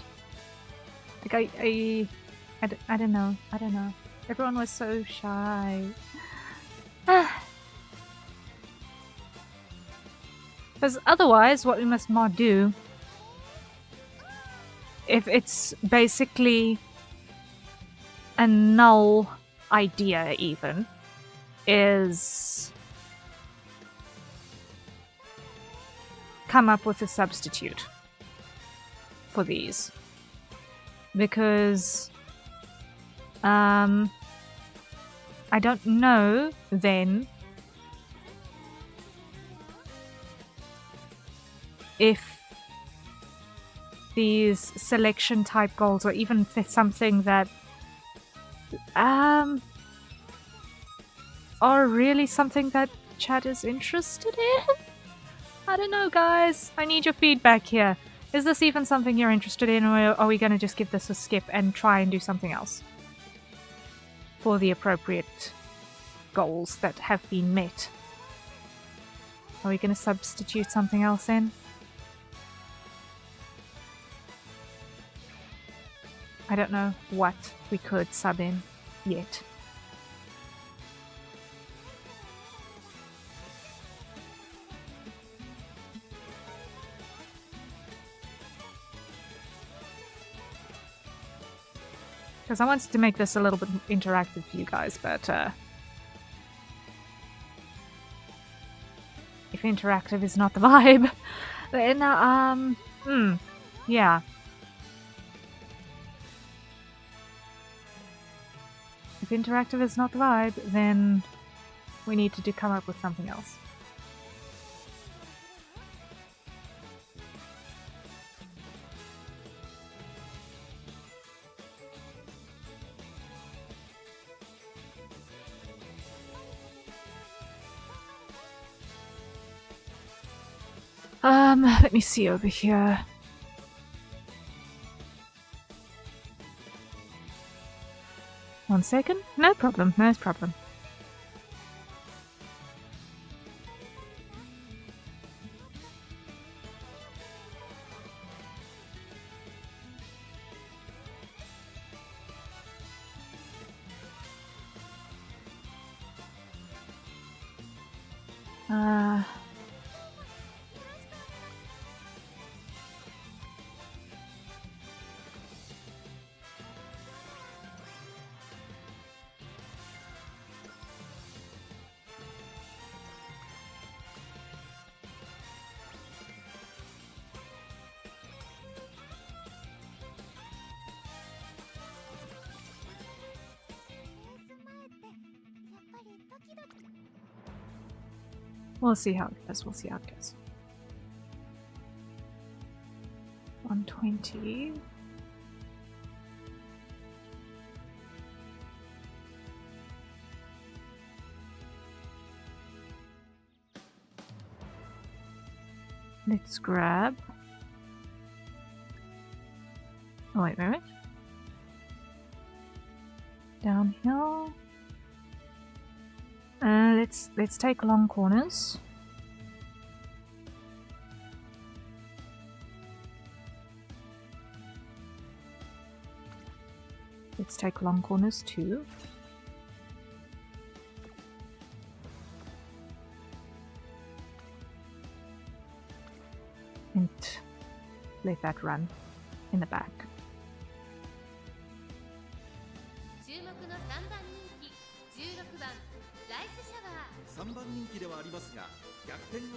Like I don't know. I don't know. Everyone was so shy. Because otherwise, what we must not do, if it's basically a null idea even, is come up with a substitute for these. Because I don't know then if these selection type goals or even something that are really something that chat is interested in. I don't know, guys. I need your feedback here. Is this even something you're interested in, or are we going to just give this a skip and try and do something else for the appropriate goals that have been met? Are we going to substitute something else in? I don't know what we could sub in yet. Because I wanted to make this a little bit interactive for you guys, but if interactive is not the vibe, then yeah. If interactive is not the vibe, then we need to come up with something else. Let me see over here. One second. No problem, no problem. We'll see how it goes. We'll see how it goes. 120. Let's grab. Oh wait, wait. Downhill. Let's take long corners. Let's take long corners too. And let that run in the back. 注目の3番人気16番ライスシャワー。3番人気ではありますが逆転の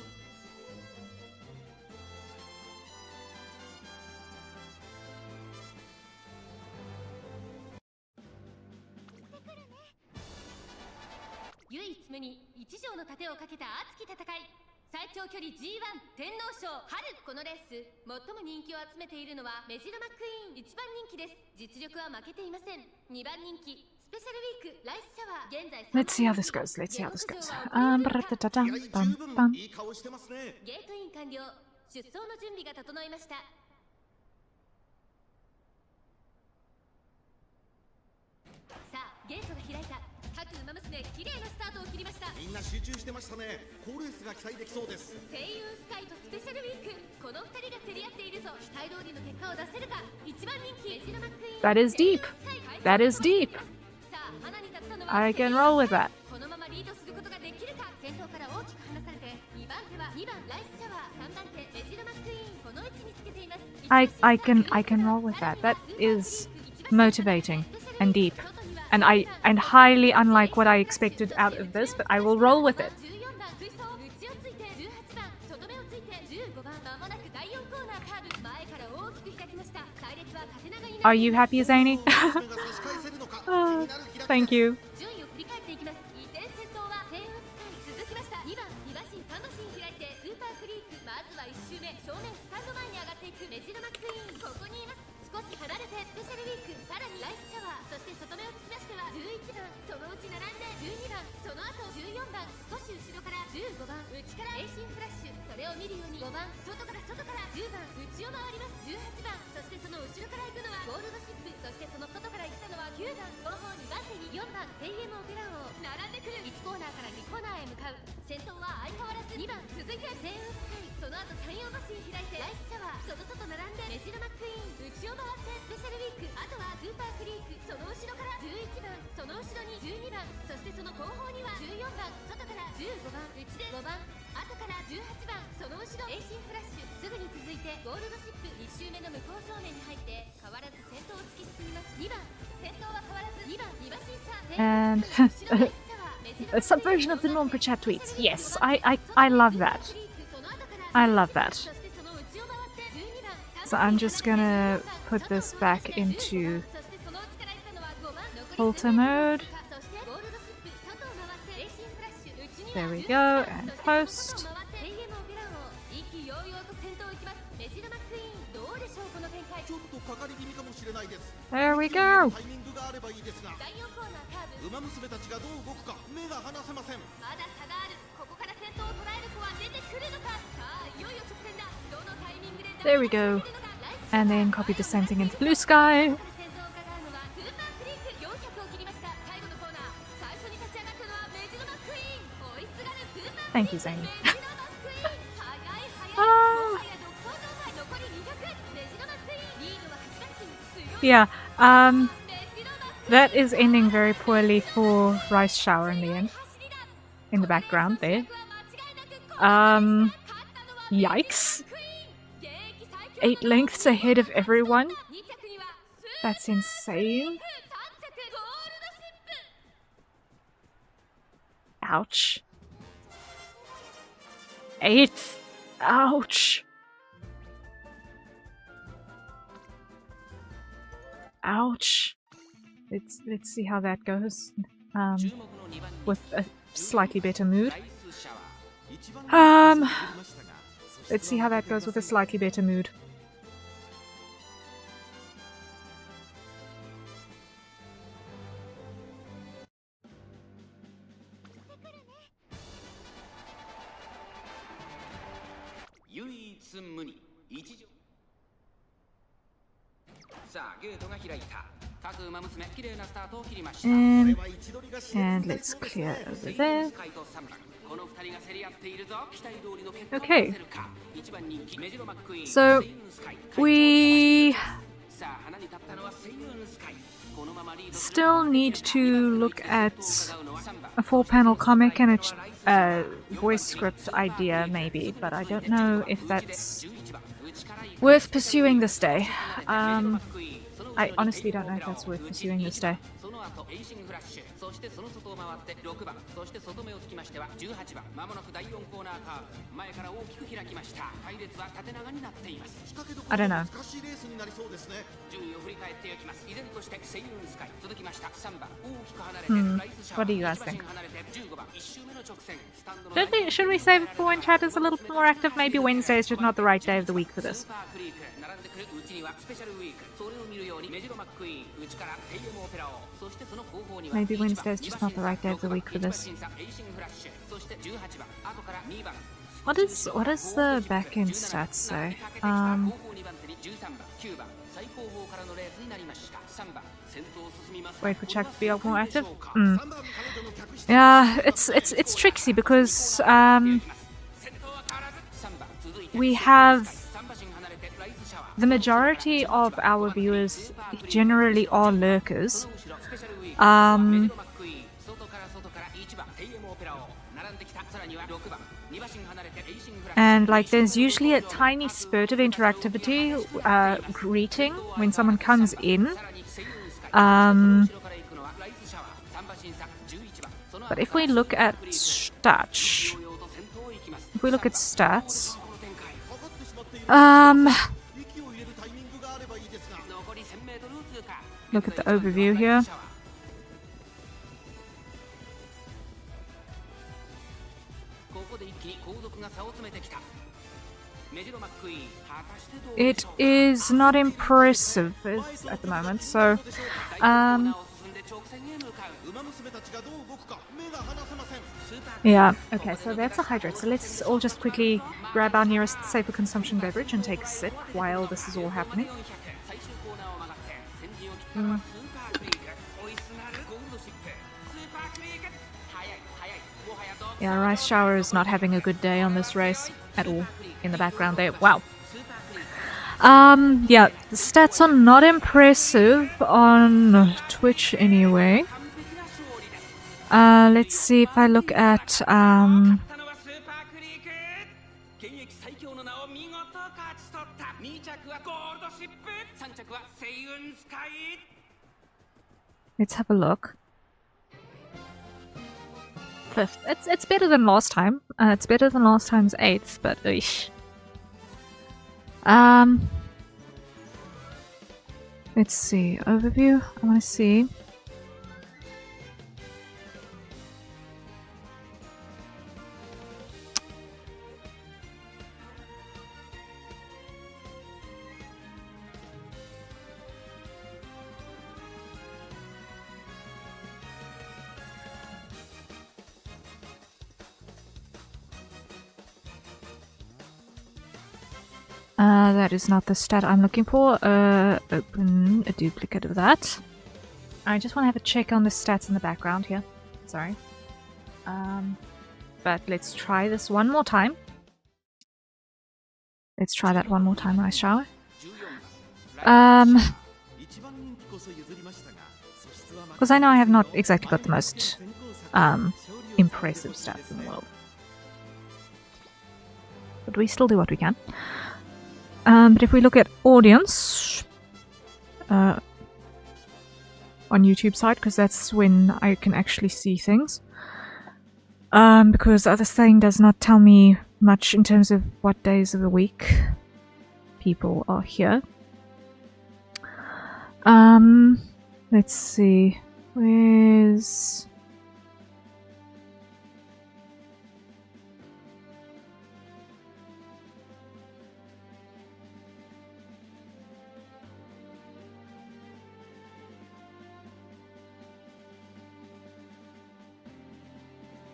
唯一無二一条の盾をかけた熱き戦い、最長距離 G1 天皇賞春。このレース最も人気を集めているのはメジロマックイーン。1番人気です。実力は負けていません。2番人気スペシャルウィークライスシャワー。現在 Let's see how this goes. Let's see how this goes. いい顔してますね。ゲートイン完了。出走の準備が整いました。さあゲートが開いた。各ウマ娘綺麗なスタートを切りました。みんな集中してましたね。好レースが期待できそうです。星雲スカイとスペシャルウィーク、この2人が競り合っているぞ。期待通りの結果を出せるか。1番人気メジロマックイーン。 That is deep. That is deep. さあ花に立ったのは I can roll with that. このままリードすることができるか。先頭から大きく離されて2番手は2番ライスシャワー、3番手メジロマックイーン。この位置につけています。 I can roll with that. That is motivating and deep. And highly unlike what I expected out of this, but I will roll with it. 14番追走内をついて18番外目をついて15番。まもなく第4コーナーカーブ。前から大きく開きました。隊列は縦長にな Are you happy, Zany? 娘が差し返せるのか。気になる開き Thank you. 順位を振り返っていきます。依然先頭は星雲スカイ。続きました2番2馬身3馬身開いてスーパーフリーク。まずは1周目正面スタンド前に上がっていくメジロマックイーン。ここにいます。少し離れてスペシャルウィーク、さらにライスシャワー、そして外目を突き出しては11番、そのうち並んで12番、その後14番、少し後ろから15番、内からエイシンフラッシュ。それを見るように5番、外から10番、内を回ります。18番、そしてその後ろから行くのはゴールドシップ。そしてその外から行ったのは9番、後方2番手に4番テイエムオペラ王。並んでくる。1コーナーから2コーナーへ向かう。先頭は相変わらず2番、続いて星雲スカイ。その後山陽マシン開いてライスシャワー、その外並んでメジロマックイーン。内を回ってスペシャルウィーク、あとはスーパーフリーク。その後ろから11番、その後ろに12番、そしてその後方には14番、外から15番、内で5番、後から18番、その後ろエイシンフラッシュ。すぐに続いてゴールドシップ。1周目の向こう正面に入って変わらず先頭を突き進みます。2番、先頭は変わらず2番、2馬身差。 And 後ろライスシャワー、メジロ a subversion of the norm for chat tweets. Yes, I love that. I love that. So I'm just gonna put this back into filter mode. There we go, and post. There we go. タイミングがあればいいですが、馬娘たちがどう動くか目が離せません。まだ差がある。ここから先頭を捉える子は出てくるのか。さあいよいよ直線だ。どのタイミングで There we go. And then copy the same thing into blue sky. 先頭を伺うのはスーパーフリーク。400を切りました。最後のコーナー、最初に立ち上がったのはメジロマックイーン。追いすがるスーパーフリーク。 Thank you, Zany. メジロマックイーン。速い速い。もはや独走状態。残り200。メジロマックイーン。リードは8馬身。強い。 Yeah, メジロマックイーン。 that is ending very poorly for Rice Shower in the end. In the background there. Yikes. 8 lengths ahead of everyone. That's insane. Ouch. 8th. Ouch. Ouch. Let's see how that goes. With a slightly better mood. 1 Let's see how that goes with a slightly better mood. And let's clear over there. Okay. So we still need to look at a 4-panel comic and a voice script idea maybe, but I don't know if that's worth pursuing this day. I honestly don't know if that's worth pursuing this day. I don't know. What do you guys think? Should we save it for when chat is a little more active? Maybe Wednesday is just not the right day of the week for this. Maybe Wednesday is just not the right day of the week for this. What does the back end stats say? Wait for chat to be more active. Yeah, it's tricky because we have the majority of our viewers generally are lurkers. And like there's usually a tiny spurt of interactivity, greeting when someone comes in. But if we look at stats, look at the overview here. It is not impressive at the moment, so yeah, okay, so that's a hydrate. So let's all just quickly grab our nearest safer consumption beverage and take a sip while this is all happening. Yeah, Rice Shower is not having a good day on this race at all. In the background there. Wow. Yeah, the stats are not impressive on Twitch anyway. Let's see if I look at let's have a look. 5th. It's better than last time. It's better than last time's 8th, but let's see. Overview. I want to see. That is not the stat I'm looking for. Open a duplicate of that. I just want to have a check on the stats in the background here. Sorry. But let's try this one more time. Let's try that one more time, Rice Shower. Because I know I have not exactly got the most impressive stats in the world. But we still do what we can. But if we look at audience on YouTube side, because that's when I can actually see things. Because the other thing does not tell me much in terms of what days of the week people are here. Let's see. Where's...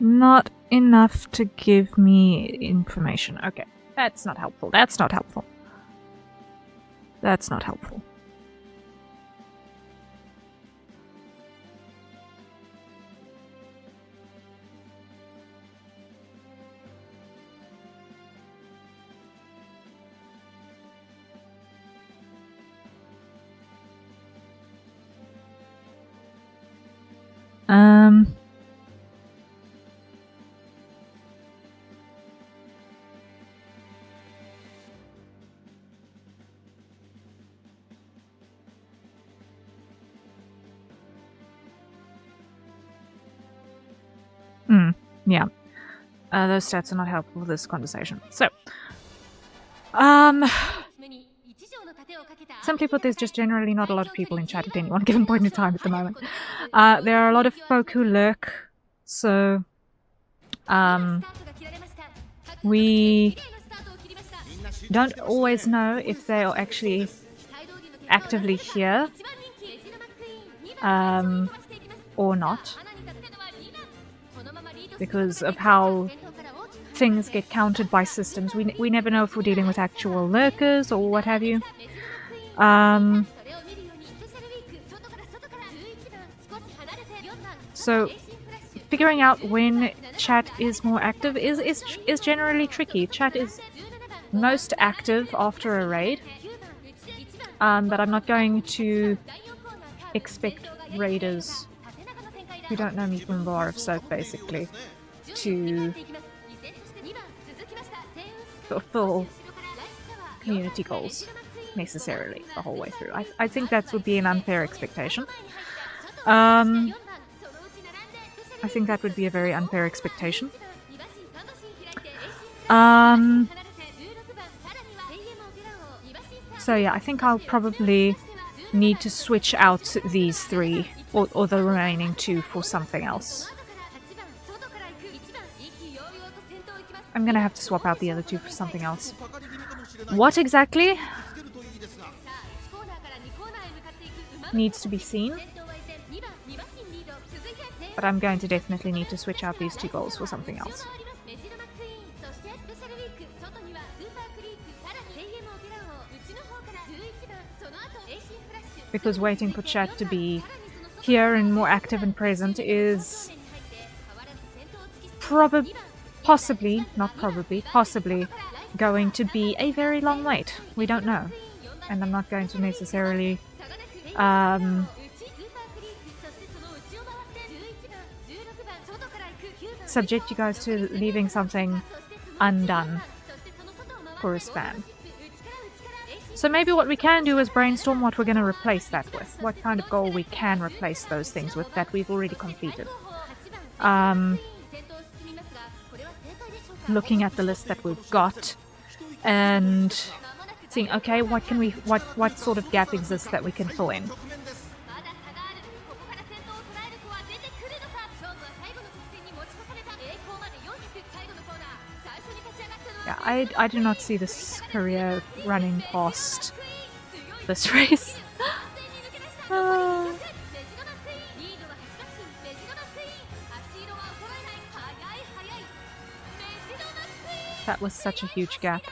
Not enough to give me information. Okay, that's not helpful. That's not helpful. That's not helpful. Yeah. Those stats are not helpful for this conversation. So, simply put, there's just generally not a lot of people in chat at any one given point in time at the moment. There are a lot of folk who lurk, so we don't always know if they are actually actively here or not, because of how things get counted by systems. We never know if we're dealing with actual lurkers or what have you. So figuring out when chat is more active is generally tricky. Chat is most active after a raid, but I'm not going to expect raiders who don't know me from a bar of soap, basically, to fulfill community goals necessarily the whole way through. I think that would be an unfair expectation. I think that would be a very unfair expectation. So yeah, I think I'll probably need to switch out these three or the remaining two for something else. I'm gonna have to swap out the other two for something else. What exactly needs to be seen, but I'm going to definitely need to switch out these two goals for something else. Because waiting for chat to be here and more active and present is possibly going to be a very long wait. We don't know. And I'm not going to necessarily subject you guys to leaving something undone for a spam. So maybe what we can do is brainstorm what we're going to replace that with. What kind of goal we can replace those things with that we've already completed. Looking at the list that we've got and seeing, okay, what sort of gap exists that we can fill in. Yeah, I do not see this career running past this race. That was such a huge gap.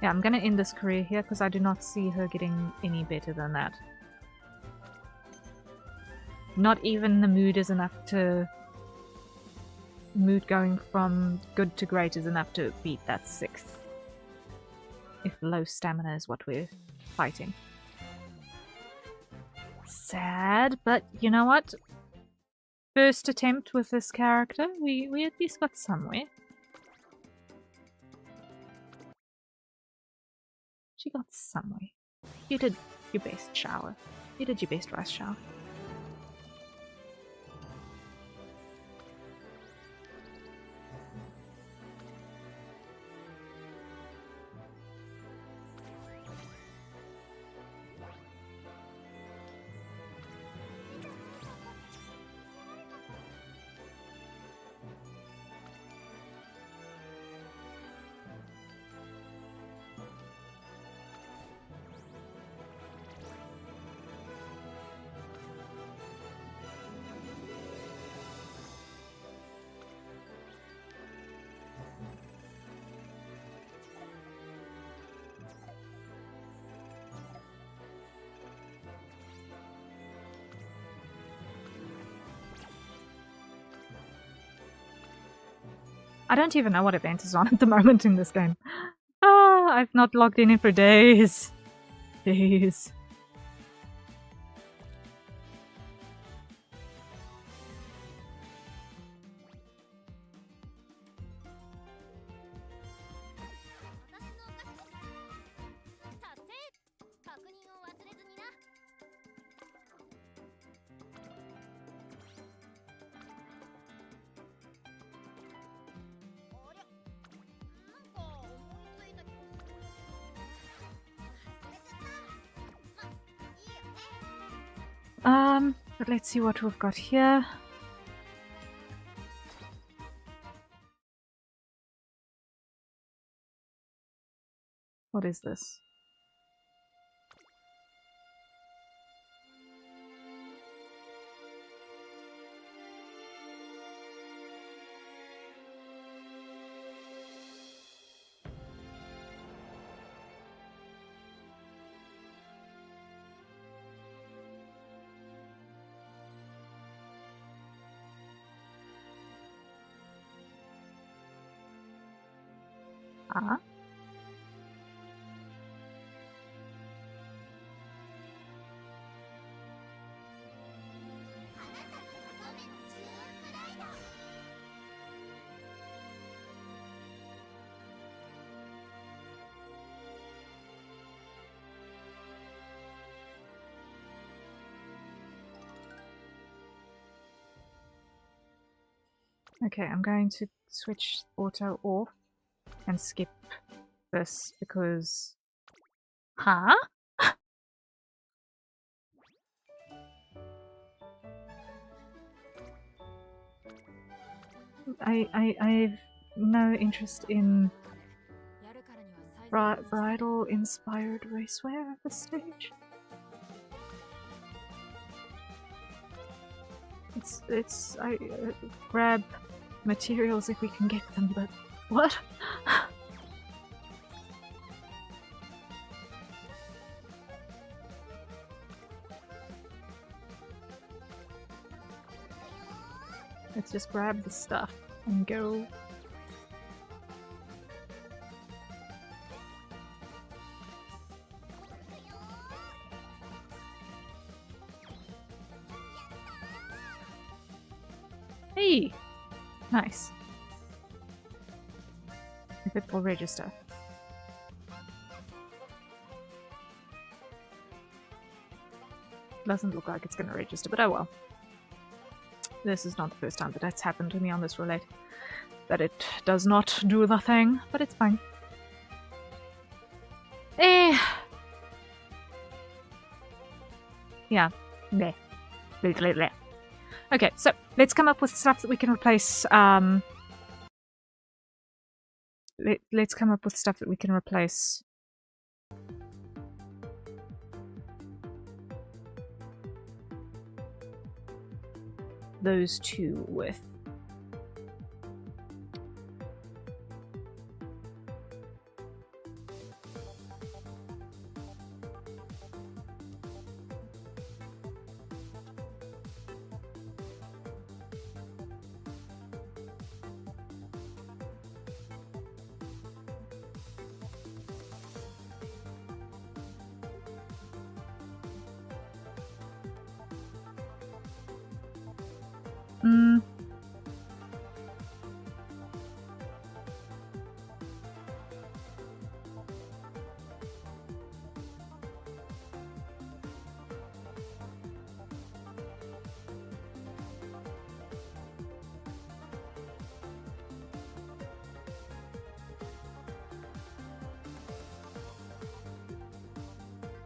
Yeah, I'm gonna end this career here because I do not see her getting any better than that. Not even the mood is enough to... Mood going from good to great is enough to beat that 6th. If low stamina is what we're fighting. Sad, but you know what? First attempt with this character, we at least got somewhere. She got somewhere. You did your best, Shower. You did your best, Rice Shower. I don't even know what event is on at the moment in this game. Ah, I've not logged in for days. Days. But let's see what we've got here. What is this? Ah. Okay, I'm going to switch auto off and skip this because... Huh? I've no interest in bridal-inspired racewear at this stage. I grab materials if we can get them, but what? Let's just grab the stuff and go. Hey! Nice. If it will register. Doesn't look like it's gonna register, but oh well. This is not the first time that that's happened to me on this roulette. That it does not do the thing, but it's fine. Yeah. Bleh. Bleh, bleh, bleh. Okay, so let's come up with stuff that we can replace. Let's come up with stuff that we can replace. Those two with.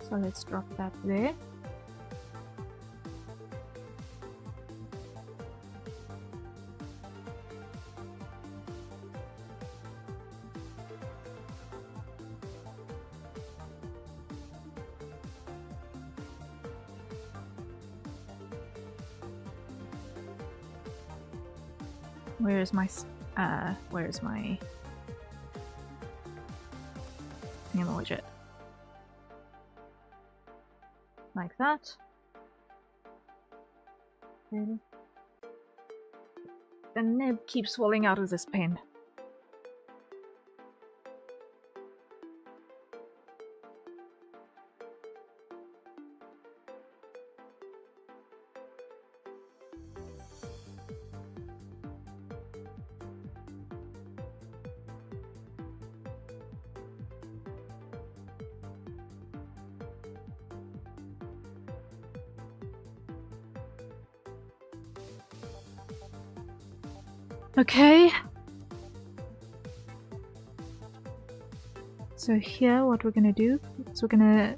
So let's drop that there. Where's my widget? Like that. Really? The nib keeps falling out of this pen. Okay. So here, what we're gonna do is we're gonna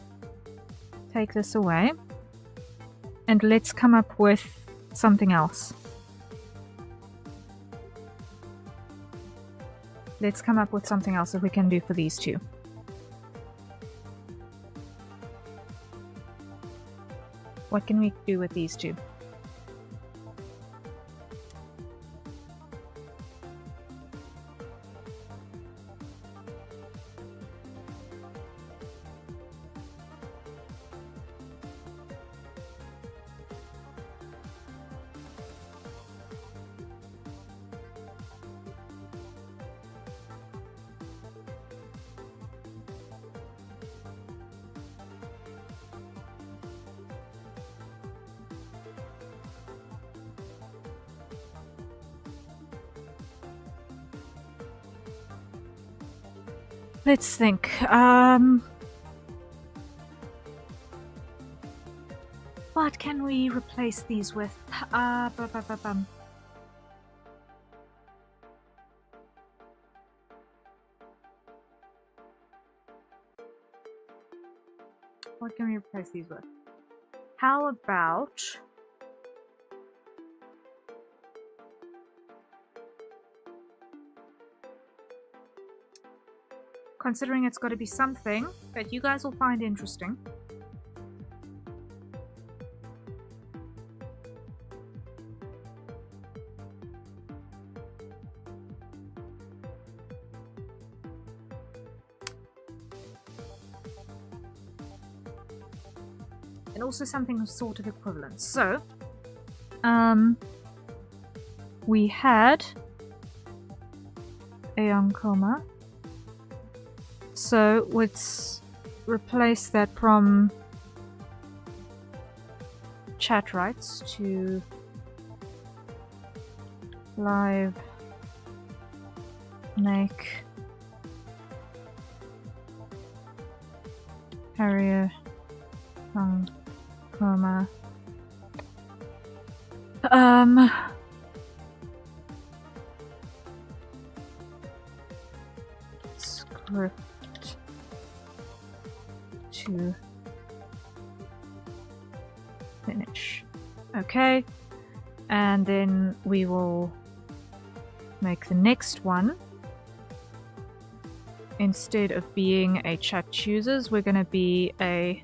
take this away, and let's come up with something else. Let's come up with something else that we can do for these two. What can we do with these two? Let's think. What can we replace these with? What can we replace these with? How about... considering it's got to be something that you guys will find interesting. And also something sort of equivalent. So, we had a coma. So let's replace that from chat rights to live make Harrier coma script to finish. Okay, and then we will make the next one, instead of being a chat chooses, we're going to be a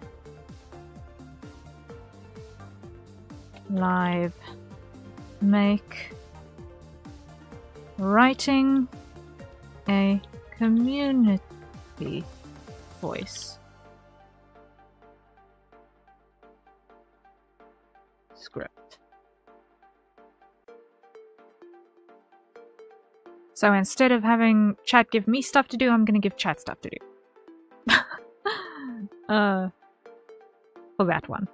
live make writing a community voice script. So instead of having chat give me stuff to do, I'm going to give chat stuff to do. For that one.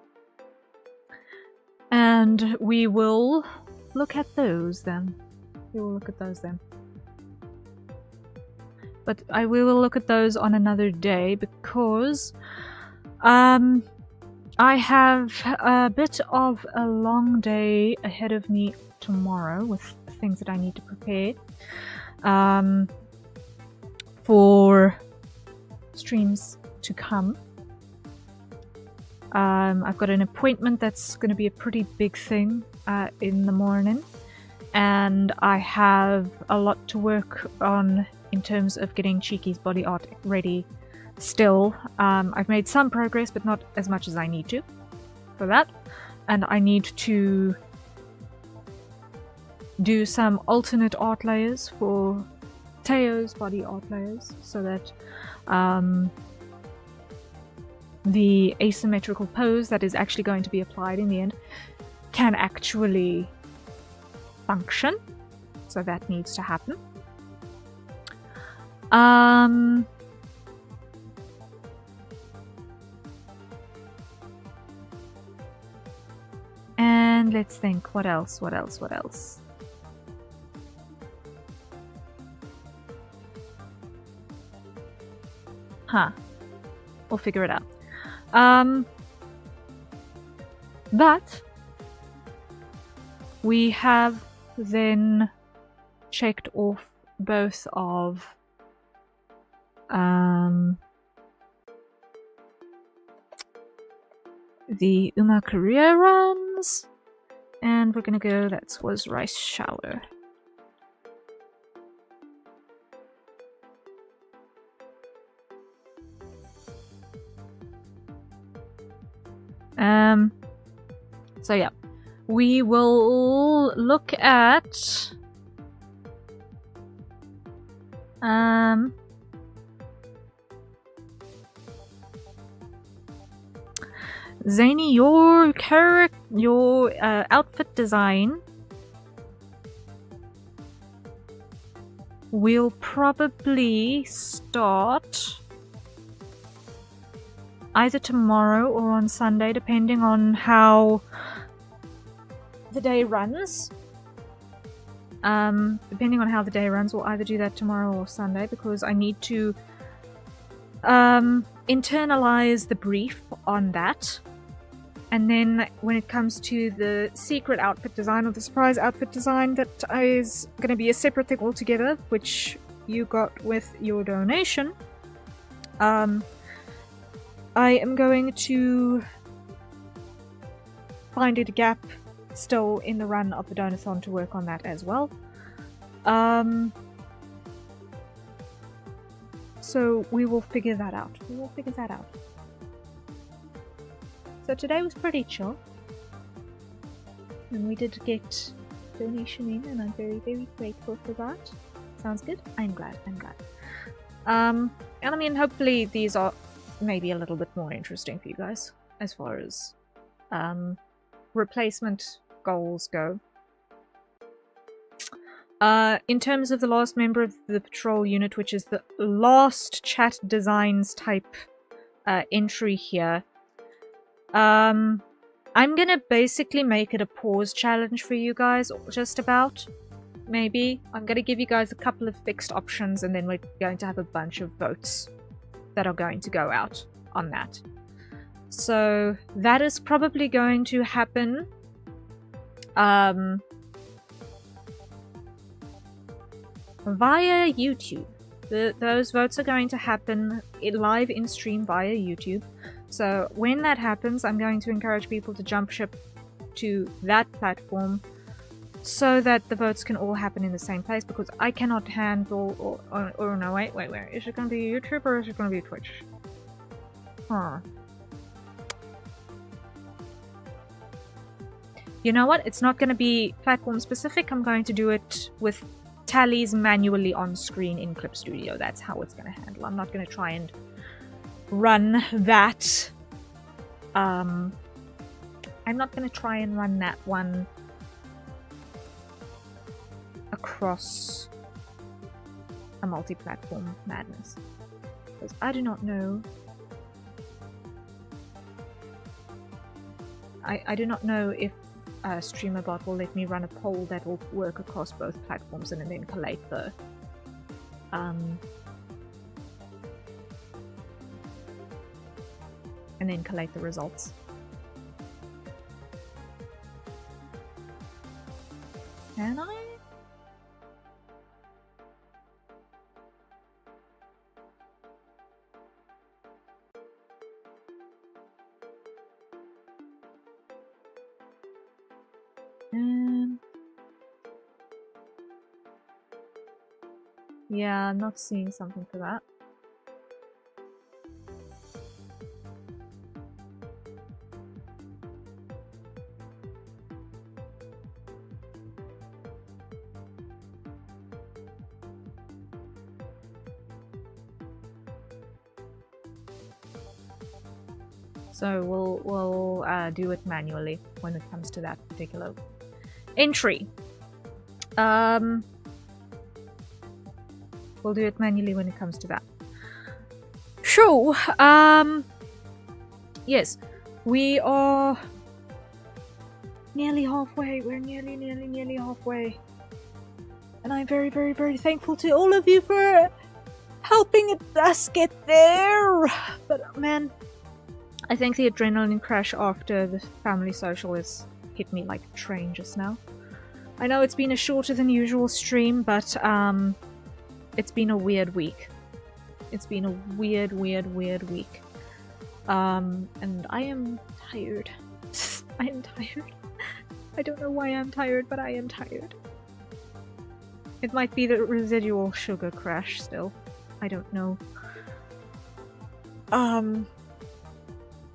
And we will look at those then. We will look at those then. But we will look at those on another day because I have a bit of a long day ahead of me tomorrow with things that I need to prepare for streams to come. I've got an appointment that's going to be a pretty big thing in the morning, and I have a lot to work on in terms of getting Cheeky's body art ready still. I've made some progress, but not as much as I need to for that, and I need to do some alternate art layers for Teo's body art layers so that the asymmetrical pose that is actually going to be applied in the end can actually function. So that needs to happen. And let's think, what else? Huh. We'll figure it out. But we have then checked off both of the Uma career runs, and we're gonna go, that was rice shower. So yeah, we will look at Zany, your outfit design will probably start either tomorrow or on Sunday, depending on how the day runs. Depending on how the day runs, we'll either do that tomorrow or Sunday, because I need to internalize the brief on that. And then when it comes to the secret outfit design or the surprise outfit design, that is going to be a separate thing altogether, which you got with your donation. I am going to find a gap still in the run of the Donothon to work on that as well. So we will figure that out. So today was pretty chill, and we did get donation in, and I'm very, very grateful for that. Sounds good? I'm glad. And I mean, hopefully these are maybe a little bit more interesting for you guys as far as replacement goals go. In terms of the last member of the patrol unit, which is the last chat designs type entry here, I'm gonna basically make it a pause challenge for you guys, just about. Maybe. I'm gonna give you guys a couple of fixed options, and then we're going to have a bunch of votes that are going to go out on that. So that is probably going to happen via YouTube. Those votes are going to happen live in stream via YouTube. So when that happens, I'm going to encourage people to jump ship to that platform so that the votes can all happen in the same place, because I cannot handle... or no, wait. Is it going to be YouTube or is it going to be Twitch? Huh. You know what? It's not going to be platform specific. I'm going to do it with tallies manually on screen in Clip Studio. That's how it's going to handle. I'm not going to try and run that. I'm not going to try and run that one across a multi-platform madness, because I do not know. I do not know if StreamerBot will let me run a poll that will work across both platforms and then collate the results. Can I? Yeah, I'm not seeing something for that. So we'll do it manually when it comes to that particular entry. We'll do it manually when it comes to that. Sure. Yes, we are nearly halfway. We're nearly halfway. And I'm very, very, very thankful to all of you for helping us get there. But man, I think the adrenaline crash after the family social has hit me like a train just now. I know it's been a shorter than usual stream, but it's been a weird week. It's been a weird week. And I am tired. I am tired. I don't know why I'm tired, but I am tired. It might be the residual sugar crash still. I don't know.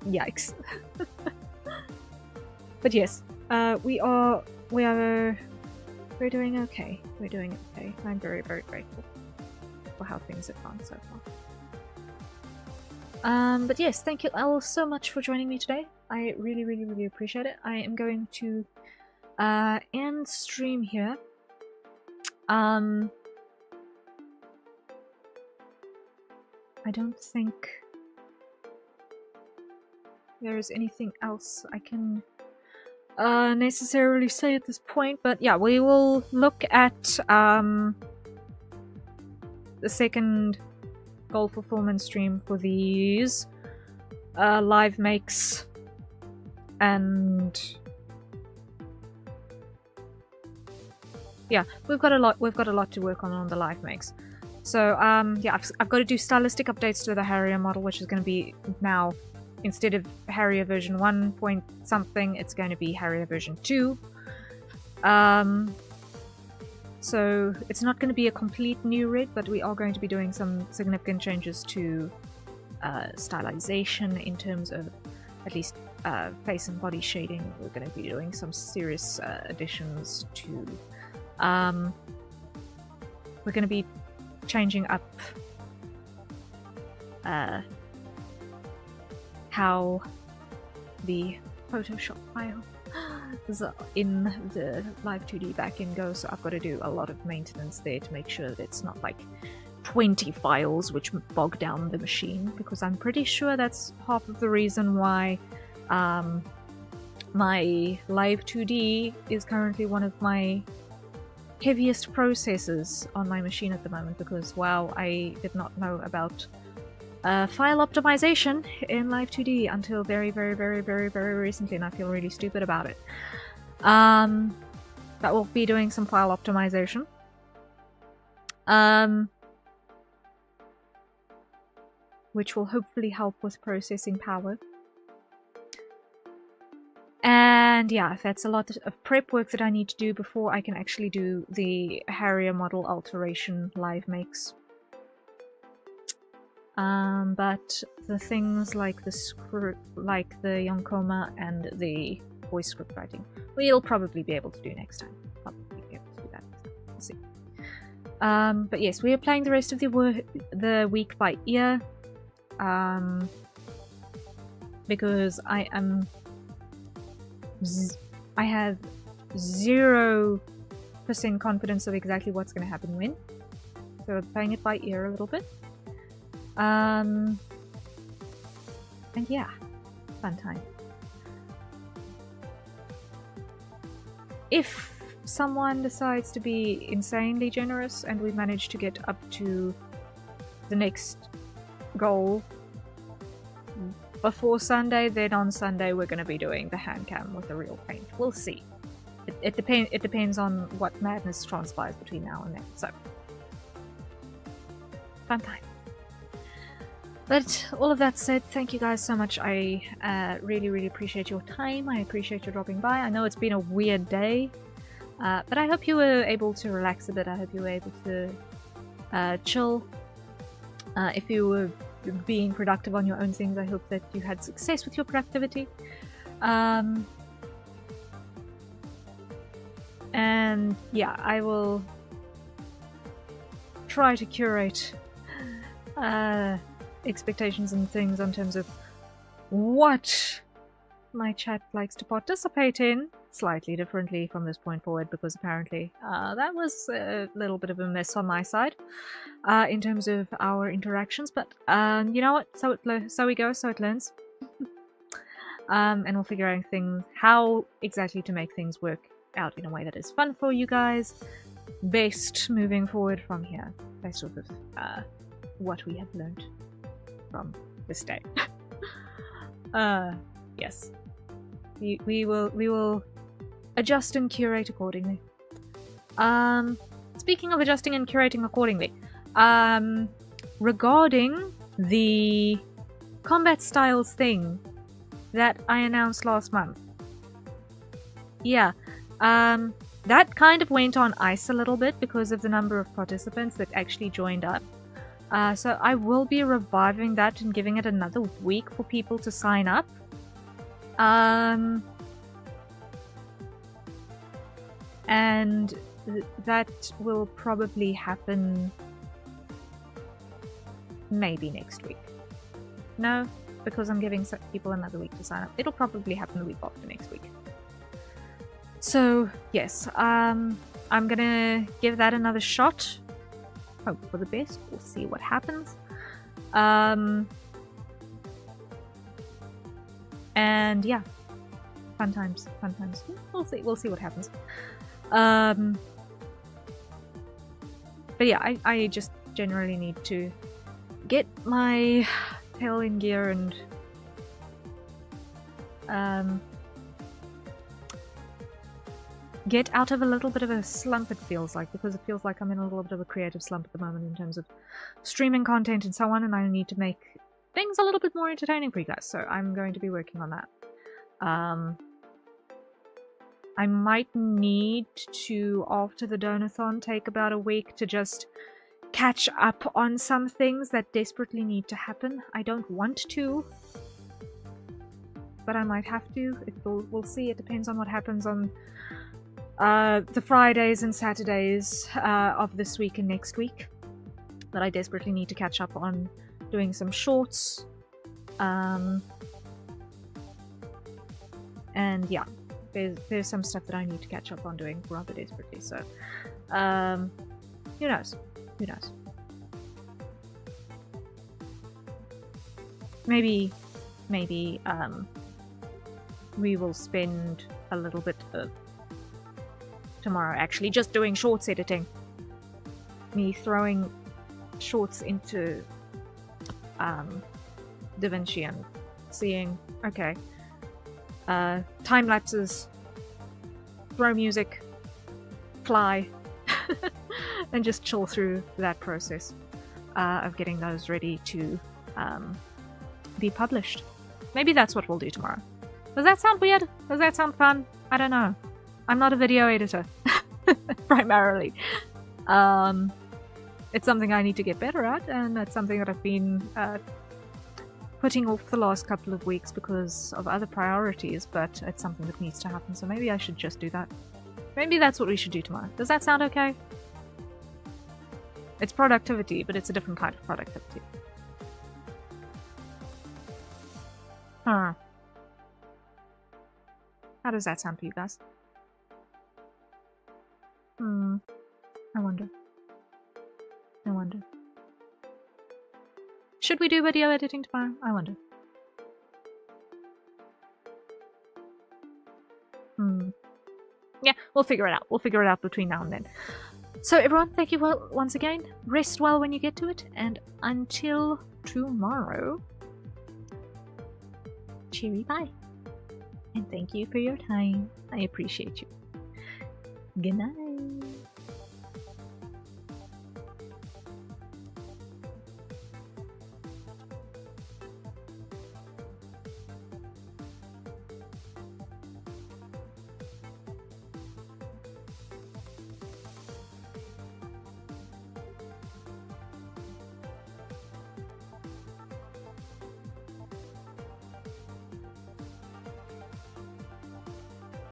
Yikes. But yes, we're doing okay. We're doing okay. I'm very grateful for how things have gone so far. But yes, thank you all so much for joining me today. I really appreciate it. I am going to end stream here. I don't think there is anything else I can necessarily say at this point, but yeah, we will look at the second goal fulfillment stream for these live makes, and yeah, we've got a lot to work on the live makes. So yeah, I've got to do stylistic updates to the Harrier model, which is going to be now, instead of Harrier version 1 point something, it's going to be Harrier version 2. So it's not going to be a complete new rig, but we are going to be doing some significant changes to stylization in terms of at least face and body shading. We're going to be doing some serious additions to... we're going to be changing up how the Photoshop file in the Live 2D backend goes, so I've got to do a lot of maintenance there to make sure that it's not like 20 files which bog down the machine, because I'm pretty sure that's half of the reason why my Live 2D is currently one of my heaviest processors on my machine at the moment, because wow, I did not know about file optimization in Live 2D until very recently, and I feel really stupid about it. But we'll be doing some file optimization. Which will hopefully help with processing power. And yeah, that's a lot of prep work that I need to do before I can actually do the Harrier model alteration live makes. But the things like the script, like the Yonkoma and the voice script writing, we'll probably be able to do next time. Probably be able to do that next time. We'll see. But yes, we are playing the rest of the week by ear. Because I have 0% confidence of exactly what's going to happen when. So I'm playing it by ear a little bit. And yeah, fun time. If someone decides to be insanely generous and we manage to get up to the next goal before Sunday, then on Sunday we're going to be doing the hand cam with the real paint. We'll see. It depends on what madness transpires between now and then. So, fun time. But all of that said, thank you guys so much. I really appreciate your time. I appreciate you dropping by. I know it's been a weird day, but I hope you were able to relax a bit. I hope you were able to chill. If you were being productive on your own things, I hope that you had success with your productivity. And yeah, I will try to curate expectations and things in terms of what my chat likes to participate in slightly differently from this point forward, because apparently that was a little bit of a mess on my side in terms of our interactions, but you know what, so we go, so it learns. And we'll figure out how exactly to make things work out in a way that is fun for you guys, best moving forward from here, based off of what we have learned from this day. Yes, we will adjust and curate accordingly. Speaking of adjusting and curating accordingly, regarding the combat styles thing that I announced last month. Yeah, that kind of went on ice a little bit because of the number of participants that actually joined up. So I will be reviving that and giving it another week for people to sign up. And that will probably happen maybe next week. No, because I'm giving people another week to sign up. It'll probably happen the week after next week. So, yes, I'm gonna give that another shot. Hope for the best. We'll see what happens. And yeah, fun times. We'll see what happens. But yeah, I just generally need to get my tail in gear and get out of a little bit of a slump, it feels like, because it feels like I'm in a little bit of a creative slump at the moment in terms of streaming content and so on, and I need to make things a little bit more entertaining for you guys, so I'm going to be working on that. I might need to, after the Donathon, take about a week to just catch up on some things that desperately need to happen. I don't want to, but I might have to. We'll see. It depends on what happens on the Fridays and Saturdays of this week and next week. But I desperately need to catch up on doing some shorts. And yeah, there's some stuff that I need to catch up on doing rather desperately. So, who knows? Who knows? Maybe we will spend a little bit of tomorrow actually just doing shorts editing. Me throwing shorts into DaVinci and seeing, okay, time lapses, throw music, fly, and just chill through that process of getting those ready to be published. Maybe that's what we'll do tomorrow. Does that sound weird? Does that sound fun? I don't know. I'm not a video editor, primarily. It's something I need to get better at, and it's something that I've been putting off the last couple of weeks because of other priorities, but it's something that needs to happen, so maybe I should just do that. Maybe that's what we should do tomorrow. Does that sound okay? It's productivity, but it's a different kind of productivity. Huh. How does that sound for you guys? I wonder. Should we do video editing tomorrow? I wonder. Yeah, we'll figure it out. We'll figure it out between now and then. So everyone, thank you once again. Rest well when you get to it, and until tomorrow, cheery bye. And thank you for your time. I appreciate you. Good night.